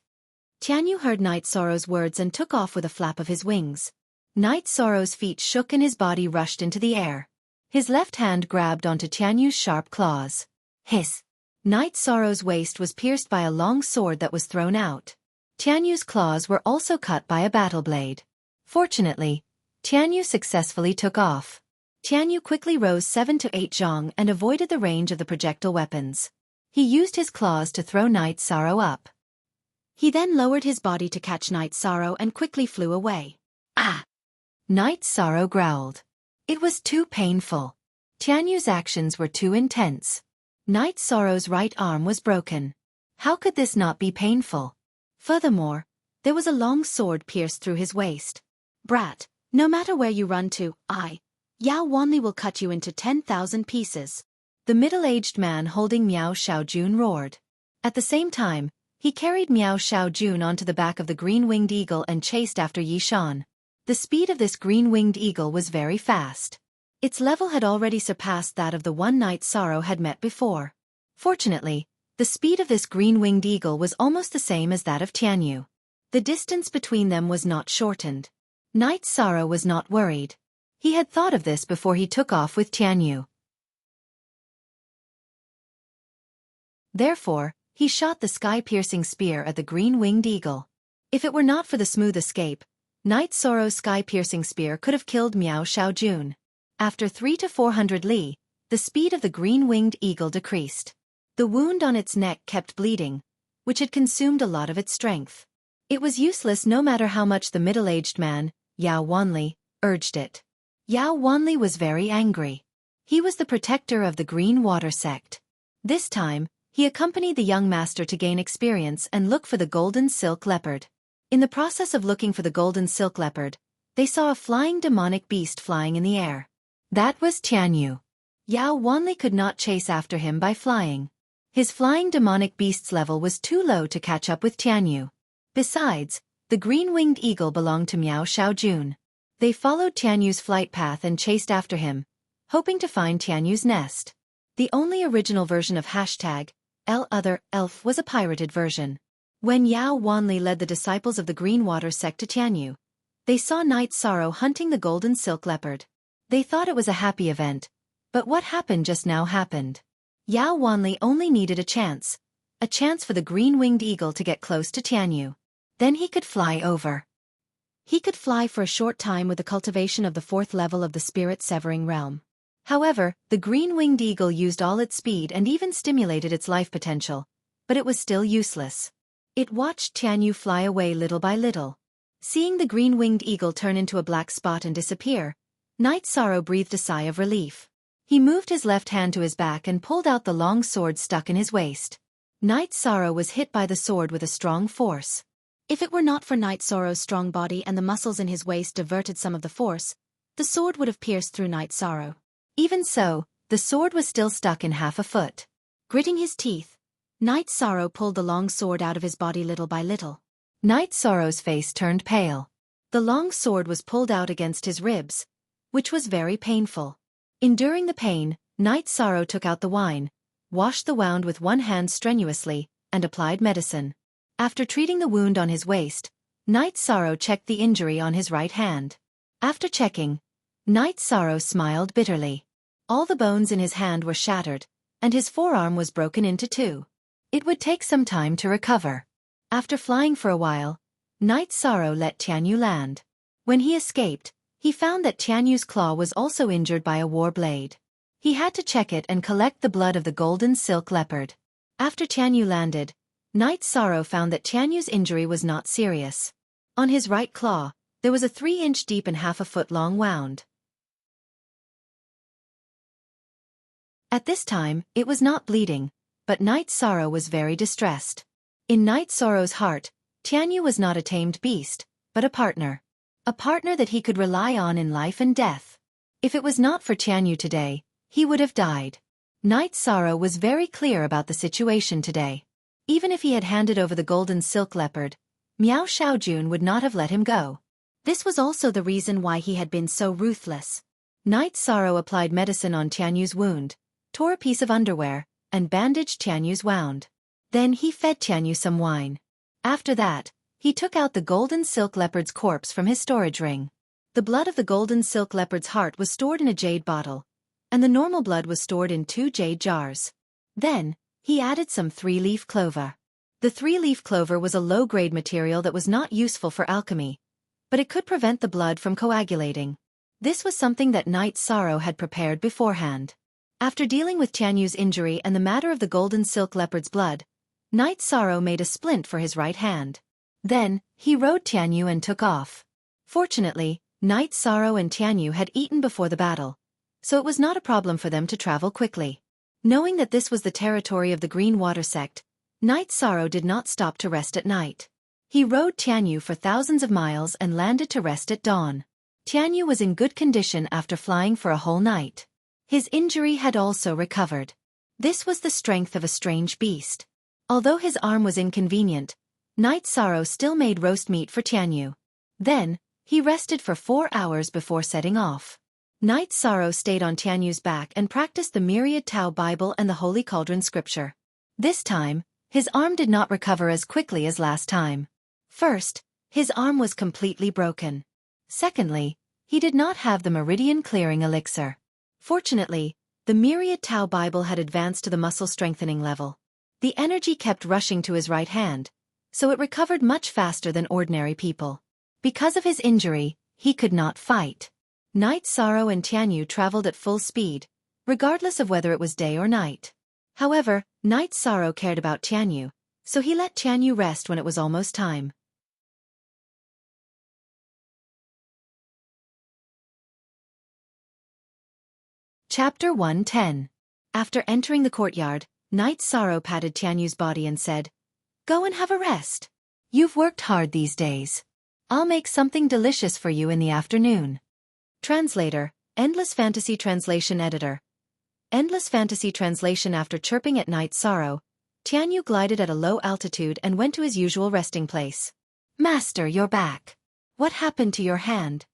A: Tianyu heard Knight Sorrow's words and took off with a flap of his wings. Knight Sorrow's feet shook and his body rushed into the air. His left hand grabbed onto Tianyu's sharp claws. Hiss! Knight Sorrow's waist was pierced by a long sword that was thrown out. Tianyu's claws were also cut by a battle blade. Fortunately, Tianyu successfully took off. Tianyu quickly rose 7 to 8 zhong and avoided the range of the projectile weapons. He used his claws to throw Knight Sorrow up. He then lowered his body to catch Knight Sorrow and quickly flew away. Ah! Knight Sorrow growled. It was too painful. Tianyu's actions were too intense. Knight Sorrow's right arm was broken. How could this not be painful? Furthermore, there was a long sword pierced through his waist. Brat, no matter where you run to, Yao Wanli will cut you into 10,000 pieces. The middle-aged man holding Miao Xiaojun roared. At the same time, he carried Miao Xiaojun onto the back of the green-winged eagle and chased after Yishan. The speed of this green-winged eagle was very fast. Its level had already surpassed that of the one Knight Sorrow had met before. Fortunately, the speed of this green-winged eagle was almost the same as that of Tianyu. The distance between them was not shortened. Knight Sorrow was not worried. He had thought of this before he took off with Tianyu. Therefore, he shot the sky-piercing spear at the green-winged eagle. If it were not for the smooth escape, Knight Sorrow's sky-piercing spear could have killed Miao Xiaojun. After 300 to 400 li, the speed of the green-winged eagle decreased. The wound on its neck kept bleeding, which had consumed a lot of its strength. It was useless no matter how much the middle-aged man, Yao Wanli, urged it. Yao Wanli was very angry. He was the protector of the Green Water sect. This time, he accompanied the young master to gain experience and look for the golden silk leopard. In the process of looking for the golden silk leopard, they saw a flying demonic beast flying in the air. That was Tianyu. Yao Wanli could not chase after him by flying. His flying demonic beast's level was too low to catch up with Tianyu. Besides, the green-winged eagle belonged to Miao Xiaojun. They followed Tianyu's flight path and chased after him, hoping to find Tianyu's nest. The only original version of #L_Elf was a pirated version. When Yao Wanli led the disciples of the Green Water sect to Tianyu, they saw Knight Sorrow hunting the golden silk leopard. They thought it was a happy event, but what happened just now happened. Yao Wanli only needed a chance for the green-winged eagle to get close to Tianyu. Then he could fly over. He could fly for a short time with the cultivation of the 4th level of the spirit-severing realm. However, the green-winged eagle used all its speed and even stimulated its life potential, but it was still useless. It watched Tianyu fly away little by little. Seeing the green-winged eagle turn into a black spot and disappear, Knight Sorrow breathed a sigh of relief. He moved his left hand to his back and pulled out the long sword stuck in his waist. Knight Sorrow was hit by the sword with a strong force. If it were not for Knight Sorrow's strong body and the muscles in his waist diverted some of the force, the sword would have pierced through Knight Sorrow. Even so, the sword was still stuck in half a foot. Gritting his teeth, Knight Sorrow pulled the long sword out of his body little by little. Knight Sorrow's face turned pale. The long sword was pulled out against his ribs, which was very painful. Enduring the pain, Knight Sorrow took out the wine,
B: washed the wound with one hand strenuously, and applied medicine. After treating the wound on his waist, Night Sorrow checked the injury on his right hand. After checking, Night Sorrow smiled bitterly. All the bones in his hand were shattered, and his forearm was broken into two. It would take some time to recover. After flying for a while, Night Sorrow let Tianyu land. When he escaped, he found that Tianyu's claw was also injured by a war blade. He had to check it and collect the blood of the golden silk leopard. After Tianyu landed, Night Sorrow found that Tianyu's injury was not serious. On his right claw, there was a 3-inch deep and half a foot long wound. At this time, it was not bleeding, but Night Sorrow was very distressed. In Night Sorrow's heart, Tianyu was not a tamed beast, but a partner. A partner that he could rely on in life and death. If it was not for Tianyu today, he would have died. Night Sorrow was very clear about the situation today. Even if he had handed over the golden silk leopard, Miao Shaojun would not have let him go. This was also the reason why he had been so ruthless. Night Sorrow applied medicine on Tianyu's wound, tore a piece of underwear, and bandaged Tianyu's wound. Then he fed Tianyu some wine. After that, he took out the golden silk leopard's corpse from his storage ring. The blood of the golden silk leopard's heart was stored in a jade bottle, and the normal blood was stored in 2 jade jars. Then, he added some 3-leaf clover. The 3-leaf clover was a low-grade material that was not useful for alchemy, but it could prevent the blood from coagulating. This was something that Night Sorrow had prepared beforehand. After dealing with Tianyu's injury and the matter of the golden silk leopard's blood, Night Sorrow made a splint for his right hand. Then, he rode Tianyu and took off. Fortunately, Night Sorrow and Tianyu had eaten before the battle, so it was not a problem for them to travel quickly. Knowing that this was the territory of the Green Water Sect, Night Sorrow did not stop to rest at night. He rode Tianyu for thousands of miles and landed to rest at dawn. Tianyu was in good condition after flying for a whole night. His injury had also recovered. This was the strength of a strange beast. Although his arm was inconvenient, Night Sorrow still made roast meat for Tianyu. Then, he rested for 4 hours before setting off. Night Sorrow stayed on Tianyu's back and practiced the Myriad Tao Bible and the Holy Cauldron scripture. This time, his arm did not recover as quickly as last time. First, his arm was completely broken. Secondly, he did not have the meridian clearing elixir. Fortunately, the Myriad Tao Bible had advanced to the muscle strengthening level. The energy kept rushing to his right hand, so it recovered much faster than ordinary people. Because of his injury, he could not fight. Night Sorrow and Tianyu traveled at full speed, regardless of whether it was day or night. However, Night Sorrow cared about Tianyu, so he let Tianyu rest when it was almost time. Chapter 110. After entering the courtyard, Night Sorrow patted Tianyu's body and said, "Go and have a rest. You've worked hard these days. I'll make something delicious for you in the afternoon." Translator, Endless Fantasy Translation Editor. Endless Fantasy Translation. After chirping at Night Sorrow, Tianyu glided at a low altitude and went to his usual resting place. "Master, you're back. What happened to your hand?"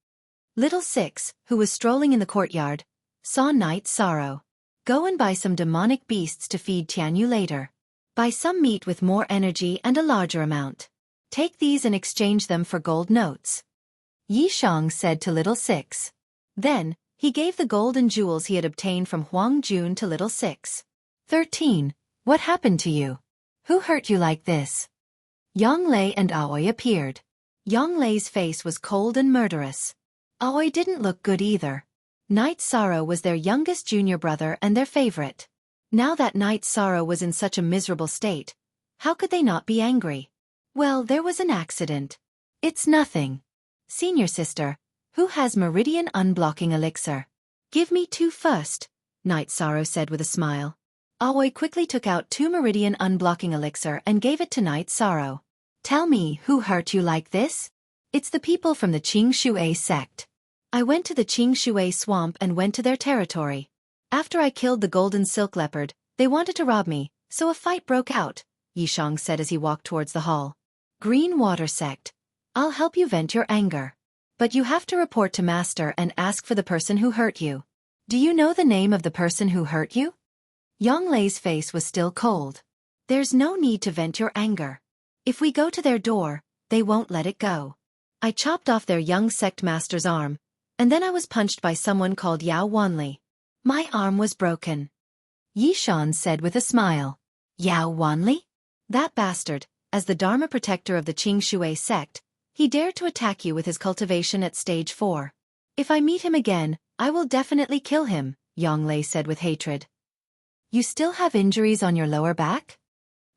B: Little Six, who was strolling in the courtyard, saw Night Sorrow. "Go and buy some demonic beasts to feed Tianyu later. Buy some meat with more energy and a larger amount. Take these and exchange them for gold notes," Yishang said to Little Six. Then, he gave the gold and jewels he had obtained from Huang Jun to Little Six. 13. What happened to you? Who hurt you like this? Yang Lei and Aoi appeared. Yang Lei's face was cold and murderous. Aoi didn't look good either. Night Sorrow was their youngest junior brother and their favorite. Now that Night Sorrow was in such a miserable state, how could they not be angry? "Well, there was an accident. It's nothing. Senior sister, who has Meridian Unblocking Elixir? Give me 2 first," Night Sorrow said with a smile. Aoi quickly took out 2 Meridian Unblocking Elixir and gave it to Night Sorrow. "Tell me, who hurt you like this?" "It's the people from the Qing Shui sect. I went to the Qing Shui swamp and went to their territory. After I killed the golden silk leopard, they wanted to rob me, so a fight broke out," Yishang said as he walked towards the hall. "Green Water Sect. I'll help you vent your anger. But you have to report to Master and ask for the person who hurt you. Do you know the name of the person who hurt you?"
A: Yang Lei's face was still cold. There's no need to vent your anger. If we go to their door, they won't let it go. I chopped off their young sect master's arm, and then I was punched by someone called Yao Wanli. My arm was broken. Yishan said with a smile. Yao Wanli? That bastard, as the Dharma protector of the Qing Shui sect, he dared to attack you with his cultivation at stage 4. If I meet him again, I will definitely kill him, Yang Lei said with hatred. You still have injuries on your lower back?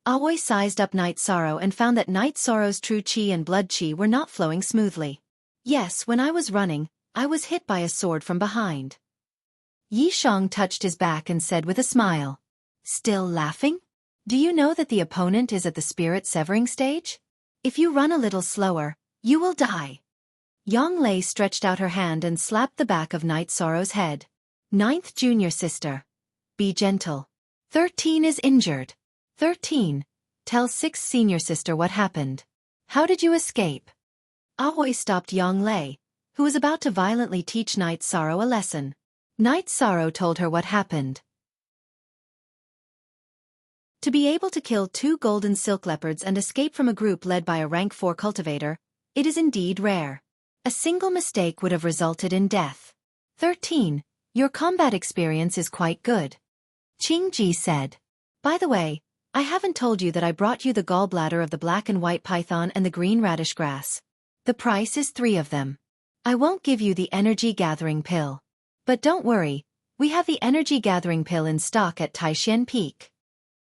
A: Aoi sized up Night Sorrow and found that Night Sorrow's true qi and blood qi were not flowing smoothly. Yes, when I was running, I was hit by a sword from behind. Yi Shang touched his back and said with a smile. Still laughing? Do you know that the opponent is at the spirit severing stage? If you run a little slower, you will die. Yang Lei stretched out her hand and slapped the back of Night Sorrow's head. 9th junior sister. Be gentle. 13 is injured. 13. Tell 6th senior sister what happened. How did you escape? Aoi stopped Yang Lei, who was about to violently teach Night Sorrow a lesson. Night Sorrow told her what happened. To be able to kill 2 golden silk leopards and escape from a group led by a rank 4 cultivator, it is indeed rare. A single mistake would have resulted in death. 13. Your combat experience is quite good. Qing Ji said. By the way, I haven't told you that I brought you the gallbladder of the black and white python and the green radish grass. The price is 3 of them. I won't give you the energy gathering pill. But don't worry, we have the energy gathering pill in stock at Taishan Peak.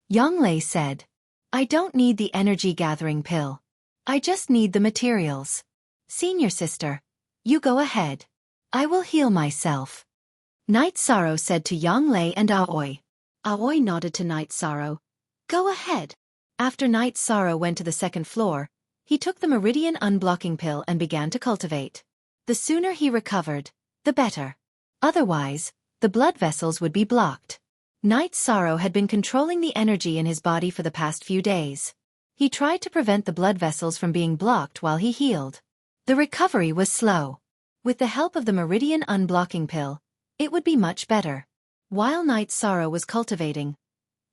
A: Yang Lei said. I don't need the energy gathering pill. I just need the materials. Senior sister, you go ahead. I will heal myself. Night Sorrow said to Yang Lei and Aoi. Aoi nodded to Night Sorrow. Go ahead. After Night Sorrow went to the 2nd floor, he took the meridian unblocking pill and began to cultivate. The sooner he recovered, the better. Otherwise, the blood vessels would be blocked. Night Sorrow had been controlling the energy in his body for the past few days. He tried to prevent the blood vessels from being blocked while he healed. The recovery was slow. With the help of the meridian unblocking pill, it would be much better. While Night Sorrow was cultivating,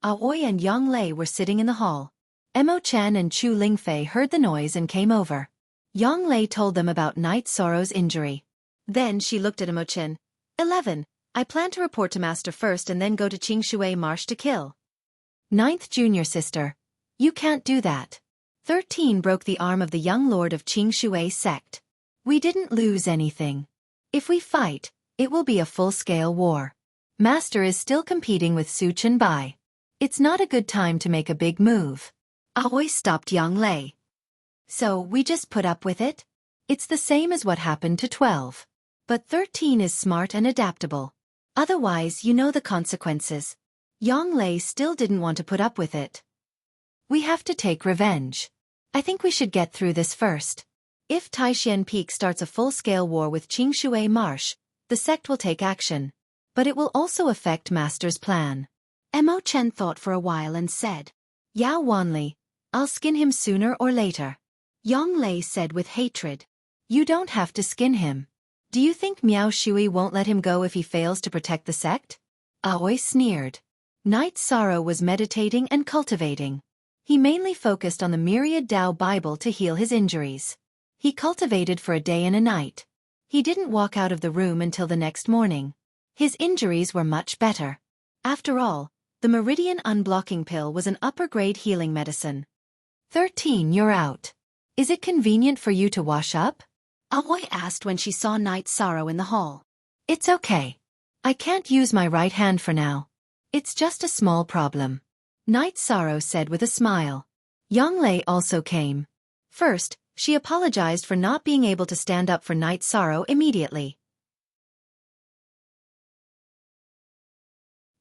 A: Aoi and Yang Lei were sitting in the hall. Emo Chen and Chu Lingfei heard the noise and came over. Yang Lei told them about Night Sorrow's injury. Then she looked at Emo Chen. 11. I plan to report to Master first and then go to Qing Shui Marsh to kill. 9th junior sister. You can't do that. 13 broke the arm of the young lord of Qing Shui sect. We didn't lose anything. If we fight, it will be a full-scale war. Master is still competing with Su Chenbai. It's not a good time to make a big move. Aoi stopped Yang Lei. So we just put up with it? It's the same as what happened to 12. But 13 is smart and adaptable. Otherwise you know the consequences. Yang Lei still didn't want to put up with it. We have to take revenge. I think we should get through this first. If Taishan Peak starts a full-scale war with Qing Shui Marsh, the sect will take action. But it will also affect Master's plan. Emo Chen thought for a while and said, Yao Wanli, I'll skin him sooner or later. Yang Lei said with hatred. You don't have to skin him. Do you think Miao Shui won't let him go if he fails to protect the sect? Aoi sneered. Night Sorrow was meditating and cultivating. He mainly focused on the Myriad Tao Bible to heal his injuries. He cultivated for a day and a night. He didn't walk out of the room until the next morning. His injuries were much better. After all, the Meridian Unblocking Pill was an upper-grade healing medicine. 13, you're out. Is it convenient for you to wash up? Aoi asked when she saw Night Sorrow in the hall. It's okay. I can't use my right hand for now. It's just a small problem. Night Sorrow said with a smile. Yang Lei also came. First, she apologized for not being able to stand up for Night Sorrow immediately.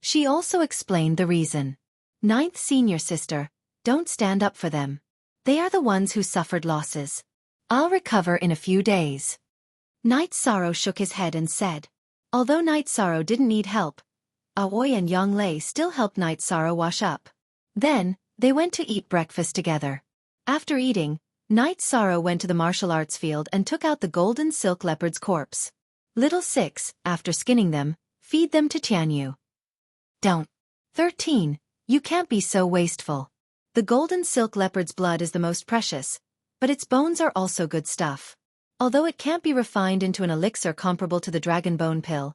A: She also explained the reason. 9th senior sister, don't stand up for them. They are the ones who suffered losses. I'll recover in a few days. Night Sorrow shook his head and said. Although Night Sorrow didn't need help, Aoi and Yang Lei still helped Night Sorrow wash up. Then, they went to eat breakfast together. After eating, Night Sorrow went to the martial arts field and took out the golden silk leopard's corpse. Little 6, after skinning them, feed them to Tianyu. Don't. 13. You can't be so wasteful. The golden silk leopard's blood is the most precious, but its bones are also good stuff. Although it can't be refined into an elixir comparable to the dragon bone pill,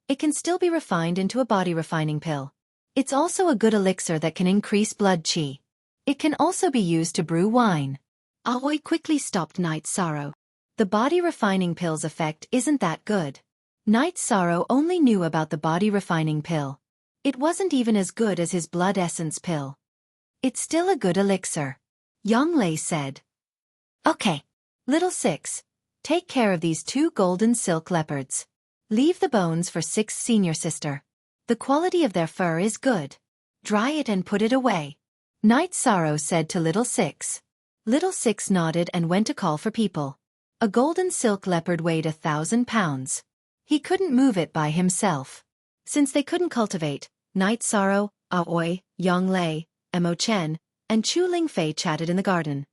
A: it can still be refined into a body refining pill. It's also a good elixir that can increase blood chi. It can also be used to brew wine. Aoi quickly stopped Night's Sorrow. The body refining pill's effect isn't that good. Night's Sorrow only knew about the body refining pill. It wasn't even as good as his blood essence pill. It's still a good elixir. Yang Lei said. Okay. Little Six, take care of these 2 golden silk leopards. Leave the bones for Six's senior sister. The quality of their fur is good. Dry it and put it away. Night's Sorrow said to Little Six. Little Six nodded and went to call for people. A golden silk leopard weighed 1,000 pounds. He couldn't move it by himself. Since they couldn't cultivate, Night's Sorrow, Aoi, Yang Lei, Mo Chen, and Chu Lingfei chatted in the garden.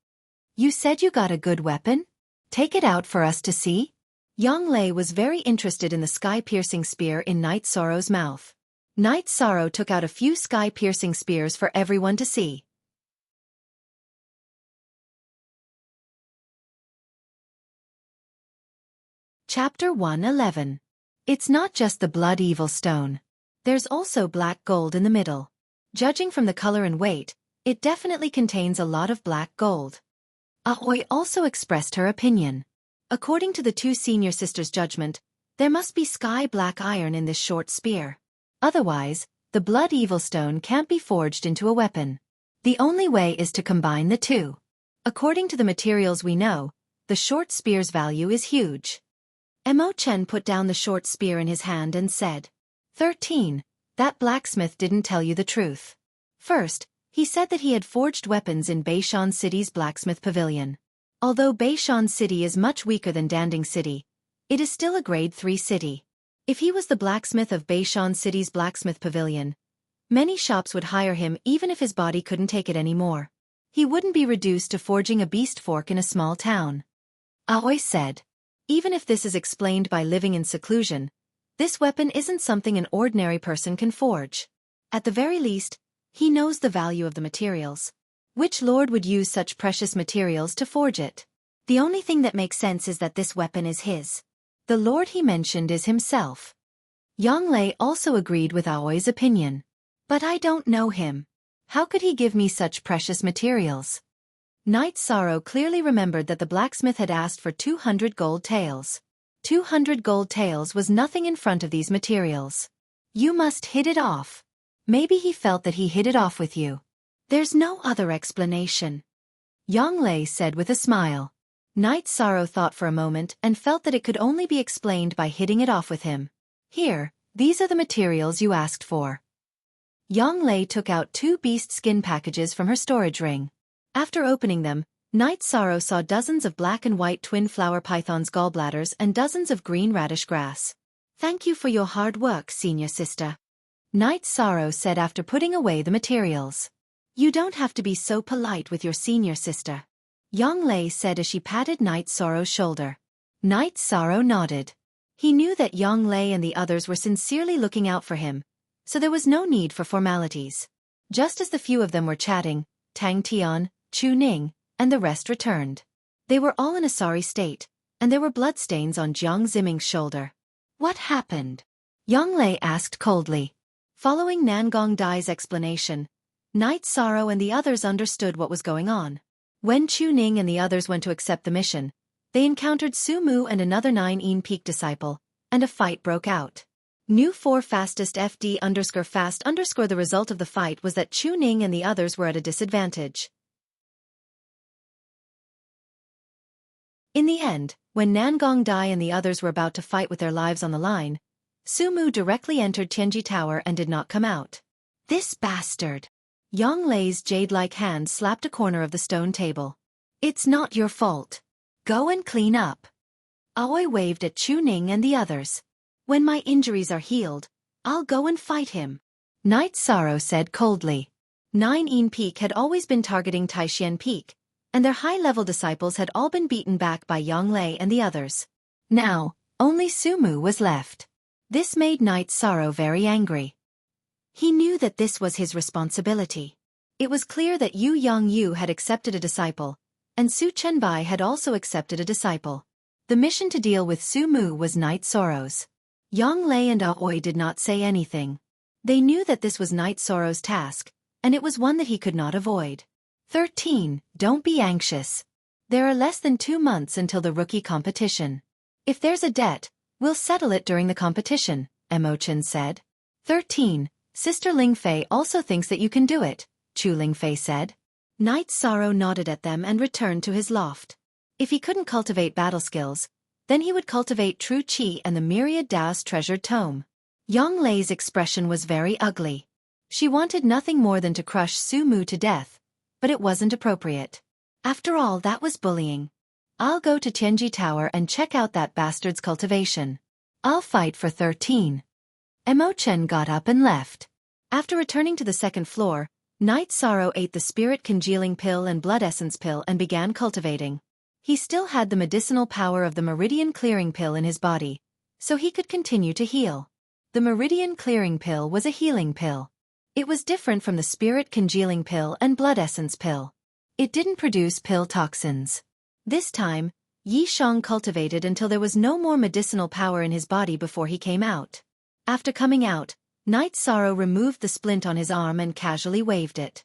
A: You said you got a good weapon? Take it out for us to see? Yang Lei was very interested in the sky-piercing spear in Night's Sorrow's mouth. Night's Sorrow took out a few sky-piercing spears for everyone to see. Chapter 111. It's not just the blood evil stone. There's also black gold in the middle. Judging from the color and weight, it definitely contains a lot of black gold. Aoi also expressed her opinion. According to the 2 senior sisters' judgment, there must be sky-black iron in this short spear. Otherwise, the blood evil stone can't be forged into a weapon. The only way is to combine the 2. According to the materials we know, the short spear's value is huge. Mo Chen put down the short spear in his hand and said, 13. That blacksmith didn't tell you the truth. First, he said that he had forged weapons in Beishan City's blacksmith pavilion. Although Beishan City is much weaker than Danding City, it is still a grade 3 city. If he was the blacksmith of Beishan City's blacksmith pavilion, many shops would hire him even if his body couldn't take it anymore. He wouldn't be reduced to forging a beast fork in a small town. Aoi said. Even if this is explained by living in seclusion, this weapon isn't something an ordinary person can forge. At the very least, he knows the value of the materials. Which lord would use such precious materials to forge it? The only thing that makes sense is that this weapon is his. The lord he mentioned is himself. Yang Lei also agreed with Aoi's opinion. But I don't know him. How could he give me such precious materials? Night's Sorrow clearly remembered that the blacksmith had asked for 200 gold taels. 200 gold taels was nothing in front of these materials. You must hit it off. Maybe he felt that he hit it off with you. There's no other explanation. Yang Lei said with a smile. Night's Sorrow thought for a moment and felt that it could only be explained by hitting it off with him. Here, these are the materials you asked for. Yang Lei took out 2 beast skin packages from her storage ring. After opening them, Night's Sorrow saw dozens of black and white twin flower python's gallbladders and dozens of green radish grass. Thank you for your hard work, senior sister. Night's Sorrow said after putting away the materials. You don't have to be so polite with your senior sister. Yang Lei said as she patted Night's Sorrow's shoulder. Night's Sorrow nodded. He knew that Yang Lei and the others were sincerely looking out for him, so there was no need for formalities. Just as the few of them were chatting, Tang Tian, Chu Ning, and the rest returned. They were all in a sorry state, and there were bloodstains on Jiang Ziming's shoulder. What happened? Yang Lei asked coldly. Following Nangong Dai's explanation, Night's Sorrow and the others understood what was going on. When Chu Ning and the others went to accept the mission, they encountered Su Mu and another 9 Peak disciple, and a fight broke out. New 4 fastest FD_fast_. The result of the fight was that Chu Ning and the others were at a disadvantage. In the end, when Nangong Dai and the others were about to fight with their lives on the line, Su Mu directly entered Tianji Tower and did not come out. This bastard! Yang Lei's jade-like hand slapped a corner of the stone table. It's not your fault. Go and clean up. Aoi waved at Chu Ning and the others. When my injuries are healed, I'll go and fight him. Night's Sorrow said coldly. 9 Peak had always been targeting Taishan Peak, and their high-level disciples had all been beaten back by Yang Lei and the others. Now, only Su Mu was left. This made Night's Sorrow very angry.
B: He knew that this was his responsibility. It was clear that Yu Yongyu had accepted a disciple, and Su Chenbai had also accepted a disciple. The mission to deal with Su Mu was Night Sorrow's. Yang Lei and Aoi did not say anything. They knew that this was Night Sorrow's task, and it was one that he could not avoid. 13. Don't be anxious. There are less than 2 months until the rookie competition. If there's a debt, we'll settle it during the competition, Emochen said. 13. Sister Lingfei also thinks that you can do it, Chu Lingfei said. Night Sorrow nodded at them and returned to his loft. If he couldn't cultivate battle skills, then he would cultivate true qi and the myriad Dao's treasured tome. Yang Lei's expression was very ugly. She wanted nothing more than to crush Su Mu to death, but it wasn't appropriate. After all, that was bullying. I'll go to Tianji Tower and check out that bastard's cultivation. I'll fight for 13. Emochen got up and left. After returning to the second floor, Night Sorrow ate the spirit congealing pill and blood essence pill and began cultivating. He still had the medicinal power of the meridian clearing pill in his body, so he could continue to heal. The meridian clearing pill was a healing pill. It was different from the spirit congealing pill and blood essence pill. It didn't produce pill toxins. This time, Yi Shang cultivated until there was no more medicinal power in his body before he came out. After coming out, Night Sorrow removed the splint on his arm and casually waved it.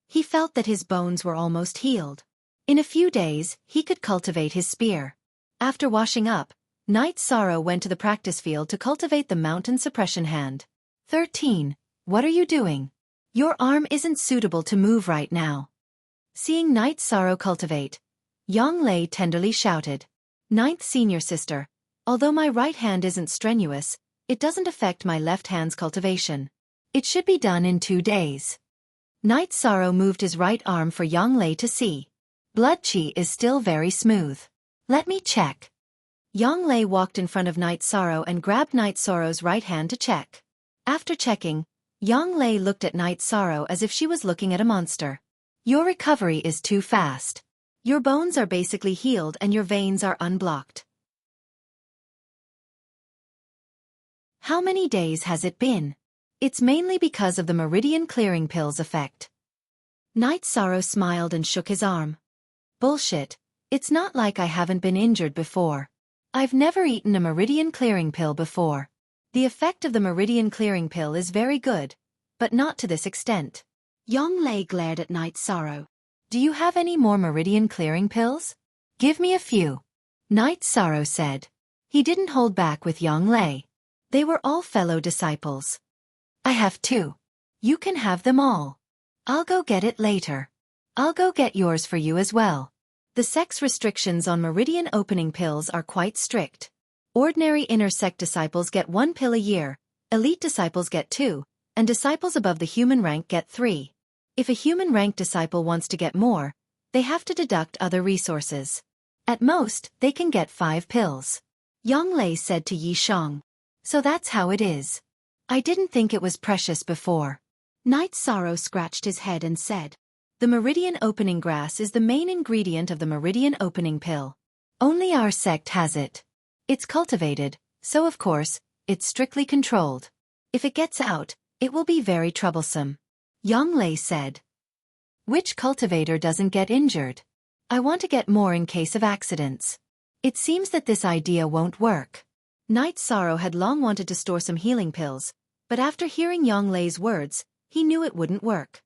B: He felt that his bones were almost healed. In a few days, he could cultivate his spear. After washing up, Night Sorrow went to the practice field to cultivate the mountain suppression hand. 13. What are you doing? Your arm isn't suitable to move right now. Seeing Night Sorrow cultivate, Yang Lei tenderly shouted. Ninth senior sister, although my right hand isn't strenuous, it doesn't affect my left hand's cultivation. It should be done in 2 days. Night Sorrow moved his right arm for Yang Lei to see. Blood qi is still very smooth. Let me check. Yang Lei walked in front of Night Sorrow and grabbed Night Sorrow's right hand to check. After checking, Yang Lei looked at Night Sorrow as if she was looking at a monster. Your recovery is too fast. Your bones are basically healed and your veins are unblocked. How many days has it been? It's mainly because of the meridian clearing pill's effect. Night Sorrow smiled and shook his arm. Bullshit. It's not like I haven't been injured before. I've never eaten a meridian clearing pill before. The effect of the meridian clearing pill is very good, but not to this extent. Yang Lei glared at Night Sorrow. Do you have any more meridian clearing pills? Give me a few. Night Sorrow said. He didn't hold back with Yang Lei. They were all fellow disciples. I have 2. You can have them all. I'll go get it later. I'll go get yours for you as well. The sex restrictions on meridian opening pills are quite strict. Ordinary inner sect disciples get 1 pill a year, elite disciples get 2, and disciples above the human rank get 3. If a human rank disciple wants to get more, they have to deduct other resources. At most, they can get 5 pills. Yang Lei said to Yi Shang. So that's how it is. I didn't think it was precious before. Night Sorrow scratched his head and said. The meridian opening grass is the main ingredient of the meridian opening pill. Only our sect has it. It's cultivated, so of course, it's strictly controlled. If it gets out, it will be very troublesome. Yang Lei said. Which cultivator doesn't get injured? I want to get more in case of accidents. It seems that this idea won't work. Night Sorrow had long wanted to store some healing pills, but after hearing Yang Lei's words, he knew it wouldn't work.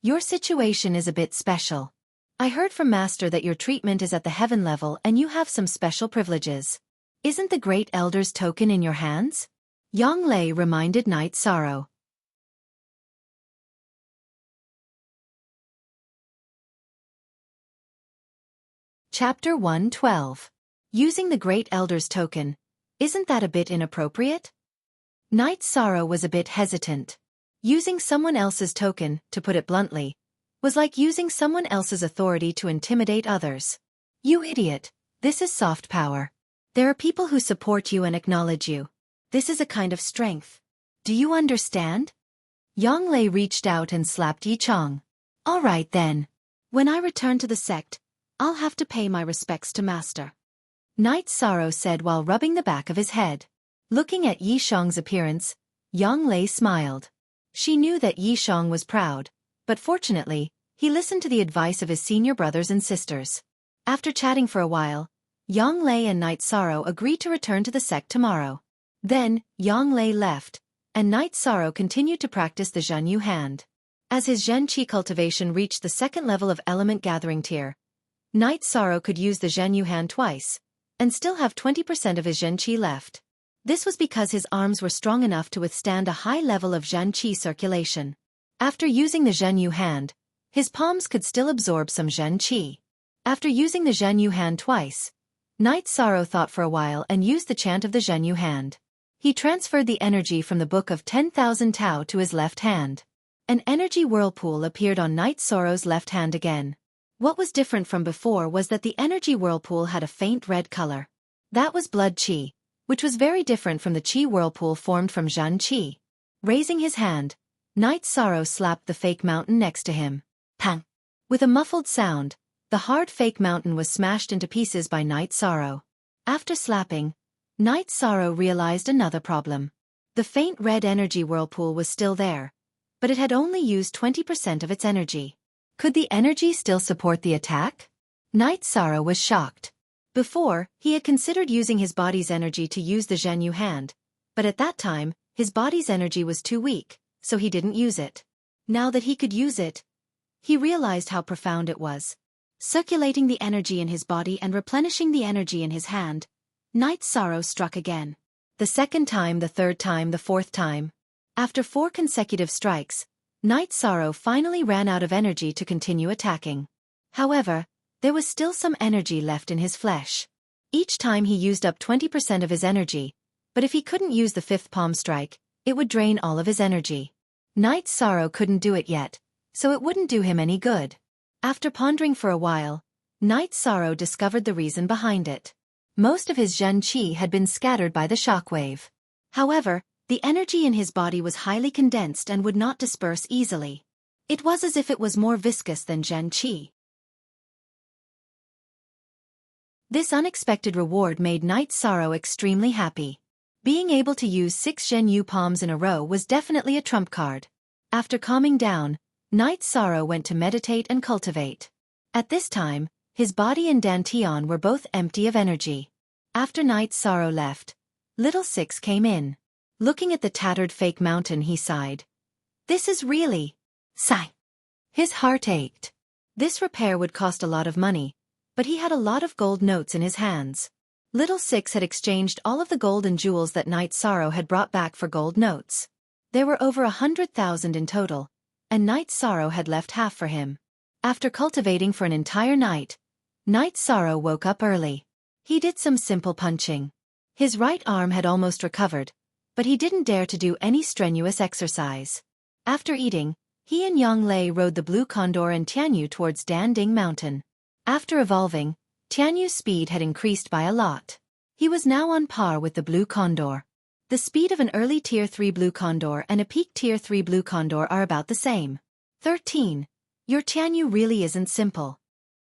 B: Your situation is a bit special. I heard from Master that your treatment is at the heaven level and you have some special privileges. Isn't the Great Elder's token in your hands? Yang Lei reminded Night Sorrow. Chapter 112. Using the Great Elder's token. Isn't that a bit inappropriate? Night Sorrow was a bit hesitant. Using someone else's token, to put it bluntly, was like using someone else's authority to intimidate others. You idiot, this is soft power. There are people who support you and acknowledge you. This is a kind of strength. Do you understand? Yang Lei reached out and slapped Yi Chang. All right then. When I return to the sect, I'll have to pay my respects to Master. Night Sorrow said while rubbing the back of his head. Looking at Yi Shang's appearance, Yang Lei smiled.
A: She knew that Yishang was proud, but fortunately, he listened to the advice of his senior brothers and sisters. After chatting for a while, Yang Lei and Night Sorrow agreed to return to the sect tomorrow. Then, Yang Lei left, and Night Sorrow continued to practice the Zhenyu hand. As his Zhen Qi cultivation reached the second level of element gathering tier, Night Sorrow could use the Zhenyu hand twice, and still have 20% of his Zhen Qi left. This was because his arms were strong enough to withstand a high level of Zhen Qi circulation. After using the Zhenyu hand, his palms could still absorb some Zhen Qi. After using the Zhenyu hand twice, Night Sorrow thought for a while and used the chant of the Zhenyu hand. He transferred the energy from the Book of 10,000 Tao to his left hand. An energy whirlpool appeared on Night Sorrow's left hand again. What was different from before was that the energy whirlpool had a faint red color. That was blood qi, which was very different from the qi whirlpool formed from Zhen Qi. Raising his hand, Night Sorrow slapped the fake mountain next to him. Pang! With a muffled sound, the hard fake mountain was smashed into pieces by Night Sorrow. After slapping, Night Sorrow realized another problem. The faint red energy whirlpool was still there, but it had only used 20% of its energy. Could the energy still support the attack? Night Sorrow was shocked. Before, he had considered using his body's energy to use the Zhenyu hand, but at that time, his body's energy was too weak, so he didn't use it. Now that he could use it, he realized how profound it was. Circulating the energy in his body and replenishing the energy in his hand, Night Sorrow struck again. The second time, the third time, the fourth time. After 4 consecutive strikes, Night Sorrow finally ran out of energy to continue attacking. However, there was still some energy left in his flesh. Each time he used up 20% of his energy, but if he couldn't use the 5th palm strike, it would drain all of his energy. Night Sorrow couldn't do it yet, so it wouldn't do him any good. After pondering for a while, Night Sorrow discovered the reason behind it. Most of his Zhen Qi had been scattered by the shockwave. However, the energy in his body was highly condensed and would not disperse easily. It was as if it was more viscous than Zhen Qi. This unexpected reward made Night Sorrow extremely happy. Being able to use 6 Zhenyu palms in a row was definitely a trump card. After calming down, Night Sorrow went to meditate and cultivate. At this time, his body and dantian were both empty of energy. After Night Sorrow left, Little Six came in. Looking at the tattered fake mountain, he sighed. This is really... Sigh. His heart ached. This repair would cost a lot of money, but he had a lot of gold notes in his hands. Little Six had exchanged all of the gold and jewels that Night Sorrow had brought back for gold notes. There were over 100,000 in total, and Night Sorrow had left half for him. After cultivating for an entire night, Night Sorrow woke up early. He did some simple punching. His right arm had almost recovered, but he didn't dare to do any strenuous exercise. After eating, he and Yang Lei rode the Blue Condor and Tianyu towards Danding Mountain. After evolving, Tianyu's speed had increased by a lot. He was now on par with the Blue Condor. The speed of an early Tier 3 Blue Condor and a peak Tier 3 Blue Condor are about the same. 13. Your Tianyu really isn't simple.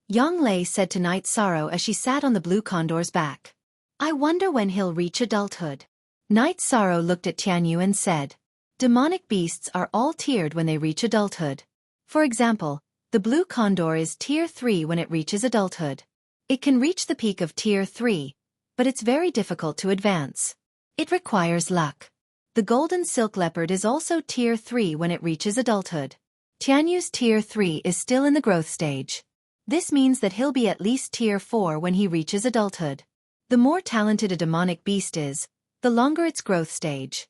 A: Yang Lei said to Night Sorrow as she sat on the Blue Condor's back. I wonder when he'll reach adulthood. Night Sorrow looked at Tianyu and said, demonic beasts are all tiered when they reach adulthood. For example, the Blue Condor is Tier 3 when it reaches adulthood. It can reach the peak of Tier 3, but it's very difficult to advance. It requires luck. The Golden Silk Leopard is also Tier 3 when it reaches adulthood. Tianyu's Tier 3 is still in the growth stage. This means that he'll be at least Tier 4 when he reaches adulthood. The more talented a demonic beast is, the longer its growth stage.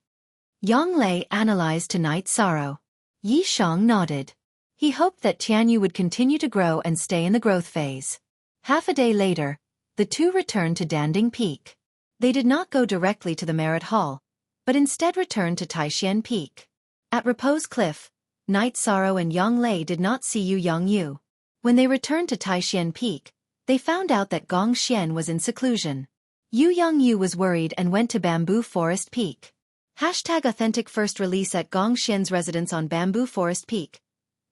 A: Yang Lei analyzed to Night Sorrow. Yi Shang nodded. He hoped that Tianyu would continue to grow and stay in the growth phase. Half a day later, the two returned to Danding Peak. They did not go directly to the Merit Hall, but instead returned to Taishan Peak. At Repose Cliff, Night Sorrow and Yang Lei did not see Yu Yongyu. When they returned to Taishan Peak, they found out that Gong Xian was in seclusion. Yu Yongyu was worried and went to Bamboo Forest Peak. #authentic first release at Gong Xian's residence on Bamboo Forest Peak.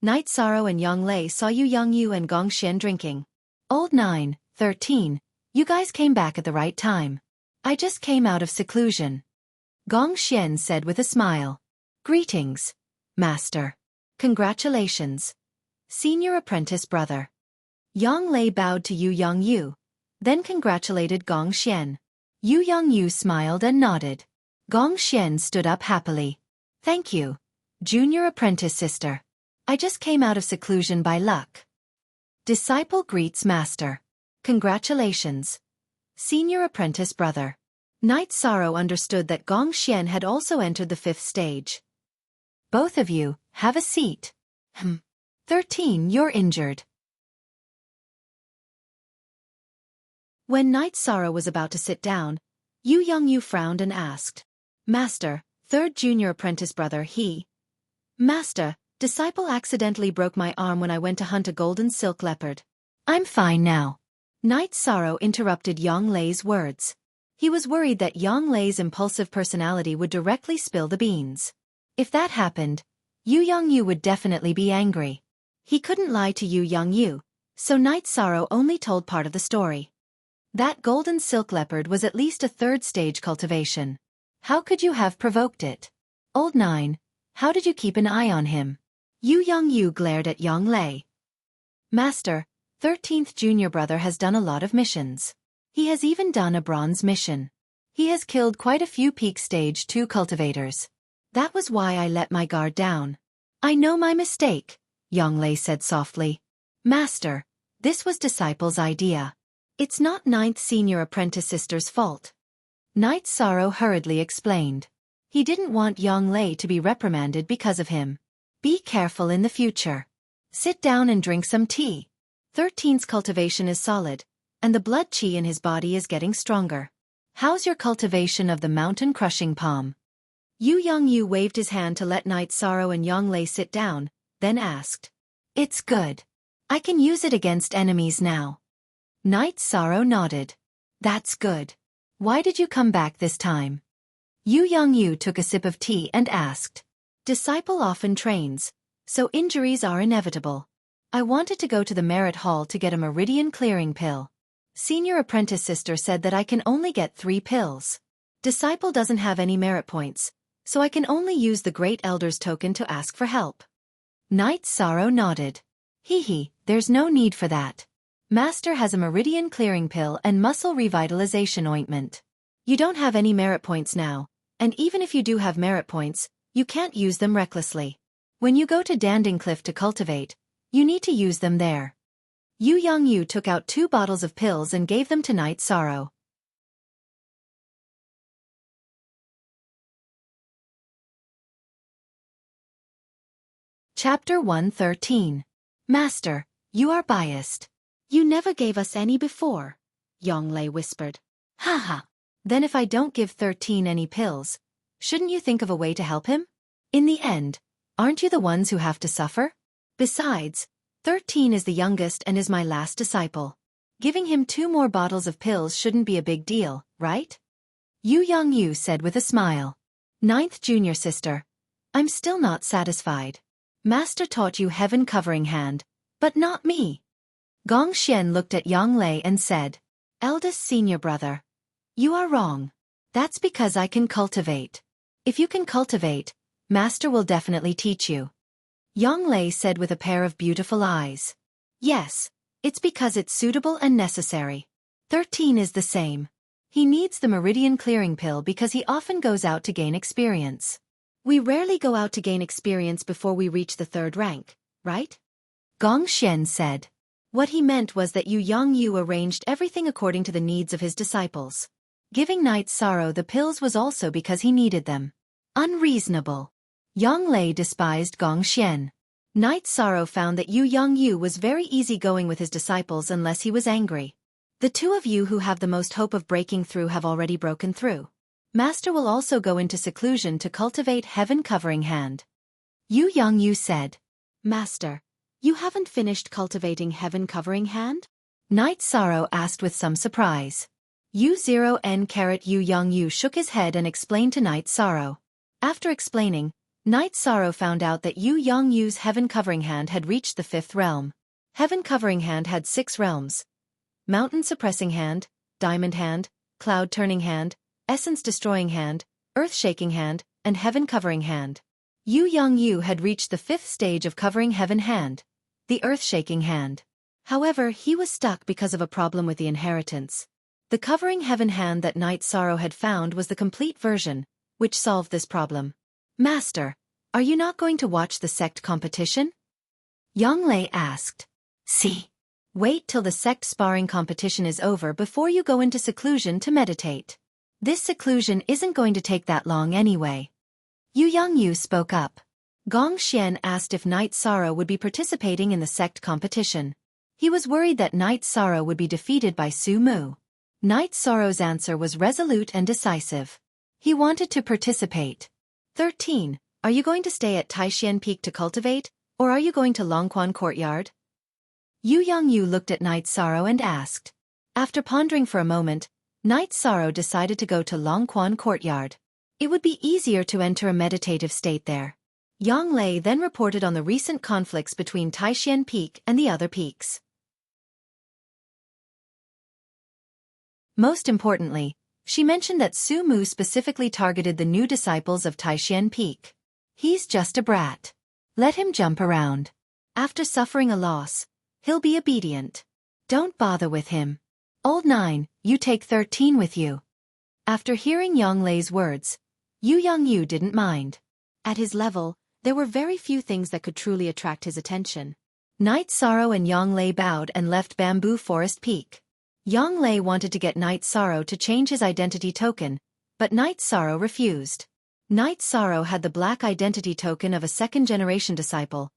A: Night Sorrow and Yang Lei saw Yu Yongyu and Gong Xian drinking. Old 9, 13, you guys came back at the right time. I just came out of seclusion. Gong Xian said with a smile. Greetings. Master. Congratulations. Senior apprentice brother. Yang Lei bowed to Yu Yongyu, then congratulated Gong Xian. Yu Yongyu smiled and nodded. Gong Xian stood up happily. Thank you, junior apprentice sister. I just came out of seclusion by luck. Disciple greets master. Congratulations. Senior apprentice brother. Knight Sorrow understood that Gong Xian had also entered the 5th stage. Both of you, have a seat. 13, you're injured. When Knight Sorrow was about to sit down, Yu Yongyu frowned and asked, Master, 3rd junior apprentice brother Master, disciple accidentally broke my arm when I went to hunt a golden silk leopard. I'm fine now. Knight Sorrow interrupted Yang Lei's words. He was worried that Yang Lei's impulsive personality would directly spill the beans. If that happened, Yu Yongyu would definitely be angry. He couldn't lie to Yu Yongyu, so Knight Sorrow only told part of the story. That golden silk leopard was at least a 3rd stage cultivation. How could you have provoked it? Old 9, how did you keep an eye on him? Yu Yongyu glared at Yang Lei. Master, 13th junior brother has done a lot of missions. He has even done a bronze mission. He has killed quite a few peak stage 2 cultivators. That was why I let my guard down. I know my mistake, Yang Lei said softly. Master, this was disciple's idea. It's not 9th senior apprentice sister's fault. Knight Sorrow hurriedly explained. He didn't want Yang Lei to be reprimanded because of him. Be careful in the future. Sit down and drink some tea. 13's cultivation is solid, and the blood qi in his body is getting stronger. How's your cultivation of the mountain-crushing palm? Yu Yongyu waved his hand to let Knight Sorrow and Yang Lei sit down, then asked. It's good. I can use it against enemies now. Knight Sorrow nodded. That's good. Why did you come back this time? Yu Yongyu took a sip of tea and asked. Disciple often trains, so injuries are inevitable. I wanted to go to the merit hall to get a meridian clearing pill. Senior apprentice sister said that I can only get 3 pills. Disciple doesn't have any merit points, so I can only use the Great Elder's token to ask for help. Knight Sorrow nodded. There's no need for that. Master has a meridian clearing pill and muscle revitalization ointment. You don't have any merit points now, and even if you do have merit points, you can't use them recklessly. When you go to Danding Cliff to cultivate, you need to use them there. Yu Yongyu took out 2 bottles of pills and gave them to Knight Sorrow. Chapter 113. Master, you are biased. You never gave us any before, Yang Lei whispered. Haha. Then if I don't give 13 any pills, shouldn't you think of a way to help him? In the end, aren't you the ones who have to suffer? Besides, 13 is the youngest and is my last disciple. Giving him 2 more bottles of pills shouldn't be a big deal, right? Yu Yongyu said with a smile. 9th junior sister. I'm still not satisfied. Master taught you heaven covering hand, but not me. Gong Xian looked at Yang Lei and said, Eldest senior brother. You are wrong. That's because I can cultivate. If you can cultivate, Master will definitely teach you. Yang Lei said with a pair of beautiful eyes. Yes, it's because it's suitable and necessary. 13 is the same. He needs the meridian clearing pill because he often goes out to gain experience. We rarely go out to gain experience before we reach the 3rd rank, right? Gong Xian said. What he meant was that Yu Yongyu arranged everything according to the needs of his disciples. Giving Knight Sorrow the pills was also because he needed them. Unreasonable. Yang Lei despised Gong Xian. Knight Sorrow found that Yu Yongyu was very easygoing with his disciples unless he was angry. The 2 of you who have the most hope of breaking through have already broken through. Master will also go into seclusion to cultivate heaven covering hand. Yu Yongyu said. Master, you haven't finished cultivating heaven covering hand? Knight Sorrow asked with some surprise. U0N Yu Yongyu shook his head and explained to Knight Sorrow. After explaining, Knight Sorrow found out that Yu Yongyu's heaven covering hand had reached the 5th realm. Heaven covering hand had 6 realms. Mountain suppressing hand, diamond hand, cloud turning hand, essence destroying hand, earth shaking hand, and heaven covering hand. Yu Yongyu had reached the 5th stage of covering heaven hand, the earth-shaking hand. However, he was stuck because of a problem with the inheritance. The covering heaven hand that Knight Sorrow had found was the complete version, which solved this problem. Master, are you not going to watch the sect competition? Yanglei asked. See. Wait till the sect sparring competition is over before you go into seclusion to meditate. This seclusion isn't going to take that long anyway. Yu Yongyu spoke up. Gong Xian asked if Knight Sorrow would be participating in the sect competition. He was worried that Knight Sorrow would be defeated by Su Mu. Knight Sorrow's answer was resolute and decisive. He wanted to participate. 13. Are you going to stay at Taishan Peak to cultivate, or are you going to Longquan Courtyard? Yu Yongyu looked at Knight Sorrow and asked. After pondering for a moment, Knight Sorrow decided to go to Longquan Courtyard. It would be easier to enter a meditative state there. Yang Lei then reported on the recent conflicts between Taishan Peak and the other peaks. Most importantly, she mentioned that Su Mu specifically targeted the new disciples of Taishan Peak. He's just a brat. Let him jump around. After suffering a loss, he'll be obedient. Don't bother with him. Old 9, you take 13 with you. After hearing Yang Lei's words, Yu Yongyu didn't mind. At his level, there were very few things that could truly attract his attention. Knight Sorrow and Yang Lei bowed and left Bamboo Forest Peak. Yang Lei wanted to get Knight Sorrow to change his identity token, but Knight Sorrow refused. Knight Sorrow had the black identity token of a second-generation disciple,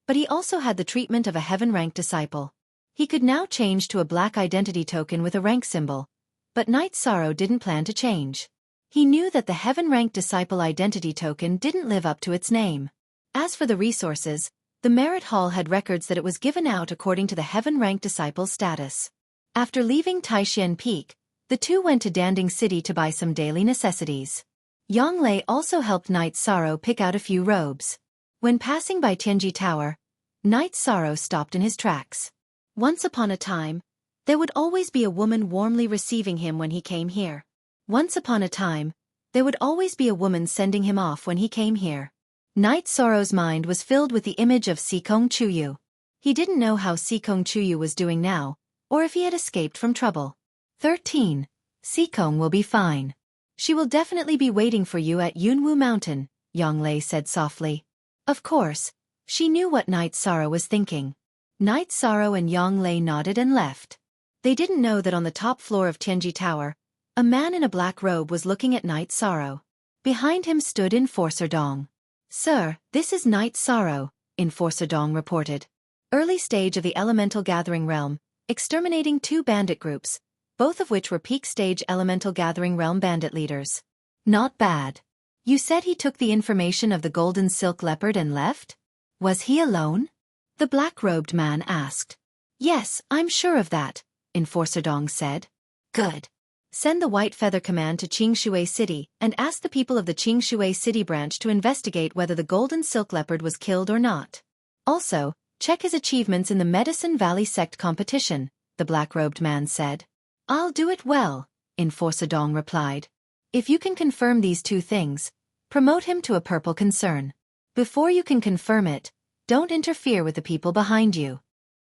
A: but he also had the treatment of a heaven-ranked disciple. He could now change to a black identity token with a rank symbol, but Knight Sorrow didn't plan to change. He knew that the heaven-ranked disciple identity token didn't live up to its name. As for the resources, the Merit Hall had records that it was given out according to the heaven-ranked disciple's status. After leaving Taishan Peak, the two went to Danding City to buy some daily necessities. Yang Lei also helped Knight Sorrow pick out a few robes. When passing by Tianji Tower, Knight Sorrow stopped in his tracks. Once upon a time, there would always be a woman warmly receiving him when he came here. Once upon a time, there would always be a woman sending him off when he came here. Knight Sorrow's mind was filled with the image of Sikong Chuyu. He didn't know how Sikong Chuyu was doing now, or if he had escaped from trouble. 13. Sikong will be fine. She will definitely be waiting for you at Yunwu Mountain, Yang Lei said softly. Of course, she knew what Knight Sorrow was thinking. Knight Sorrow and Yang Lei nodded and left. They didn't know that on the top floor of Tianji Tower, a man in a black robe was looking at Knight Sorrow. Behind him stood Enforcer Dong. Sir, this is Knight Sorrow, Enforcer Dong reported. Early stage of the Elemental Gathering Realm, exterminating 2 bandit groups, both of which were peak stage Elemental Gathering Realm bandit leaders. Not bad. You said he took the information of the Golden Silk Leopard and left? Was he alone? The black-robed man asked. Yes, I'm sure of that, Enforcer Dong said. Good. Send the White Feather Command to Qingshui City and ask the people of the Qingshui City branch to investigate whether the Golden Silk Leopard was killed or not. Also, check his achievements in the Medicine Valley Sect competition, the black-robed man said. I'll do it well, Enforcer Dong replied. If you can confirm these 2 things, promote him to a purple concern. Before you can confirm it, don't interfere with the people behind you.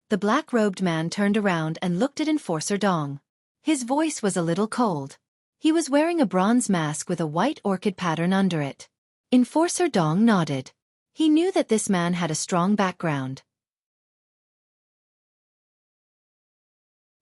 A: The black-robed man turned around and looked at Enforcer Dong. His voice was a little cold. He was wearing a bronze mask with a white orchid pattern under it. Enforcer Dong nodded. He knew that this man had a strong background.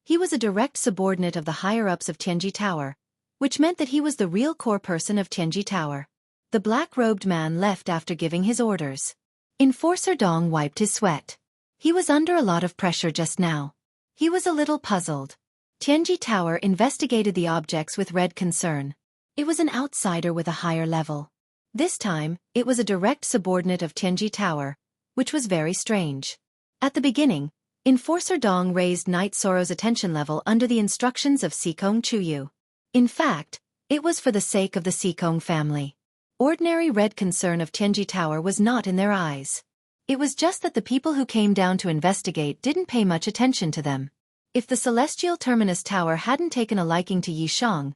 A: He was a direct subordinate of the higher-ups of Tianji Tower, which meant that he was the real core person of Tianji Tower. The black-robed man left after giving his orders. Enforcer Dong wiped his sweat. He was under a lot of pressure just now. He was a little puzzled. Tianji Tower investigated the objects with red concern. It was an outsider with a higher level. This time, it was a direct subordinate of Tianji Tower, which was very strange. At the beginning, Enforcer Dong raised Knight Sorrow's attention level under the instructions of Sikong Chuyu. In fact, it was for the sake of the Sikong family. Ordinary red concern of Tianji Tower was not in their eyes. It was just that the people who came down to investigate didn't pay much attention to them. If the Celestial Terminus Tower hadn't taken a liking to Yi Shang,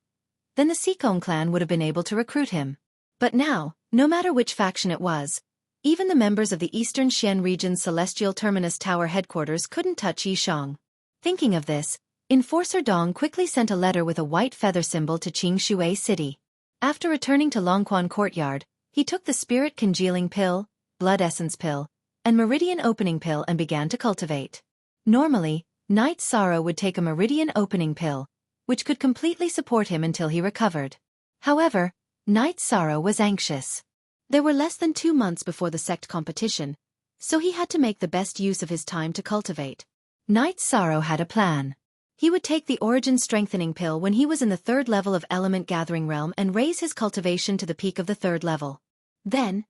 A: then the Sikong clan would have been able to recruit him. But now, no matter which faction it was,
B: Even the members of the Eastern Xian region's Celestial Terminus Tower headquarters couldn't touch Yishang. Thinking of this, Enforcer Dong quickly sent a letter with a white feather symbol to Qingshui City. After returning to Longquan Courtyard, he took the Spirit Congealing Pill, Blood Essence Pill, and Meridian Opening Pill and began to cultivate. Normally, Night Sorrow would take a Meridian Opening Pill, which could completely support him until he recovered. However, Night Sorrow was anxious. There were less than 2 months before the sect competition, so he had to make the best use of his time to cultivate. Night Sorrow had a plan. He would take the Origin Strengthening Pill when he was in the 3rd level of Element Gathering Realm and raise his cultivation to the peak of the 3rd level. Then,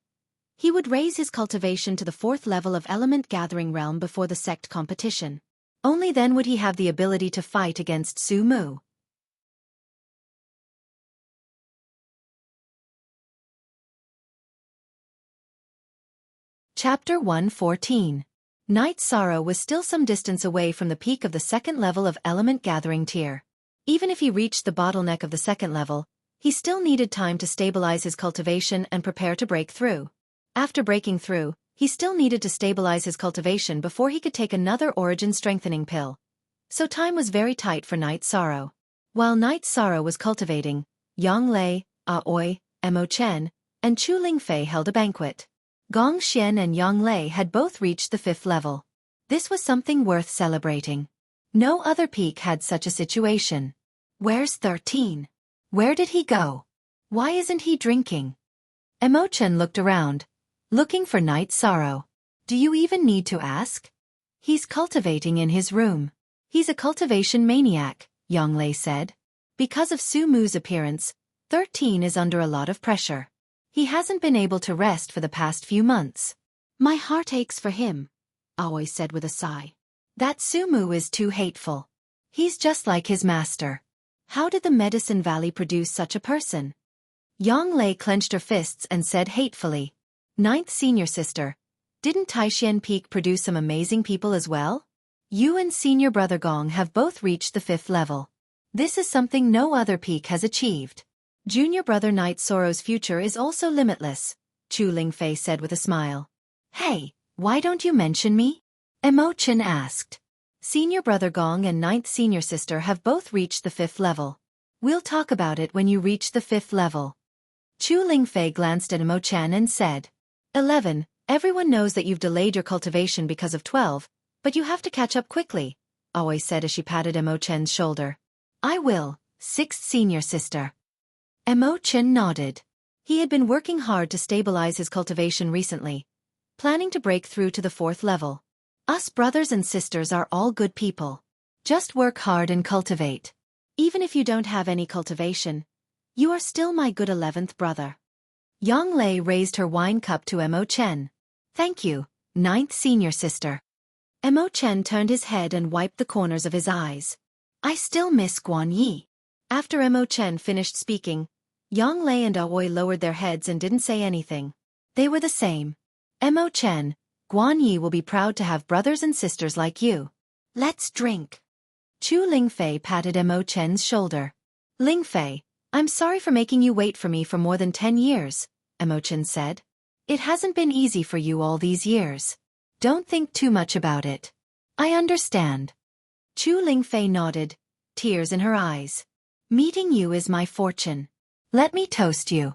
B: he would raise his cultivation to the 4th level of Element Gathering Realm before the sect competition. Only then would he have the ability to fight against Su Mu. Chapter 114. Night Sorrow was still some distance away from the peak of the 2nd level of Element Gathering Tier. Even if he reached the bottleneck of the 2nd level, he still needed time to stabilize his cultivation and prepare to break through. After breaking through, he still needed to stabilize his cultivation before he could take another Origin Strengthening Pill. So time was very tight for Night Sorrow. While Night Sorrow was cultivating, Yang Lei, Aoi, Mo Chen, and Chu Lingfei held a banquet. Gong Xian and Yang Lei had both reached the 5th level. This was something worth celebrating. No other peak had such a situation. Where's 13? Where did he go? Why isn't he drinking? Mo Chen looked around, looking for Night Sorrow. Do you even need to ask? He's cultivating in his room. He's a cultivation maniac, Yang Lei said. Because of Su Mu's appearance, 13 is under a lot of pressure. He hasn't been able to rest for the past few months. My heart aches for him, Aoi said with a sigh. That Su Mu is too hateful. He's just like his master. How did the Medicine Valley produce such a person? Yang Lei clenched her fists and said hatefully. 9th Senior Sister, didn't Taishan Peak produce some amazing people as well? You and Senior Brother Gong have both reached the 5th level. This is something no other peak has achieved. Junior Brother Night Sorrow's future is also limitless, Chu Lingfei said with a smile. Hey, why don't you mention me? Mo Chen asked. Senior Brother Gong and 9th Senior Sister have both reached the 5th level. We'll talk about it when you reach the 5th level. Chu Lingfei glanced at Mo Chen and said. 11. Everyone knows that you've delayed your cultivation because of 12, but you have to catch up quickly, Aoi said as she patted Mo Chen's shoulder. I will, 6th Senior Sister. Mo Chen nodded. He had been working hard to stabilize his cultivation recently, planning to break through to the 4th level. Us brothers and sisters are all good people. Just work hard and cultivate. Even if you don't have any cultivation, you are still my good 11th brother. Yang Lei raised her wine cup to Mo Chen. Thank you, 9th Senior Sister. Mo Chen turned his head and wiped the corners of his eyes. I still miss Guan Yi. After Mo Chen finished speaking, Yang Lei and Aoi lowered their heads and didn't say anything. They were the same. Mo Chen, Guan Yi will be proud to have brothers and sisters like you. Let's drink. Chu Lingfei patted Mo Chen's shoulder. Lingfei, I'm sorry for making you wait for me for more than 10 years, Mo Chen said. It hasn't been easy for you all these years. Don't think too much about it. I understand. Chu Lingfei nodded, tears in her eyes. Meeting you is my fortune. Let me toast you.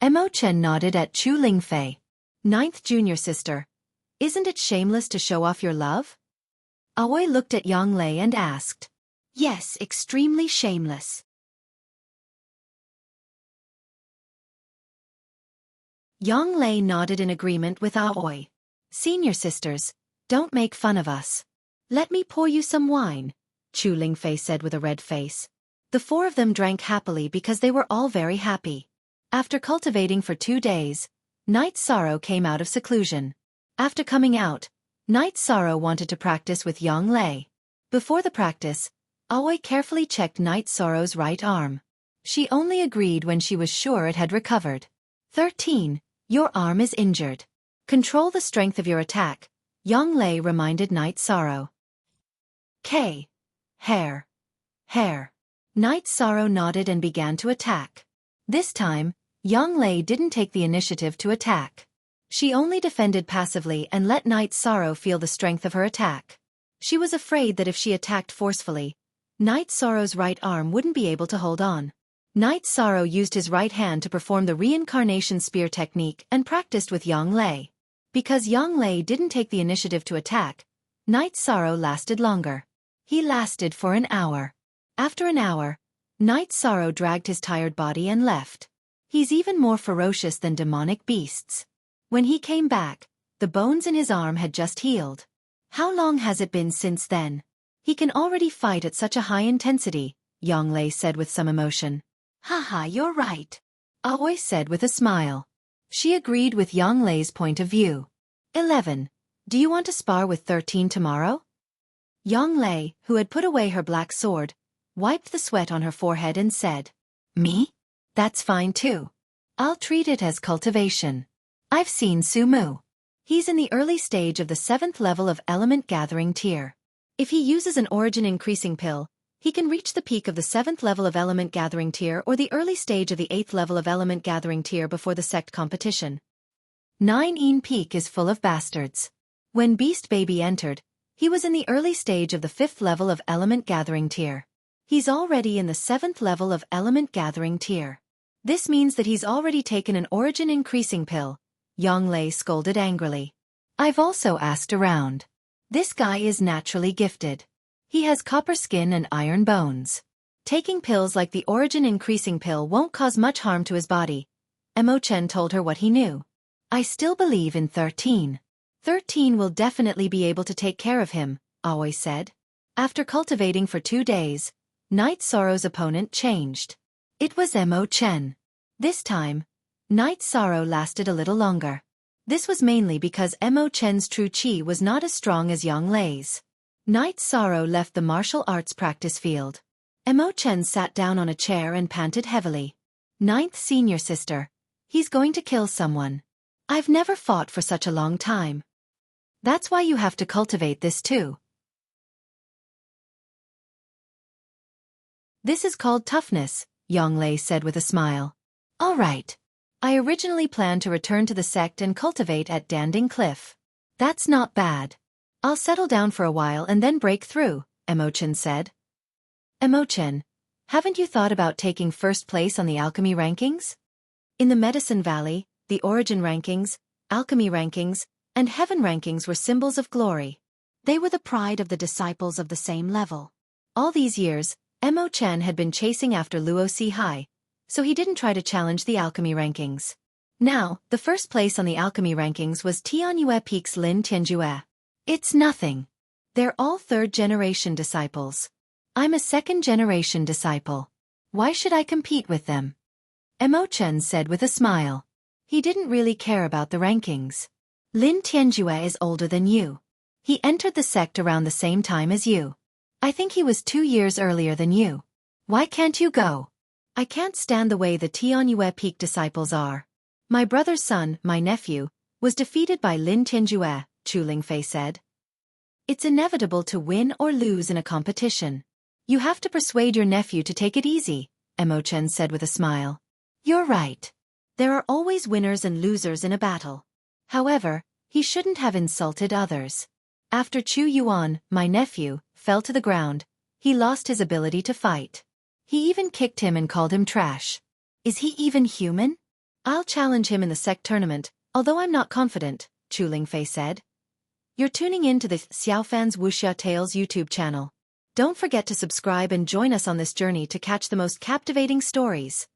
B: Mo Chen nodded at Chu Lingfei. 9th Junior Sister, isn't it shameless to show off your love? Aoi looked at Yang Lei and asked. Yes, extremely shameless. Yang Lei nodded in agreement with Aoi. Senior Sisters, don't make fun of us. Let me pour you some wine, Chu Lingfei said with a red face. The 4 of them drank happily because they were all very happy. After cultivating for 2 days, Night Sorrow came out of seclusion. After coming out, Night Sorrow wanted to practice with Yang Lei. Before the practice, Aoi carefully checked Night Sorrow's right arm. She only agreed when she was sure it had recovered. 13. Your arm is injured. Control the strength of your attack, Yang Lei reminded Night Sorrow. K. Hair. Night Sorrow nodded and began to attack. This time, Yang Lei didn't take the initiative to attack.
A: She only defended passively and let Night Sorrow feel the strength of her attack. She was afraid that if she attacked forcefully, Night Sorrow's right arm wouldn't be able to hold on. Night Sorrow used his right hand to perform the reincarnation spear technique and practiced with Yang Lei. Because Yang Lei didn't take the initiative to attack, Night Sorrow lasted longer. He lasted for an hour. After an hour, Night Sorrow dragged his tired body and left. He's even more ferocious than demonic beasts. When he came back, the bones in his arm had just healed. How long has it been since then? He can already fight at such a high intensity, Yang Lei said with some emotion. Haha, you're right, Aoi said with a smile. She agreed with Yang Lei's point of view. 11. Do you want to spar with 13 tomorrow? Yang Lei, who had put away her black sword, wiped the sweat on her forehead and said, Me? That's fine too. I'll treat it as cultivation. I've seen Sumu. He's in the early stage of the 7th level of element gathering tier. If he uses an origin increasing pill, he can reach the peak of the 7th level of element gathering tier or the early stage of the 8th level of element gathering tier before the sect competition. 9 Peak is full of bastards. When Beast Baby entered, he was in the early stage of the 5th level of element gathering tier. He's already in the 7th level of element gathering tier. This means that he's already taken an origin increasing pill, Yang Lei scolded angrily. I've also asked around. This guy is naturally gifted. He has copper skin and iron bones. Taking pills like the origin increasing pill won't cause much harm to his body. Mo Chen told her what he knew. I still believe in 13. 13 will definitely be able to take care of him, Aoi said. After cultivating for 2 days, Night Sorrow's opponent changed. It was Mo Chen. This time, Night Sorrow lasted a little longer. This was mainly because Mo Chen's true chi was not as strong as Yang Lei's. Night Sorrow left the martial arts practice field. Mo Chen sat down on a chair and panted heavily. Ninth senior sister. He's going to kill someone. I've never fought for such a long time. That's why you have to cultivate this too. This is called toughness, Yang Lei said with a smile. All right. I originally planned to return to the sect and cultivate at Danding Cliff. That's not bad. I'll settle down for a while and then break through, Mo Chen said. Mo Chen, haven't you thought about taking first place on the alchemy rankings? In the Medicine Valley, the origin rankings, alchemy rankings, and heaven rankings were symbols of glory. They were the pride of the disciples of the same level. All these years, Mo Chen had been chasing after Luosi High, so he didn't try to challenge the alchemy rankings. Now, the first place on the alchemy rankings was Tianyue Peak's Lin Tianjue. It's nothing. They're all third-generation disciples. I'm a second-generation disciple. Why should I compete with them? Mo Chen said with a smile. He didn't really care about the rankings. Lin Tianjue is older than you. He entered the sect around the same time as you. I think he was 2 years earlier than you. Why can't you go? I can't stand the way the Tianyue Peak disciples are. My brother's son, my nephew, was defeated by Lin Tianjue, Chu Lingfei said. It's inevitable to win or lose in a competition. You have to persuade your nephew to take it easy, Mo Chen said with a smile. You're right. There are always winners and losers in a battle. However, he shouldn't have insulted others. After Chu Yuan, my nephew, fell to the ground, he lost his ability to fight. He even kicked him and called him trash. Is he even human? I'll challenge him in the sect tournament, although I'm not confident, Chu Lingfei said. You're tuning in to the Xiaofan's Wuxia Tales YouTube channel. Don't forget to subscribe and join us on this journey to catch the most captivating stories.